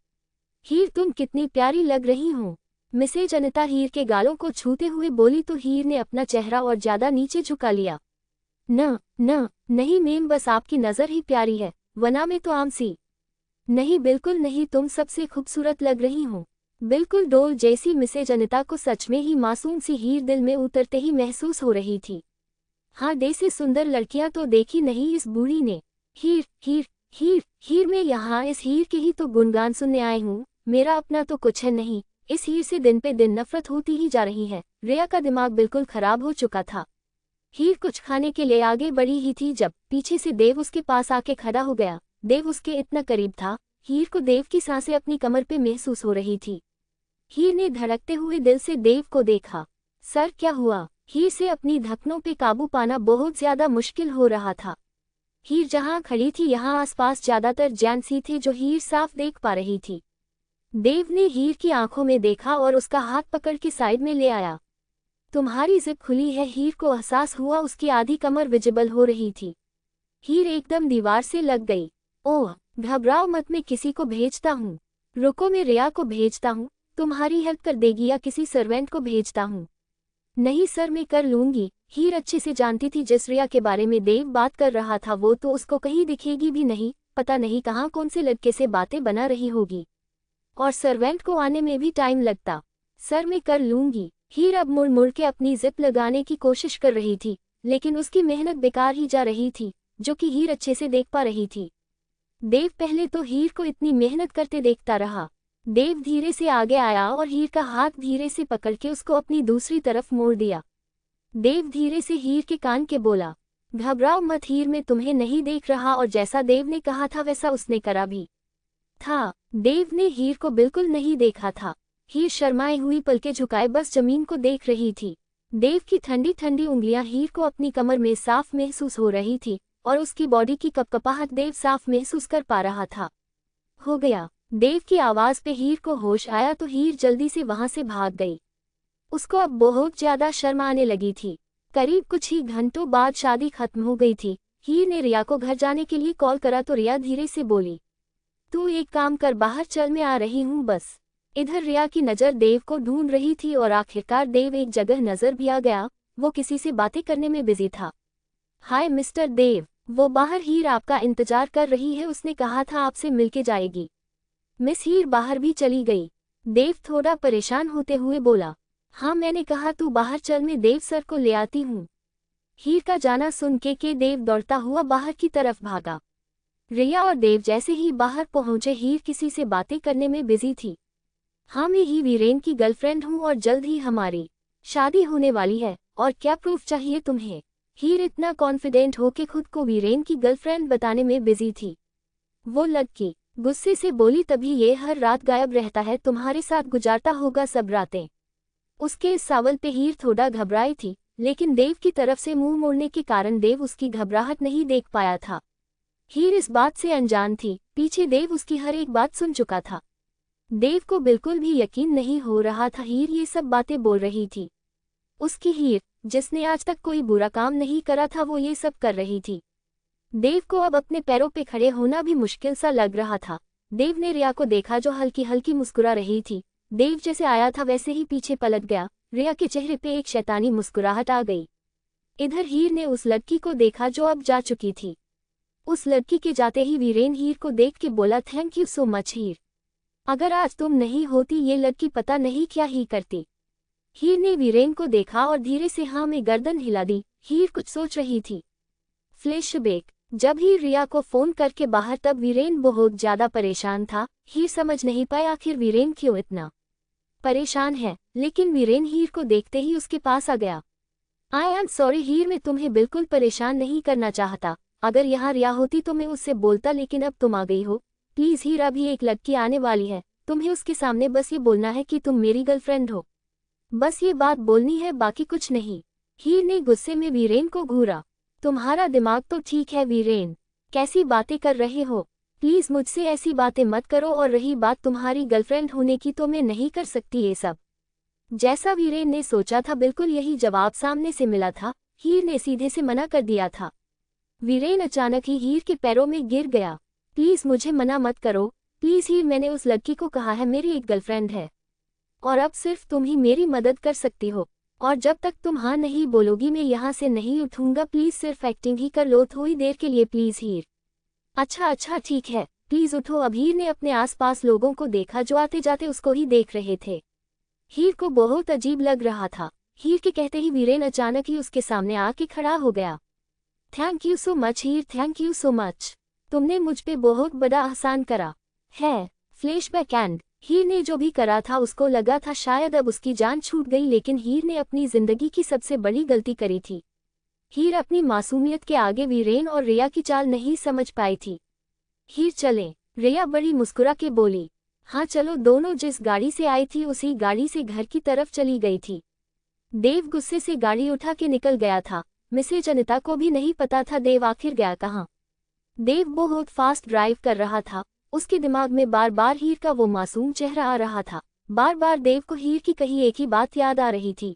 हीर तुम कितनी प्यारी लग रही हो, मिसेज अनिता हीर के गालों को छूते हुए बोली तो हीर ने अपना चेहरा और ज्यादा नीचे झुका लिया। नहीं मैम, बस आपकी नज़र ही प्यारी है, वरना में तो आम सी। नहीं बिल्कुल नहीं, तुम सबसे खूबसूरत लग रही हो, बिल्कुल डोल जैसी। मिसेज अनिता को सच में ही मासूम सी हीर दिल में उतरते ही महसूस हो रही थी। हाँ डे से सुंदर लड़कियां तो देखी नहीं इस बूढ़ी ने। हीर हीर हीर हीर मैं यहाँ इस हीर के ही तो गुणगान सुनने आई हूँ, मेरा अपना तो कुछ है नहीं। इस हीर से दिन पे दिन नफरत होती ही जा रही है। रिया का दिमाग बिल्कुल खराब हो चुका था। हीर कुछ खाने के लिए आगे बढ़ी ही थी जब पीछे से देव उसके पास आके खड़ा हो गया। देव उसके इतना करीब था, हीर को देव की सांसें अपनी कमर पे महसूस हो रही थी। हीर ने धड़कते हुए दिल से देव को देखा। सर क्या हुआ? हीर से अपनी धड़कनों पे काबू पाना बहुत ज्यादा मुश्किल हो रहा था। हीर जहां खड़ी थी यहाँ आसपास ज्यादातर जेंट्स थे जो हीर साफ देख पा रही थी। देव ने हीर की आंखों में देखा और उसका हाथ पकड़ के साइड में ले आया। तुम्हारी जिप खुली है। हीर को एहसास हुआ उसकी आधी कमर विजिबल हो रही थी। हीर एकदम दीवार से लग गई। ओह घबराओ मत, मैं किसी को भेजता हूँ। रुको मैं रिया को भेजता हूँ, तुम्हारी हेल्प कर देगी या किसी सर्वेंट को भेजता हूँ। नहीं सर मैं कर लूंगी। हीर अच्छे से जानती थी जिस रिया के बारे में देव बात कर रहा था वो तो उसको कहीं दिखेगी भी नहीं, पता नहीं कहाँ कौन से लड़के से बातें बना रही होगी, और सर्वेंट को आने में भी टाइम लगता। सर मैं कर लूंगी। हीर अब मुड़ मुड़ के अपनी जिप लगाने की कोशिश कर रही थी, लेकिन उसकी मेहनत बेकार ही जा रही थी, जो कि हीर अच्छे से देख पा रही थी। देव पहले तो हीर को इतनी मेहनत करते देखता रहा। देव धीरे से आगे आया और हीर का हाथ धीरे से पकड़ के उसको अपनी दूसरी तरफ मोड़ दिया। देव धीरे से हीर के कान के बोला, घबराओ मत हीर, मैं तुम्हें नहीं देख रहा। और जैसा देव ने कहा था वैसा उसने करा भी था। देव ने हीर को बिल्कुल नहीं देखा था। हीर शर्माई हुई पलके झुकाए बस जमीन को देख रही थी। देव की ठंडी ठंडी उंगलियां हीर को अपनी कमर में साफ महसूस हो रही थी, और उसकी बॉडी की कपकपाहट देव साफ महसूस कर पा रहा था। हो गया। देव की आवाज पे हीर को होश आया तो हीर जल्दी से वहां से भाग गई। उसको अब बहुत ज्यादा शर्म आने लगी थी। करीब कुछ ही घंटों बाद शादी खत्म हो गई थी। हीर ने रिया को घर जाने के लिए कॉल करा तो रिया धीरे से बोली, तू एक काम कर, बाहर चल, मैं आ रही हूँ बस। इधर रिया की नज़र देव को ढूंढ रही थी और आखिरकार देव एक जगह नजर भी आ गया। वो किसी से बातें करने में बिजी था। हाय मिस्टर देव, वो बाहर हीर आपका इंतजार कर रही है, उसने कहा था आपसे मिलके जाएगी। मिस हीर बाहर भी चली गई। देव थोड़ा परेशान होते हुए बोला, हाँ मैंने कहा तू बाहर चल, मैं देव सर को ले आती हूँ। हीर का जाना सुन के देव दौड़ता हुआ बाहर की तरफ भागा। रिया और देव जैसे ही बाहर पहुंचे, हीर किसी से बातें करने में बिजी थी। हाँ मैं ही वीरेन की गर्लफ्रेंड हूँ और जल्द ही हमारी शादी होने वाली है, और क्या प्रूफ चाहिए तुम्हें? हीर इतना कॉन्फिडेंट होके खुद को वीरेन की गर्लफ्रेंड बताने में बिजी थी। वो लड़की गुस्से से बोली, तभी ये हर रात गायब रहता है, तुम्हारे साथ गुजारता होगा सब रातें। उसके इस सवाल पे हीर थोड़ा घबराई थी, लेकिन देव की तरफ से मुंह मोड़ने के कारण देव उसकी घबराहट नहीं देख पाया था। हीर इस बात से अनजान थी, पीछे देव उसकी हर एक बात सुन चुका था। देव को बिल्कुल भी यकीन नहीं हो रहा था हीर ये सब बातें बोल रही थी। उसकी हीर, जिसने आज तक कोई बुरा काम नहीं करा था, वो ये सब कर रही थी। देव को अब अपने पैरों पे खड़े होना भी मुश्किल सा लग रहा था। देव ने रिया को देखा जो हल्की हल्की मुस्कुरा रही थी। देव जैसे आया था वैसे ही पीछे पलट गया। रिया के चेहरे पे एक शैतानी मुस्कुराहट आ गई। इधर हीर ने उस लड़की को देखा जो अब जा चुकी थी। उस लड़की के जाते ही वीरेन हीर को देख के बोला, थैंक यू सो मच हीर, अगर आज तुम नहीं होती ये लड़की पता नहीं क्या ही करती। हीर ने वीरेन को देखा और धीरे से हाँ में गर्दन हिला दी। हीर कुछ सोच रही थी। फ्लैशबैक, जब हीर रिया को फोन करके बाहर, तब वीरेन बहुत ज्यादा परेशान था। हीर समझ नहीं पाई आखिर वीरेन क्यों इतना परेशान है, लेकिन वीरेन हीर को देखते ही उसके पास आ गया। आई एम सॉरी हीर, मैं तुम्हें बिल्कुल परेशान नहीं करना चाहता। अगर यहाँ रिया होती तो मैं उससे बोलता, लेकिन अब तुम आ गई हो। प्लीज हीर, अभी एक लड़की आने वाली है, तुम्हें उसके सामने बस ये बोलना है कि तुम मेरी गर्लफ्रेंड हो। बस ये बात बोलनी है, बाकी कुछ नहीं। हीर ने गुस्से में वीरेन को घूरा। तुम्हारा दिमाग तो ठीक है वीरेन, कैसी बातें कर रहे हो? प्लीज मुझसे ऐसी बातें मत करो, और रही बात तुम्हारी गर्लफ्रेंड होने की, तो मैं नहीं कर सकती ये सब। जैसा वीरेन ने सोचा था बिल्कुल यही जवाब सामने से मिला था। हीर ने सीधे से मना कर दिया था। वीरेन अचानक ही हीर के पैरों में गिर गया। प्लीज मुझे मना मत करो, प्लीज हीर, मैंने उस लड़की को कहा है मेरी एक गर्लफ्रेंड है, और अब सिर्फ तुम ही मेरी मदद कर सकती हो, और जब तक तुम हाँ नहीं बोलोगी मैं यहाँ से नहीं उठूंगा। प्लीज सिर्फ एक्टिंग ही कर लो थोड़ी देर के लिए, प्लीज हीर। अच्छा ठीक है, प्लीज उठो। अब हीर ने अपने आसपास लोगों को देखा जो आते जाते उसको ही देख रहे थे। हीर को बहुत अजीब लग रहा था। हीर के कहते ही वीरेन अचानक ही उसके सामने आके खड़ा हो गया। Thank you so much Heer, thank you so much, तुमने मुझ पे बहुत बड़ा एहसान करा है। फ्लैशबैक एंड, हीर ने जो भी करा था उसको लगा था शायद अब उसकी जान छूट गई, लेकिन हीर ने अपनी जिंदगी की सबसे बड़ी गलती करी थी। हीर अपनी मासूमियत के आगे वीरेन और रिया की चाल नहीं समझ पाई थी। हीर चले, रिया बड़ी मुस्कुरा के बोली। हाँ चलो। दोनों जिस गाड़ी से आई थी उसी गाड़ी से घर की तरफ चली गई थी। देव गुस्से से गाड़ी उठा के निकल गया था। मिसेज अनिता को भी नहीं पता था देव आखिर गया कहाँ। देव बहुत फास्ट ड्राइव कर रहा था। उसके दिमाग में बार बार हीर का वो मासूम चेहरा आ रहा था। बार बार देव को हीर की कही एक ही बात याद आ रही थी,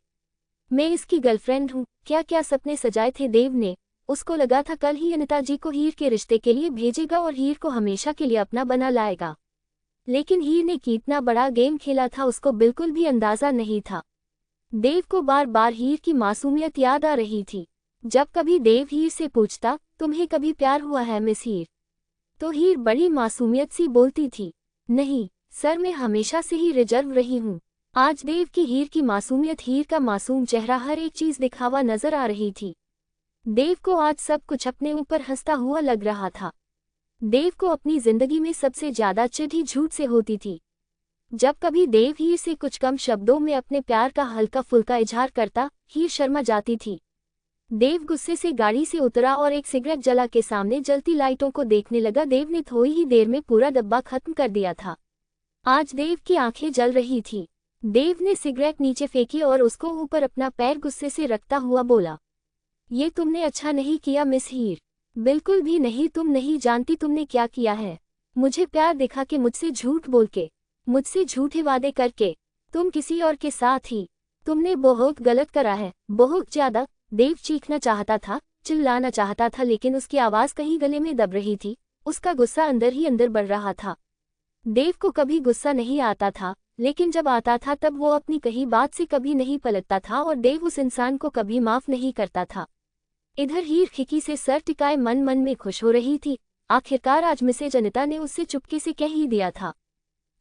मैं इसकी गर्लफ्रेंड हूँ। क्या क्या सपने सजाए थे देव ने। उसको लगा था कल ही अनिता जी को हीर के रिश्ते के लिए भेजेगा और हीर को हमेशा के लिए अपना बना लाएगा, लेकिन हीर ने कितना बड़ा गेम खेला था उसको बिल्कुल भी अंदाजा नहीं था। देव को बार बार हीर की मासूमियत याद आ रही थी। जब कभी देव हीर से पूछता, तुम्हें कभी प्यार हुआ है मिस हीर, तो हीर बड़ी मासूमियत सी बोलती थी, नहीं सर, मैं हमेशा से ही रिजर्व रही हूँ। आज देव की हीर की मासूमियत, हीर का मासूम चेहरा, हर एक चीज दिखावा नजर आ रही थी। देव को आज सब कुछ अपने ऊपर हंसता हुआ लग रहा था। देव को अपनी जिंदगी में सबसे ज्यादा चिढ़ ही झूठ से होती थी। जब कभी देव हीर से कुछ कम शब्दों में अपने प्यार का हल्का फुल्का इजहार करता, हीर शर्मा जाती थी। देव गुस्से से गाड़ी से उतरा और एक सिगरेट जला के सामने जलती लाइटों को देखने लगा। देव ने थोड़ी ही देर में पूरा डब्बा खत्म कर दिया था। आज देव की आंखें जल रही थी। देव ने सिगरेट नीचे फेंकी और उसको ऊपर अपना पैर गुस्से से रखता हुआ बोला, ये तुमने अच्छा नहीं किया मिस हीर, बिल्कुल भी नहीं। तुम नहीं जानती तुमने क्या किया है। मुझे प्यार दिखा के, मुझसे झूठ बोल के, मुझसे झूठे वादे करके, तुम किसी और के साथ ही तुमने बहुत गलत करा है, बहुत ज्यादा। देव चीखना चाहता था, चिल्लाना चाहता था, लेकिन उसकी आवाज कहीं गले में दब रही थी। उसका गुस्सा अंदर ही अंदर बढ़ रहा था। देव को कभी गुस्सा नहीं आता था, लेकिन जब आता था तब वो अपनी कही बात से कभी नहीं पलटता था और देव उस इंसान को कभी माफ नहीं करता था। इधर हीर खिकी से सर टिकाए मन मन में खुश हो रही थी। आखिरकार आज मिसेज अनिता ने उससे चुपके से कह ही दिया था।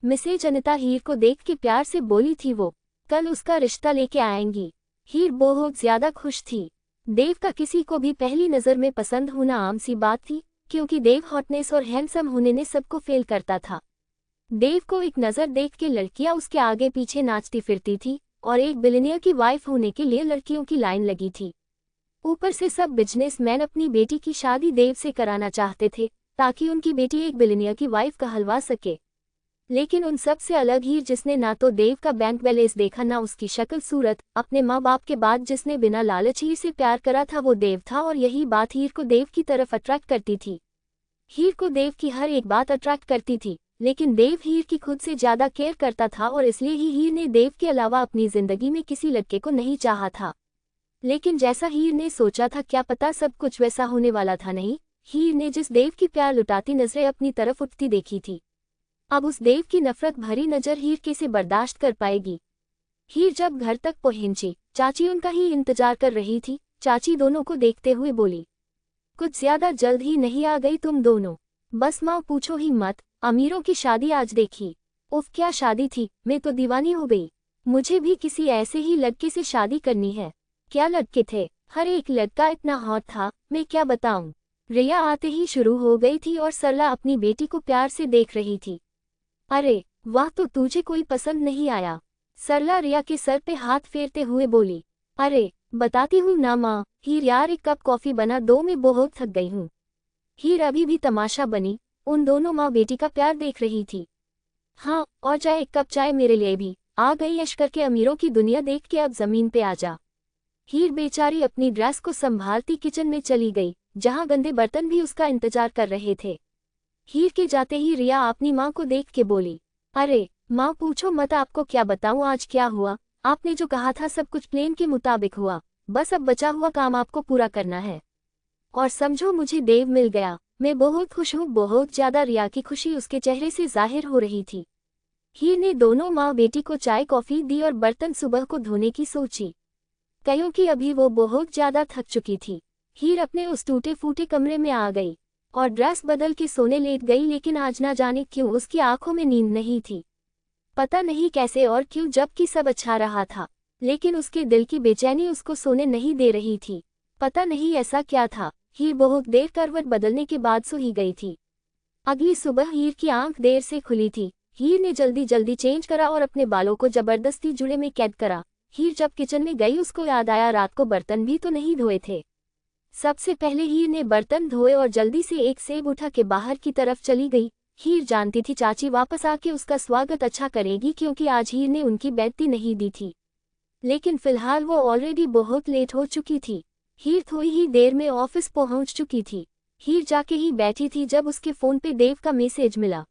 मिसेज अनिता हीर को देख के प्यार से बोली थी वो कल उसका रिश्ता लेके आएंगी। हीर बहुत ज्यादा खुश थी। देव का किसी को भी पहली नजर में पसंद होना आम सी बात थी, क्योंकि देव हॉटनेस और हैंडसम होने ने सबको फेल करता था। देव को एक नजर देख के लड़कियां उसके आगे पीछे नाचती फिरती थी और एक बिलियनियर की वाइफ होने के लिए लड़कियों की लाइन लगी थी। ऊपर से सब बिजनेसमैन अपनी बेटी की शादी देव से कराना चाहते थे ताकि उनकी बेटी एक बिलियनियर की वाइफ कहलवा सके। लेकिन उन सब से अलग हीर, जिसने ना तो देव का बैंक बैलेंस देखा ना उसकी शक्ल सूरत, अपने माँ बाप के बाद जिसने बिना लालच हीर से प्यार करा था वो देव था। और यही बात हीर को देव की तरफ अट्रैक्ट करती थी। हीर को देव की हर एक बात अट्रैक्ट करती थी, लेकिन देव हीर की खुद से ज्यादा केयर करता था और इसलिए ही हीर ने देव के अलावा अपनी जिंदगी में किसी लड़के को नहीं चाहा था। लेकिन जैसा हीर ने सोचा था, क्या पता सब कुछ वैसा होने वाला था नहीं। हीर ने जिस देव की प्यार लुटाती नजरें अपनी तरफ उठती देखी थी, अब उस देव की नफरत भरी नजर हीर कैसे बर्दाश्त कर पाएगी। हीर जब घर तक पहुंची, चाची उनका ही इंतजार कर रही थी। चाची दोनों को देखते हुए बोली, कुछ ज्यादा जल्द ही नहीं आ गई तुम दोनों? बस माँ पूछो ही मत, अमीरों की शादी आज देखी। उफ क्या शादी थी, मैं तो दीवानी हो गई। मुझे भी किसी ऐसे ही लड़के से शादी करनी है। क्या लड़के थे, हर एक लड़का इतना हॉट था, मैं क्या बताऊं। रिया आते ही शुरू हो गई थी और सरला अपनी बेटी को प्यार से देख रही थी। अरे वाह, तो तुझे कोई पसंद नहीं आया? सरला रिया के सर पे हाथ फेरते हुए बोली। अरे बताती हूँ ना माँ। हीर यार एक कप कॉफी बना दो, मैं बहुत थक गई हूँ। हीर अभी भी तमाशा बनी उन दोनों माँ बेटी का प्यार देख रही थी। हाँ और चाय, एक कप चाय मेरे लिए भी। आ गई यश करके अमीरों की दुनिया देख के, अब जमीन पे आ जा। हीर बेचारी अपनी ड्रेस को संभालती किचन में चली गई, जहाँ गंदे बर्तन भी उसका इंतजार कर रहे थे। हीर के जाते ही रिया अपनी माँ को देख के बोली, अरे माँ पूछो मत, आपको क्या बताऊँ आज क्या हुआ। आपने जो कहा था सब कुछ प्लान के मुताबिक हुआ, बस अब बचा हुआ काम आपको पूरा करना है। और समझो मुझे देव मिल गया, मैं बहुत खुश हूँ, बहुत ज्यादा। रिया की खुशी उसके चेहरे से जाहिर हो रही थी। हीर ने दोनों माँ बेटी को चाय कॉफी दी और बर्तन सुबह को धोने की सोची, क्योंकि अभी वो बहुत ज्यादा थक चुकी थी। हीर अपने उस टूटे फूटे कमरे में आ गई और ड्रेस बदल के सोने लेट गई, लेकिन आज ना जाने क्यों उसकी आंखों में नींद नहीं थी। पता नहीं कैसे और क्यों, जबकि सब अच्छा रहा था, लेकिन उसके दिल की बेचैनी उसको सोने नहीं दे रही थी। पता नहीं ऐसा क्या था। हीर बहुत देर करवट बदलने के बाद सो ही गई थी। अगली सुबह हीर की आंख देर से खुली थी। हीर ने जल्दी जल्दी चेंज करा और अपने बालों को जबरदस्ती जुड़े में कैद करा। हीर जब किचन में गई, उसको याद आया रात को बर्तन भी तो नहीं धोए थे। सबसे पहले हीर ने बर्तन धोए और जल्दी से एक सेब उठा के बाहर की तरफ चली गई। हीर जानती थी चाची वापस आके उसका स्वागत अच्छा करेगी, क्योंकि आज हीर ने उनकी बेइज्जती नहीं दी थी। लेकिन फिलहाल वो ऑलरेडी बहुत लेट हो चुकी थी। हीर थोड़ी ही देर में ऑफिस पहुंच चुकी थी। हीर जाके ही बैठी थी जब उसके फोन पे देव का मैसेज मिला।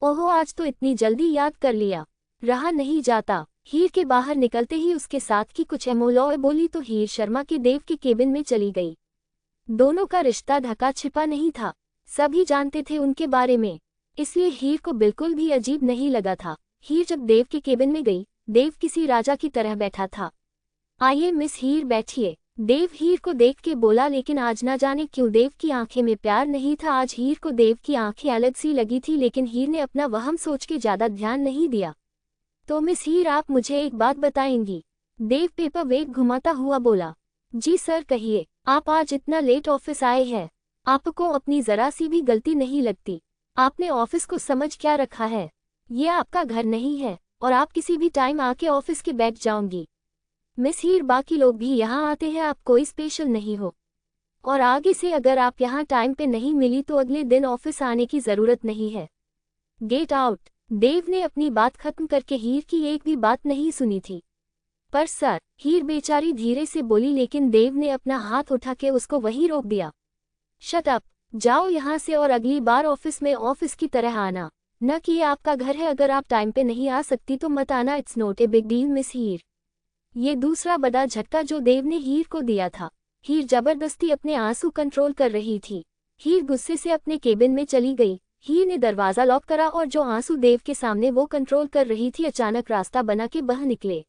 ओहो, आज तो इतनी जल्दी याद कर लिया, रहा नहीं जाता। हीर के बाहर निकलते ही उसके साथ की कुछ एमोलॉय बोली तो हीर शर्मा के देव के केबिन में चली गई। दोनों का रिश्ता ढका छिपा नहीं था, सभी जानते थे उनके बारे में, इसलिए हीर को बिल्कुल भी अजीब नहीं लगा था। हीर जब देव के केबिन में गई, देव किसी राजा की तरह बैठा था। आइए मिस हीर बैठिए, देव हीर को देख के बोला। लेकिन आज ना जाने क्यों देव की आंखें में प्यार नहीं था। आज हीर को देव की आंखें अलग सी लगी थी, लेकिन हीर ने अपना वहम सोच के ज्यादा ध्यान नहीं दिया। तो मिस हीर, आप मुझे एक बात बताएंगी? देव पेपर वेट घुमाता हुआ बोला। जी सर कहिए। आप आज इतना लेट ऑफिस आए हैं, आपको अपनी जरा सी भी गलती नहीं लगती? आपने ऑफिस को समझ क्या रखा है? ये आपका घर नहीं है और आप किसी भी टाइम आके ऑफिस के बैठ जाऊंगी। मिस हीर, बाकी लोग भी यहाँ आते हैं, आप कोई स्पेशल नहीं हो। और आगे से अगर आप यहाँ टाइम पे नहीं मिली तो अगले दिन ऑफिस आने की जरूरत नहीं है। Get out. देव ने अपनी बात खत्म करके हीर की एक भी बात नहीं सुनी थी। पर सर, हीर बेचारी धीरे से बोली, लेकिन देव ने अपना हाथ उठा के उसको वहीं रोक दिया। शट अप, जाओ यहाँ से और अगली बार ऑफिस में ऑफिस की तरह आना, न कि ये आपका घर है। अगर आप टाइम पे नहीं आ सकती तो मत आना, it's not a big deal miss Heer. ये दूसरा बड़ा झटका जो देव ने हीर को दिया था। हीर जबरदस्ती अपने आंसू कंट्रोल कर रही थी। हीर गुस्से से अपने केबिन में चली गई। हीर ने दरवाजा लॉक करा और जो आंसू देव के सामने वो कंट्रोल कर रही थी अचानक रास्ता बना के बह निकले।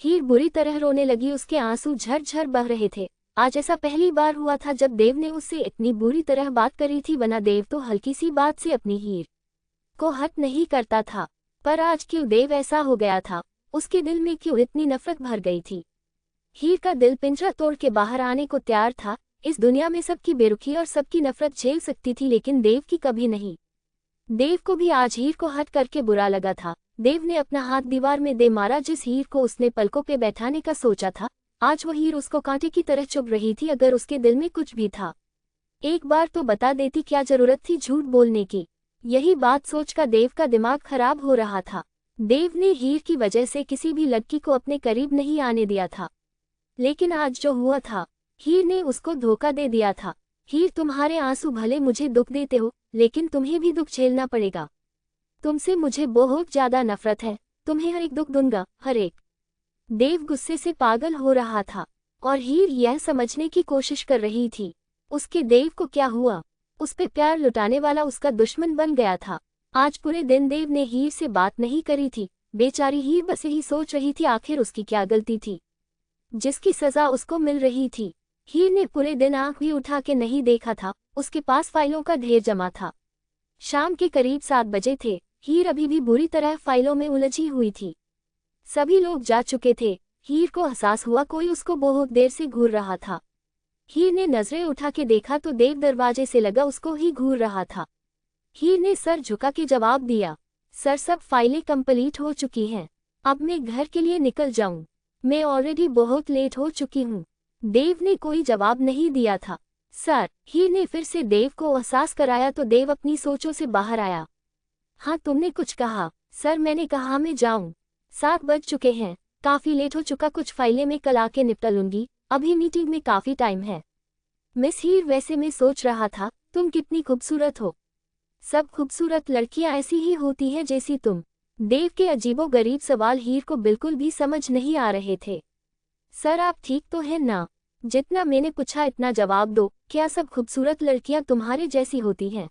हीर बुरी तरह रोने लगी, उसके आंसू झरझर बह रहे थे। आज ऐसा पहली बार हुआ था जब देव ने उससे इतनी बुरी तरह बात करी थी, वरना देव तो हल्की सी बात से अपनी हीर को हर्ट नहीं करता था। पर आज क्यों देव ऐसा हो गया था? उसके दिल में क्यों इतनी नफरत भर गई थी? हीर का दिल पिंजरा तोड़ के बाहर आने को तैयार था। इस दुनिया में सबकी बेरुखी और सबकी नफरत झेल सकती थी, लेकिन देव की कभी नहीं। देव को भी आज हीर को हट करके बुरा लगा था। देव ने अपना हाथ दीवार में दे मारा। जिस हीर को उसने पलकों पे बैठाने का सोचा था, आज वो हीर उसको कांटे की तरह चुभ रही थी। अगर उसके दिल में कुछ भी था, एक बार तो बता देती, क्या जरूरत थी झूठ बोलने की? यही बात सोचकर देव का दिमाग खराब हो रहा था। देव ने हीर की वजह से किसी भी लड़की को अपने करीब नहीं आने दिया था, लेकिन आज जो हुआ था, हीर ने उसको धोखा दे दिया था। हीर, तुम्हारे आंसू भले मुझे दुख देते हो, लेकिन तुम्हें भी दुख झेलना पड़ेगा। तुमसे मुझे बहुत ज्यादा नफरत है, तुम्हें हर एक दुख दूंगा, हर एक। देव गुस्से से पागल हो रहा था और हीर यह समझने की कोशिश कर रही थी, उसके देव को क्या हुआ? उस पे प्यार लुटाने वाला उसका दुश्मन बन गया था। आज पूरे दिन देव ने हीर से बात नहीं करी थी। बेचारी हीर बस यही सोच रही थी, आखिर उसकी क्या गलती थी जिसकी सजा उसको मिल रही थी। हीर ने पूरे दिन आंख भी उठा के नहीं देखा था, उसके पास फाइलों का ढेर जमा था। शाम के करीब 7 बजे थे। हीर अभी भी बुरी तरह फाइलों में उलझी हुई थी। सभी लोग जा चुके थे। हीर को एहसास हुआ कोई उसको बहुत देर से घूर रहा था। हीर ने नजरें उठा के देखा तो देव दरवाजे से लगा उसको ही घूर रहा था। हीर ने सर झुका के जवाब दिया, सर, सब फाइलें कंप्लीट हो चुकी हैं, अब मैं घर के लिए निकल जाऊं, मैं ऑलरेडी बहुत लेट हो चुकी हूँ। देव ने कोई जवाब नहीं दिया था। सर, हीर ने फिर से देव को एहसास कराया तो देव अपनी सोचों से बाहर आया। हाँ, तुमने कुछ कहा? सर, मैंने कहा मैं जाऊं, 7 बज चुके हैं, काफी लेट हो चुका, कुछ फाइलें मैं कल आके निपटा लूंगी, अभी मीटिंग में काफी टाइम है। मिस हीर, वैसे मैं सोच रहा था तुम कितनी खूबसूरत हो। सब खूबसूरत लड़कियां ऐसी ही होती हैं जैसी तुम। देव के अजीबोगरीब सवाल हीर को बिल्कुल भी समझ नहीं आ रहे थे। सर, आप ठीक तो हैं ना? जितना मैंने पूछा इतना जवाब दो, क्या सब खूबसूरत लड़कियां तुम्हारे जैसी होती हैं?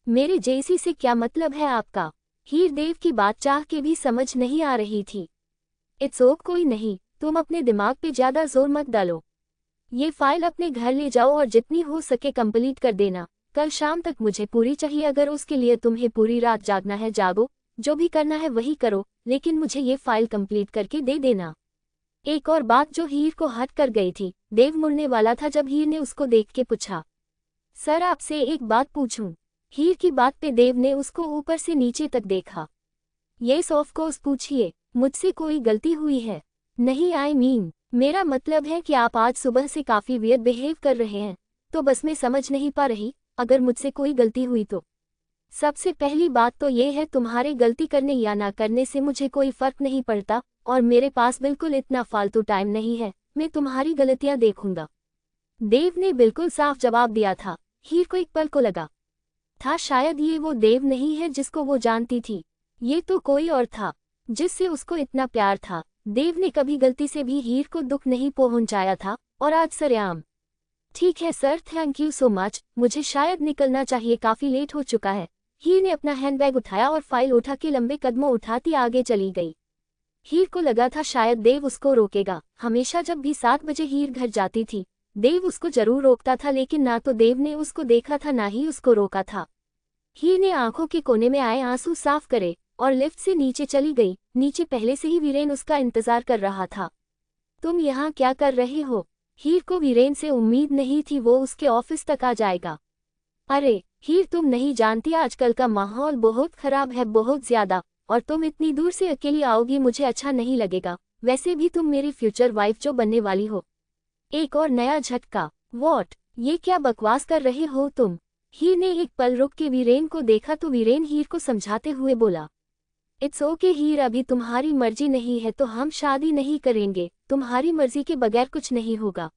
मेरे जैसी से क्या मतलब है आपका? हीर देव की बात चाह के भी समझ नहीं आ रही थी। इट्स ओके, कोई नहीं, तुम अपने दिमाग पे ज्यादा जोर मत डालो। ये फाइल अपने घर ले जाओ और जितनी हो सके कंप्लीट कर देना। कल शाम तक मुझे पूरी चाहिए, अगर उसके लिए तुम्हें पूरी रात जागना है जागो, जो भी करना है वही करो, लेकिन मुझे ये फाइल कंप्लीट करके दे देना। एक और बात जो हीर को हट कर गई थी। देव मुड़ने वाला था जब हीर ने उसको देख के पूछा, सर, आपसे एक बात पूछूं? हीर की बात पे देव ने उसको ऊपर से नीचे तक देखा। येस ऑफ कोर्स, पूछिए, मुझसे कोई गलती हुई है? नहीं, आई मीन, मेरा मतलब है कि आप आज सुबह से काफी वियर्ड बिहेव कर रहे हैं, तो बस मैं समझ नहीं पा रही, अगर मुझसे कोई गलती हुई तो। सबसे पहली बात तो ये है, तुम्हारे गलती करने या ना करने से मुझे कोई फर्क नहीं पड़ता, और मेरे पास बिल्कुल इतना फालतू टाइम नहीं है, मैं तुम्हारी गलतियां देखूंगा। देव ने बिल्कुल साफ जवाब दिया था। हीर को एक पल को लगा था शायद ये वो देव नहीं है जिसको वो जानती थी, ये तो कोई और था जिससे उसको इतना प्यार था। देव ने कभी गलती से भी हीर को दुख नहीं पहुंचाया था, और आज सरेआम। ठीक है sir, thank you so much, मुझे शायद निकलना चाहिए, काफी लेट हो चुका है। हीर ने अपना हैंडबैग उठाया और फाइल उठा के लंबे कदमों उठाती आगे चली गई। हीर को लगा था शायद देव उसको रोकेगा। हमेशा जब भी 7 बजे हीर घर जाती थी, देव उसको जरूर रोकता था, लेकिन ना तो देव ने उसको देखा था ना ही उसको रोका था। हीर ने आंखों के कोने में आए आंसू साफ करे और लिफ्ट से नीचे चली गई। नीचे पहले से ही वीरेन उसका इंतजार कर रहा था। तुम यहाँ क्या कर रहे हो? हीर को वीरेन से उम्मीद नहीं थी वो उसके ऑफिस तक आ जाएगा। अरे हीर, तुम नहीं जानती आजकल का माहौल बहुत खराब है, बहुत ज्यादा, और तुम इतनी दूर से अकेली आओगी मुझे अच्छा नहीं लगेगा। वैसे भी तुम मेरी फ्यूचर वाइफ जो बनने वाली हो। एक और नया झटका। वॉट, ये क्या बकवास कर रहे हो तुम? हीर ने एक पल रुक के वीरेन को देखा तो वीरेन हीर को समझाते हुए बोला, इट्स ओके हीर, अभी तुम्हारी मर्जी नहीं है तो हम शादी नहीं करेंगे, तुम्हारी मर्जी के बगैर कुछ नहीं होगा।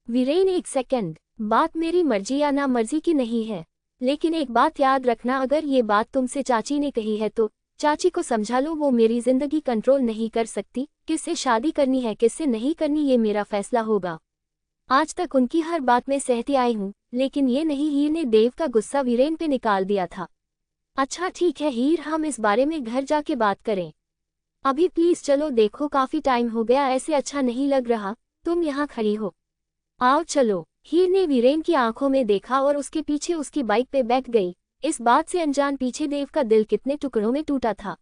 वीरेन, एक सेकंड, बात मेरी मर्जी या ना मर्जी की नहीं है, लेकिन एक बात याद रखना, अगर ये बात तुमसे चाची ने कही है तो चाची को समझा लो, वो मेरी जिंदगी कंट्रोल नहीं कर सकती, किससे शादी करनी है किससे नहीं करनी ये मेरा फैसला होगा। आज तक उनकी हर बात में सहती आई हूँ, लेकिन ये नहीं। हीर ने देव का गुस्सा वीरेन पे निकाल दिया था। अच्छा ठीक है हीर, हम इस बारे में घर जाके बात करें। अभी प्लीज चलो, देखो काफी टाइम हो गया, ऐसे अच्छा नहीं लग रहा तुम यहाँ खड़ी हो। आओ चलो। हीर ने वीरेन की आंखों में देखा और उसके पीछे उसकी बाइक पे बैठ गई। इस बात से अनजान पीछे देव का दिल कितने टुकड़ों में टूटा था।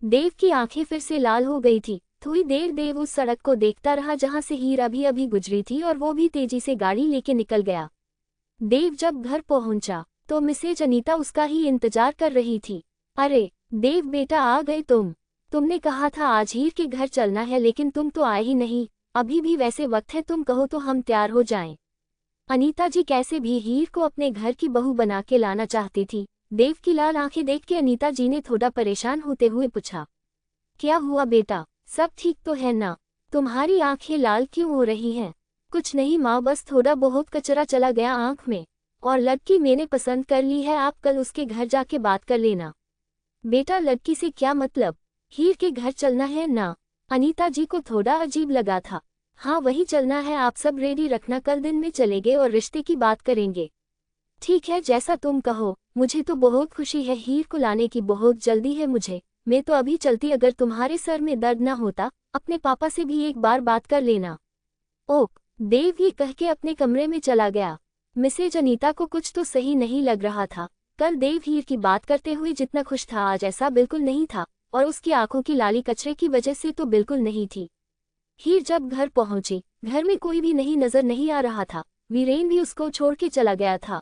देव की आंखें फिर से लाल हो गई थी। थोड़ी देर देव उस सड़क को देखता रहा जहां से हीर अभी अभी गुजरी थी और वो भी तेजी से गाड़ी लेके निकल गया। देव जब घर पहुंचा तो मिसेज अनीता उसका ही इंतजार कर रही थी। अरे देव बेटा, आ गए तुमने कहा था आज हीर के घर चलना है, लेकिन तुम तो आए ही नहीं। अभी भी वैसे वक्त है, तुम कहो तो हम तैयार हो जाएं। अनीता जी कैसे भी हीर को अपने घर की बहू बना के लाना चाहती थी। देव की लाल आंखें देख के अनीता जी ने थोड़ा परेशान होते हुए पूछा, क्या हुआ बेटा, सब ठीक तो है ना? तुम्हारी आंखें लाल क्यों हो रही हैं? कुछ नहीं माँ, बस थोड़ा बहुत कचरा चला गया आंख में। और लड़की मैंने पसंद कर ली है, आप कल उसके घर जाके बात कर लेना। बेटा लड़की से क्या मतलब, हीर के घर चलना है ना? अनीता जी को थोड़ा अजीब लगा था। हाँ वही चलना है, आप सब रेडी रखना, कल दिन में चलेंगे और रिश्ते की बात करेंगे। ठीक है जैसा तुम कहो, मुझे तो बहुत खुशी है, हीर को लाने की बहुत जल्दी है मुझे। मैं तो अभी चलती, अगर तुम्हारे सर में दर्द ना होता अपने पापा से भी एक बार बात कर लेना। ओक। देव ये कह के अपने कमरे में चला गया। मिसेज अनीता को कुछ तो सही नहीं लग रहा था। कल देव हीर की बात करते हुए जितना खुश था आज ऐसा बिल्कुल नहीं था, और उसकी आंखों की लाली कचरे की वजह से तो बिल्कुल नहीं थी। हीर जब घर पहुंची, घर में कोई भी नहीं नजर नहीं आ रहा था। वीरेन भी उसको छोड़ के चला गया था।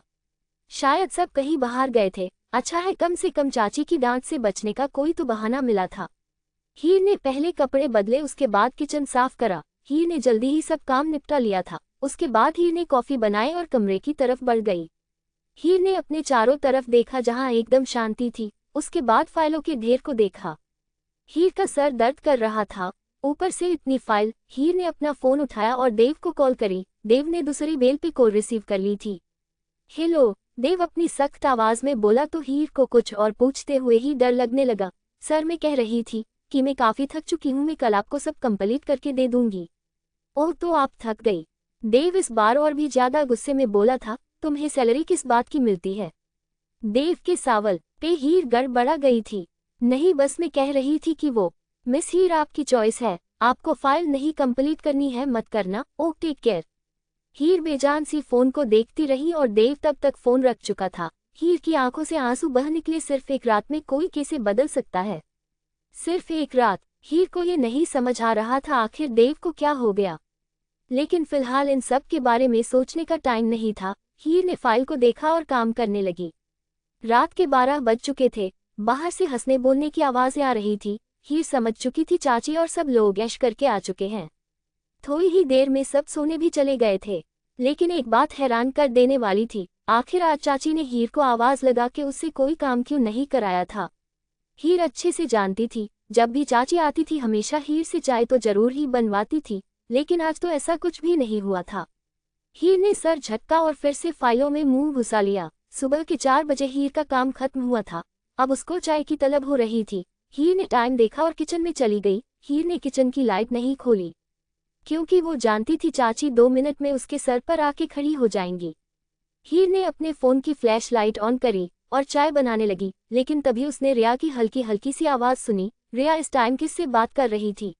शायद सब कहीं बाहर गए थे। अच्छा है कम से कम चाची की डांट से बचने का कोई तो बहाना मिला था। हीर ने पहले कपड़े बदले, उसके बाद किचन साफ करा। हीर ने जल्दी ही सब काम निपटा लिया था। उसके बाद हीर ने कॉफी बनाई और कमरे की तरफ बढ़ गई। हीर ने अपने चारों तरफ देखा जहां एकदम शांति थी। उसके बाद फाइलों के ढेर को देखा। हीर का सर दर्द कर रहा था, ऊपर से इतनी फाइल। हीर ने अपना फोन उठाया और देव को कॉल करी। देव ने दूसरी बेल पे कॉल रिसीव कर ली थी। हेलो, देव अपनी सख्त आवाज में बोला तो हीर को कुछ और पूछते हुए ही डर लगने लगा। सर मैं कह रही थी कि मैं काफी थक चुकी हूँ, मैं कल आपको सब कंप्लीट करके दे दूंगी। ओह तो आप थक गई? देव इस बार और भी ज्यादा गुस्से में बोला था। तुम्हें सैलरी किस बात की मिलती है? देव के सवाल पे हीर गड़बड़ा गई थी। नहीं बस मैं कह रही थी कि वो मिस हीर आपकी चॉइस है, आपको फाइल नहीं कंप्लीट करनी है मत करना। ओह टेक केयर। हीर बेजान सी फोन को देखती रही और देव तब तक फोन रख चुका था। हीर की आंखों से आंसू बह निकले। सिर्फ एक रात में कोई कैसे बदल सकता है? सिर्फ एक रात। हीर को ये नहीं समझ आ रहा था आखिर देव को क्या हो गया, लेकिन फिलहाल इन सब के बारे में सोचने का टाइम नहीं था। हीर ने फाइल को देखा और काम करने लगी। रात के 12 बज चुके थे। बाहर से हंसने बोलने की आवाजें आ रही थी। हीर समझ चुकी थी चाची और सब लोग ऐश करके आ चुके हैं। थोड़ी ही देर में सब सोने भी चले गए थे, लेकिन एक बात हैरान कर देने वाली थी। आखिर आज चाची ने हीर को आवाज लगा के उससे कोई काम क्यों नहीं कराया था? हीर अच्छे से जानती थी, जब भी चाची आती थी हमेशा हीर से चाय तो जरूर ही बनवाती थी, लेकिन आज तो ऐसा कुछ भी नहीं हुआ था। हीर ने सर झटका और फिर से फाइलों में मुंह घुसा लिया। सुबह के 4 बजे हीर का काम खत्म हुआ था। अब उसको चाय की तलब हो रही थी। हीर ने टाइम देखा और किचन में चली गई। हीर ने किचन की लाइट नहीं खोली, क्योंकि वो जानती थी चाची 2 मिनट में उसके सर पर आके खड़ी हो जाएंगी। हीर ने अपने फोन की फ्लैश लाइट ऑन करी और चाय बनाने लगी, लेकिन तभी उसने रिया की हल्की हल्की सी आवाज सुनी। रिया इस टाइम किससे बात कर रही थी?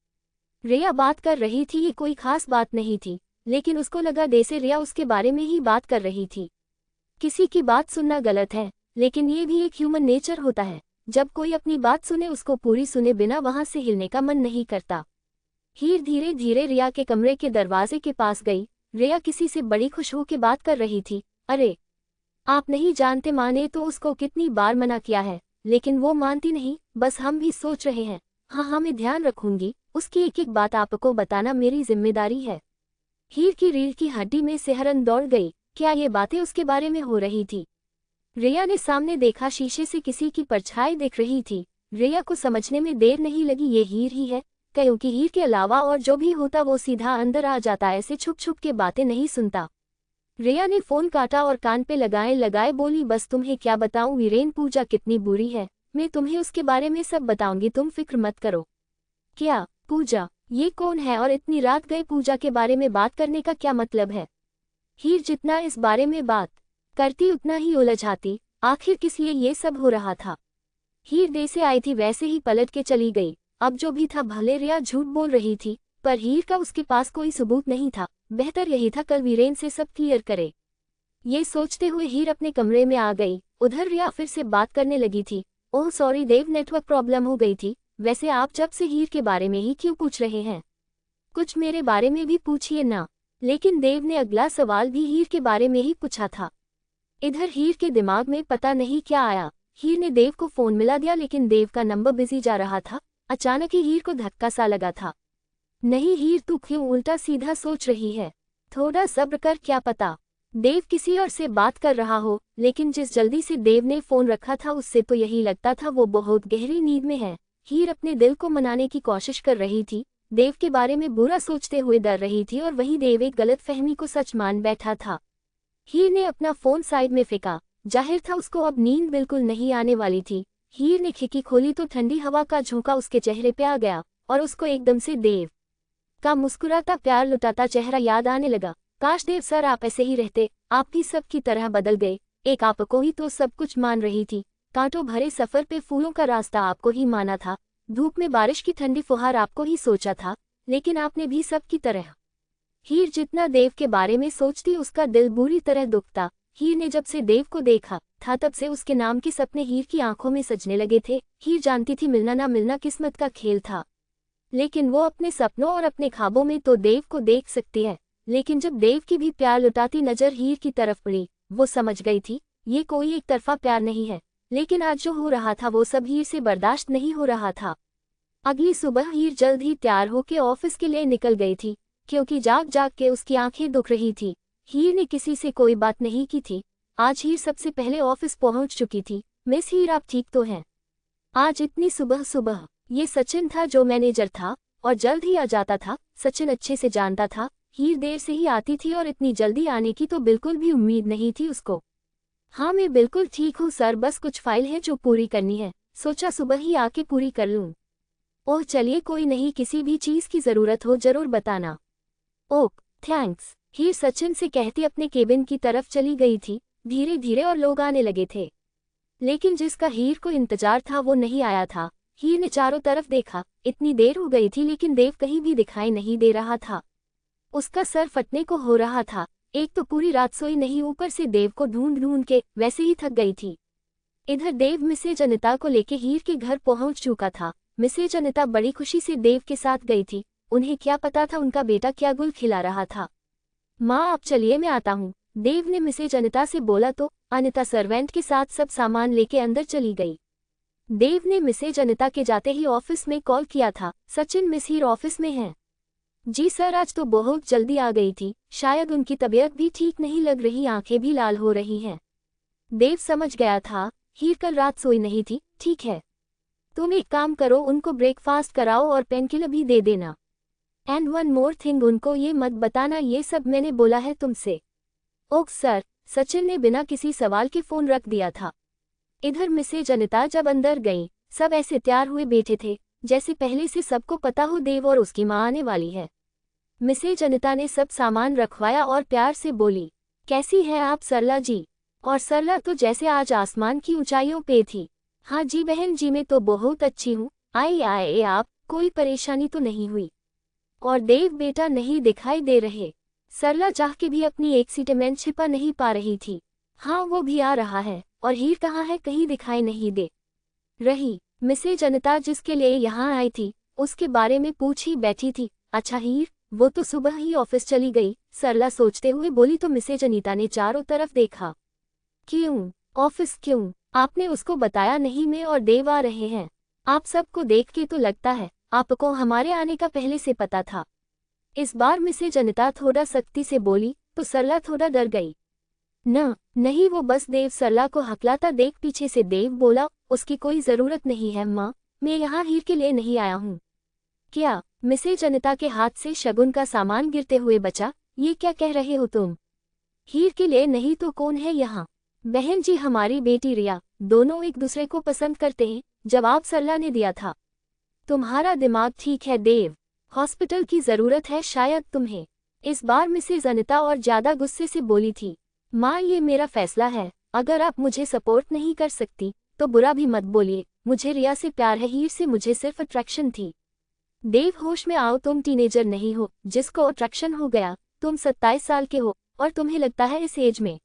रिया बात कर रही थी, ये कोई खास बात नहीं थी, लेकिन उसको लगा जैसे रिया उसके बारे में ही बात कर रही थी। किसी की बात सुनना गलत है, लेकिन ये भी एक ह्यूमन नेचर होता है। जब कोई अपनी बात सुने उसको पूरी सुने बिना वहां से हिलने का मन नहीं करता। हीर धीरे धीरे रिया के कमरे के दरवाजे के पास गई। रिया किसी से बड़ी खुश होकर बात कर रही थी। अरे आप नहीं जानते, माँ ने तो उसको कितनी बार मना किया है, लेकिन वो मानती नहीं। बस हम भी सोच रहे हैं। हाँ मैं ध्यान रखूंगी, उसकी एक एक बात आपको बताना मेरी जिम्मेदारी है। हीर की रीढ़ की हड्डी में सिहरन दौड़ गई। क्या ये बातें उसके बारे में हो रही थी? रिया ने सामने देखा, शीशे से किसी की परछाई दिख रही थी। रिया को समझने में देर नहीं लगी, ये हीर ही है, क्योंकि हीर के अलावा और जो भी होता वो सीधा अंदर आ जाता, ऐसे छुप छुप के बातें नहीं सुनता। रिया ने फोन काटा और कान पे लगाए लगाए बोली, बस तुम्हें क्या बताऊं वीरेन, पूजा कितनी बुरी है, मैं तुम्हें उसके बारे में सब बताऊंगी, तुम फिक्र मत करो। क्या पूजा? ये कौन है और इतनी रात गए पूजा के बारे में बात करने का क्या मतलब है? हीर जितना इस बारे में बात करती उतना ही उलझाती। आखिर किस लिए ये सब हो रहा था? हीर दे से आई थी वैसे ही पलट के चली गई। अब जो भी था भले रिया झूठ बोल रही थी, पर हीर का उसके पास कोई सबूत नहीं था। बेहतर यही था कल वीरेन से सब क्लियर करे। ये सोचते हुए हीर अपने कमरे में आ गई। उधर रिया फिर से बात करने लगी थी। ओह सॉरी देव, नेटवर्क प्रॉब्लम हो गई थी। वैसे आप जब से हीर के बारे में ही क्यों पूछ रहे हैं? कुछ मेरे बारे में भी पूछिए ना। लेकिन देव ने अगला सवाल भी हीर के बारे में ही पूछा था। इधर हीर के दिमाग में पता नहीं क्या आया। हीर ने देव को फोन मिला दिया, लेकिन देव का नंबर बिजी जा रहा था। अचानक ही हीर को धक्का सा लगा था। नहीं हीर, तू क्यों उल्टा सीधा सोच रही है? थोड़ा सब्र कर, क्या पता देव किसी और से बात कर रहा हो। लेकिन जिस जल्दी से देव ने फोन रखा था उससे तो यही लगता था वो बहुत गहरी नींद में है। हीर अपने दिल को मनाने की कोशिश कर रही थी। देव के बारे में बुरा सोचते हुए डर रही थी और वही देव एक गलतफहमी को सच मान बैठा था। हीर ने अपना फोन साइड में फेंका। जाहिर था उसको अब नींद बिल्कुल नहीं आने वाली थी। हीर ने खिड़की खोली तो ठंडी हवा का झोंका उसके चेहरे पे आ गया और उसको एकदम से देव का मुस्कुराता प्यार लुटाता चेहरा याद आने लगा। काश देव सर आप ऐसे ही रहते, आप भी सब की तरह बदल गए। एक आपको ही तो सब कुछ मान रही थी। कांटों भरे सफर पे फूलों का रास्ता आपको ही माना था। धूप में बारिश की ठंडी फुहार आपको ही सोचा था, लेकिन आपने भी सब की तरह। हीर जितना देव के बारे में सोचती उसका दिल बुरी तरह दुखता। हीर ने जब से देव को देखा था तब से उसके नाम के सपने हीर की आंखों में सजने लगे थे। हीर जानती थी मिलना ना मिलना किस्मत का खेल था, लेकिन वो अपने सपनों और अपने ख्वाबों में तो देव को देख सकती है। लेकिन जब देव की भी प्यार लुटाती नजर हीर की तरफ पड़ी, वो समझ गई थी ये कोई एक तरफा प्यार नहीं है। लेकिन आज जो हो रहा था वो सब हीर से बर्दाश्त नहीं हो रहा था। अगली सुबह हीर जल्द ही तैयार होकर ऑफिस के लिए निकल गई थी, क्योंकि जाग जाग के उसकी आंखें दुख रही थी। हीर ने किसी से कोई बात नहीं की थी। आज हीर सबसे पहले ऑफिस पहुंच चुकी थी। मिस हीर, आप ठीक तो हैं? आज इतनी सुबह सुबह? ये सचिन था जो मैनेजर था और जल्द ही आ जाता था। सचिन अच्छे से जानता था हीर देर से ही आती थी और इतनी जल्दी आने की तो बिल्कुल भी उम्मीद नहीं थी उसको। हाँ मैं बिल्कुल ठीक हूँ सर, बस कुछ फाइल है जो पूरी करनी है, सोचा सुबह ही आके पूरी कर लूँ। ओह चलिए कोई नहीं, किसी भी चीज़ की ज़रूरत हो जरूर बताना। ओह थैंक्स, हीर सचिन से कहती अपने केबिन की तरफ चली गई थी। धीरे धीरे और लोग आने लगे थे, लेकिन जिसका हीर को इंतजार था वो नहीं आया था। हीर ने चारों तरफ देखा, इतनी देर हो गई थी लेकिन देव कहीं भी दिखाई नहीं दे रहा था। उसका सर फटने को हो रहा था। एक तो पूरी रात सोई नहीं, ऊपर से देव को ढूंढ ढूंढ के वैसे ही थक गई थी। इधर देव मिसेज अनिता को लेके हीर के घर पहुंच चुका था। मिसेज अनिता बड़ी खुशी से देव के साथ गई थी। उन्हें क्या पता था उनका बेटा क्या गुल खिला रहा था। माँ आप चलिए मैं आता हूँ, देव ने मिसेज अनिता से बोला तो अनिता सर्वेंट के साथ सब सामान लेके अंदर चली गई। देव ने मिसेज अनिता के जाते ही ऑफिस में कॉल किया था। सचिन, मिस हीर ऑफिस में हैं? जी सर, आज तो बहुत जल्दी आ गई थी, शायद उनकी तबीयत भी ठीक नहीं लग रही, आंखें भी लाल हो रही हैं। देव समझ गया था हीर कल रात सोई नहीं थी। ठीक है, तुम एक काम करो, उनको ब्रेकफास्ट कराओ और पेनकिलर भी दे देना। एंड वन मोर थिंग, उनको ये मत बताना ये सब मैंने बोला है तुमसे। ओह सर, सचिन ने बिना किसी सवाल के फोन रख दिया था। इधर मिसेज अनिता जब अंदर गई, सब ऐसे तैयार हुए बैठे थे जैसे पहले से सबको पता हो देव और उसकी माँ आने वाली है। मिसेज अनिता ने सब सामान रखवाया और प्यार से बोली, कैसी है आप सरला जी? और सरला तो जैसे आज आसमान की ऊंचाइयों पे थी। हाँ जी बहन जी, मैं तो बहुत अच्छी हूँ। आए आए आप, कोई परेशानी तो नहीं हुई? और देव बेटा नहीं दिखाई दे रहे? सरला चाह के भी अपनी एक्साइटमेंट छिपा नहीं पा रही थी। हाँ वो भी आ रहा है। और हीर कहाँ है, कहीं दिखाई नहीं दे रही। मिसेज अनिता जिसके लिए यहाँ आई थी उसके बारे में पूछ ही बैठी थी। अच्छा हीर, वो तो सुबह ही ऑफिस चली गई, सरला सोचते हुए बोली तो मिसेज अनिता ने चारों तरफ देखा। क्यों ऑफिस क्यों? आपने उसको बताया नहीं मैं और देव आ रहे हैं? आप सबको देख के तो लगता है आपको हमारे आने का पहले से पता था। इस बार मिसेज अनिता थोड़ा सख्ती से बोली तो सरला थोड़ा डर गई। नहीं, वो बस देव सरला को हकलाता देख पीछे से देव बोला, उसकी कोई जरूरत नहीं है माँ, मैं यहाँ हीर के लिए नहीं आया हूँ। क्या? मिसेज अनिता के हाथ से शगुन का सामान गिरते हुए बचा। ये क्या कह रहे हो तुम? हीर के लिए नहीं तो कौन है यहाँ? बहन जी, हमारी बेटी रिया, दोनों एक दूसरे को पसंद करते हैं, जवाब सरला ने दिया था। तुम्हारा दिमाग ठीक है देव, हॉस्पिटल की जरूरत है शायद तुम्हें। इस बार मिसेज अनिता और ज्यादा गुस्से से बोली थी। माँ, ये मेरा फैसला है, अगर आप मुझे सपोर्ट नहीं कर सकती तो बुरा भी मत बोलिए, मुझे रिया से प्यार है, हीर से मुझे सिर्फ अट्रैक्शन थी। देव, होश में आओ, तुम टीनेजर नहीं हो जिसको अट्रैक्शन हो गया। तुम 27 साल के हो और तुम्हें लगता है इस एज में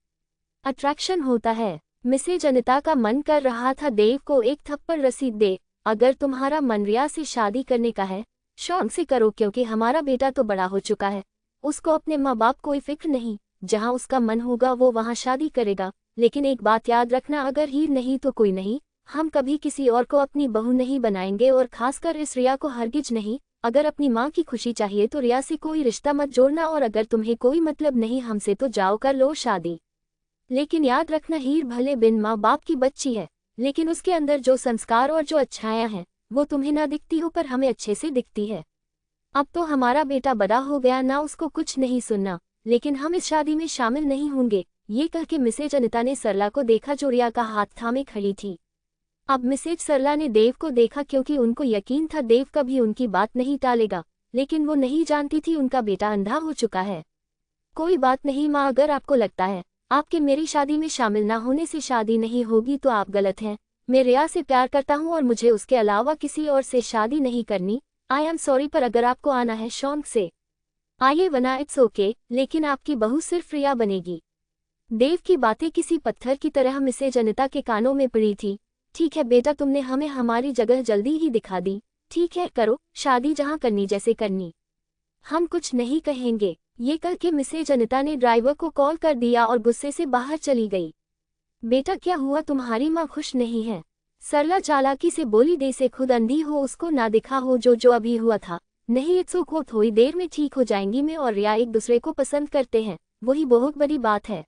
अट्रैक्शन होता है। मिसेज अनिता का मन कर रहा था देव को एक थप्पड़ रसीद दे। अगर तुम्हारा मन रिया से शादी करने का है, शौक से करो, क्योंकि हमारा बेटा तो बड़ा हो चुका है, उसको अपने माँ बाप कोई फिक्र नहीं, जहाँ उसका मन होगा वो वहाँ शादी करेगा। लेकिन एक बात याद रखना, अगर हीर नहीं तो कोई नहीं, हम कभी किसी और को अपनी बहू नहीं बनाएंगे, और खासकर इस रिया को हरगिज नहीं। अगर अपनी माँ की खुशी चाहिए तो रिया से कोई रिश्ता मत जोड़ना, और अगर तुम्हें कोई मतलब नहीं हमसे तो जाओ कर लो शादी। लेकिन याद रखना, हीर भले बिन माँ बाप की बच्ची है, लेकिन उसके अंदर जो संस्कार और जो अच्छाइयाँ हैं वो तुम्हें ना दिखती हो पर हमें अच्छे से दिखती है। अब तो हमारा बेटा बड़ा हो गया ना, उसको कुछ नहीं सुनना, लेकिन हम इस शादी में शामिल नहीं होंगे। ये कह के मिसेज अनिता ने सरला को देखा जो रिया का हाथ थामे खड़ी थी। अब मिसेज सरला ने देव को देखा, क्योंकि उनको यकीन था देव कभी उनकी बात नहीं टालेगा, लेकिन वो नहीं जानती थी उनका बेटा अंधा हो चुका है। कोई बात नहीं माँ, अगर आपको लगता है आपके मेरी शादी में शामिल ना होने से शादी नहीं होगी तो आप गलत हैं। मैं रिया से प्यार करता हूँ और मुझे उसके अलावा किसी और से शादी नहीं करनी। आई एम सॉरी, पर अगर आपको आना है शौक से आइए, वरना इट्स ओके, लेकिन आपकी बहू सिर्फ रिया बनेगी। देव की बातें किसी पत्थर की तरह मिसेज अनिता के कानों में पड़ी थी। ठीक है बेटा, तुमने हमें हमारी जगह जल्दी ही दिखा दी। ठीक है, करो शादी जहाँ करनी जैसे करनी, हम कुछ नहीं कहेंगे। ये कह के मिसेज अनिता ने ड्राइवर को कॉल कर दिया और गुस्से से बाहर चली गई। बेटा क्या हुआ, तुम्हारी माँ खुश नहीं है? सरला चालाकी से बोली। दे से खुद अंधी हो, उसको ना दिखा हो जो जो अभी हुआ था। नहीं, इट्स ओके, थोड़ी देर में ठीक हो जाएंगी। मैं और रिया एक दूसरे को पसंद करते हैं, वही बहुत बड़ी बात है।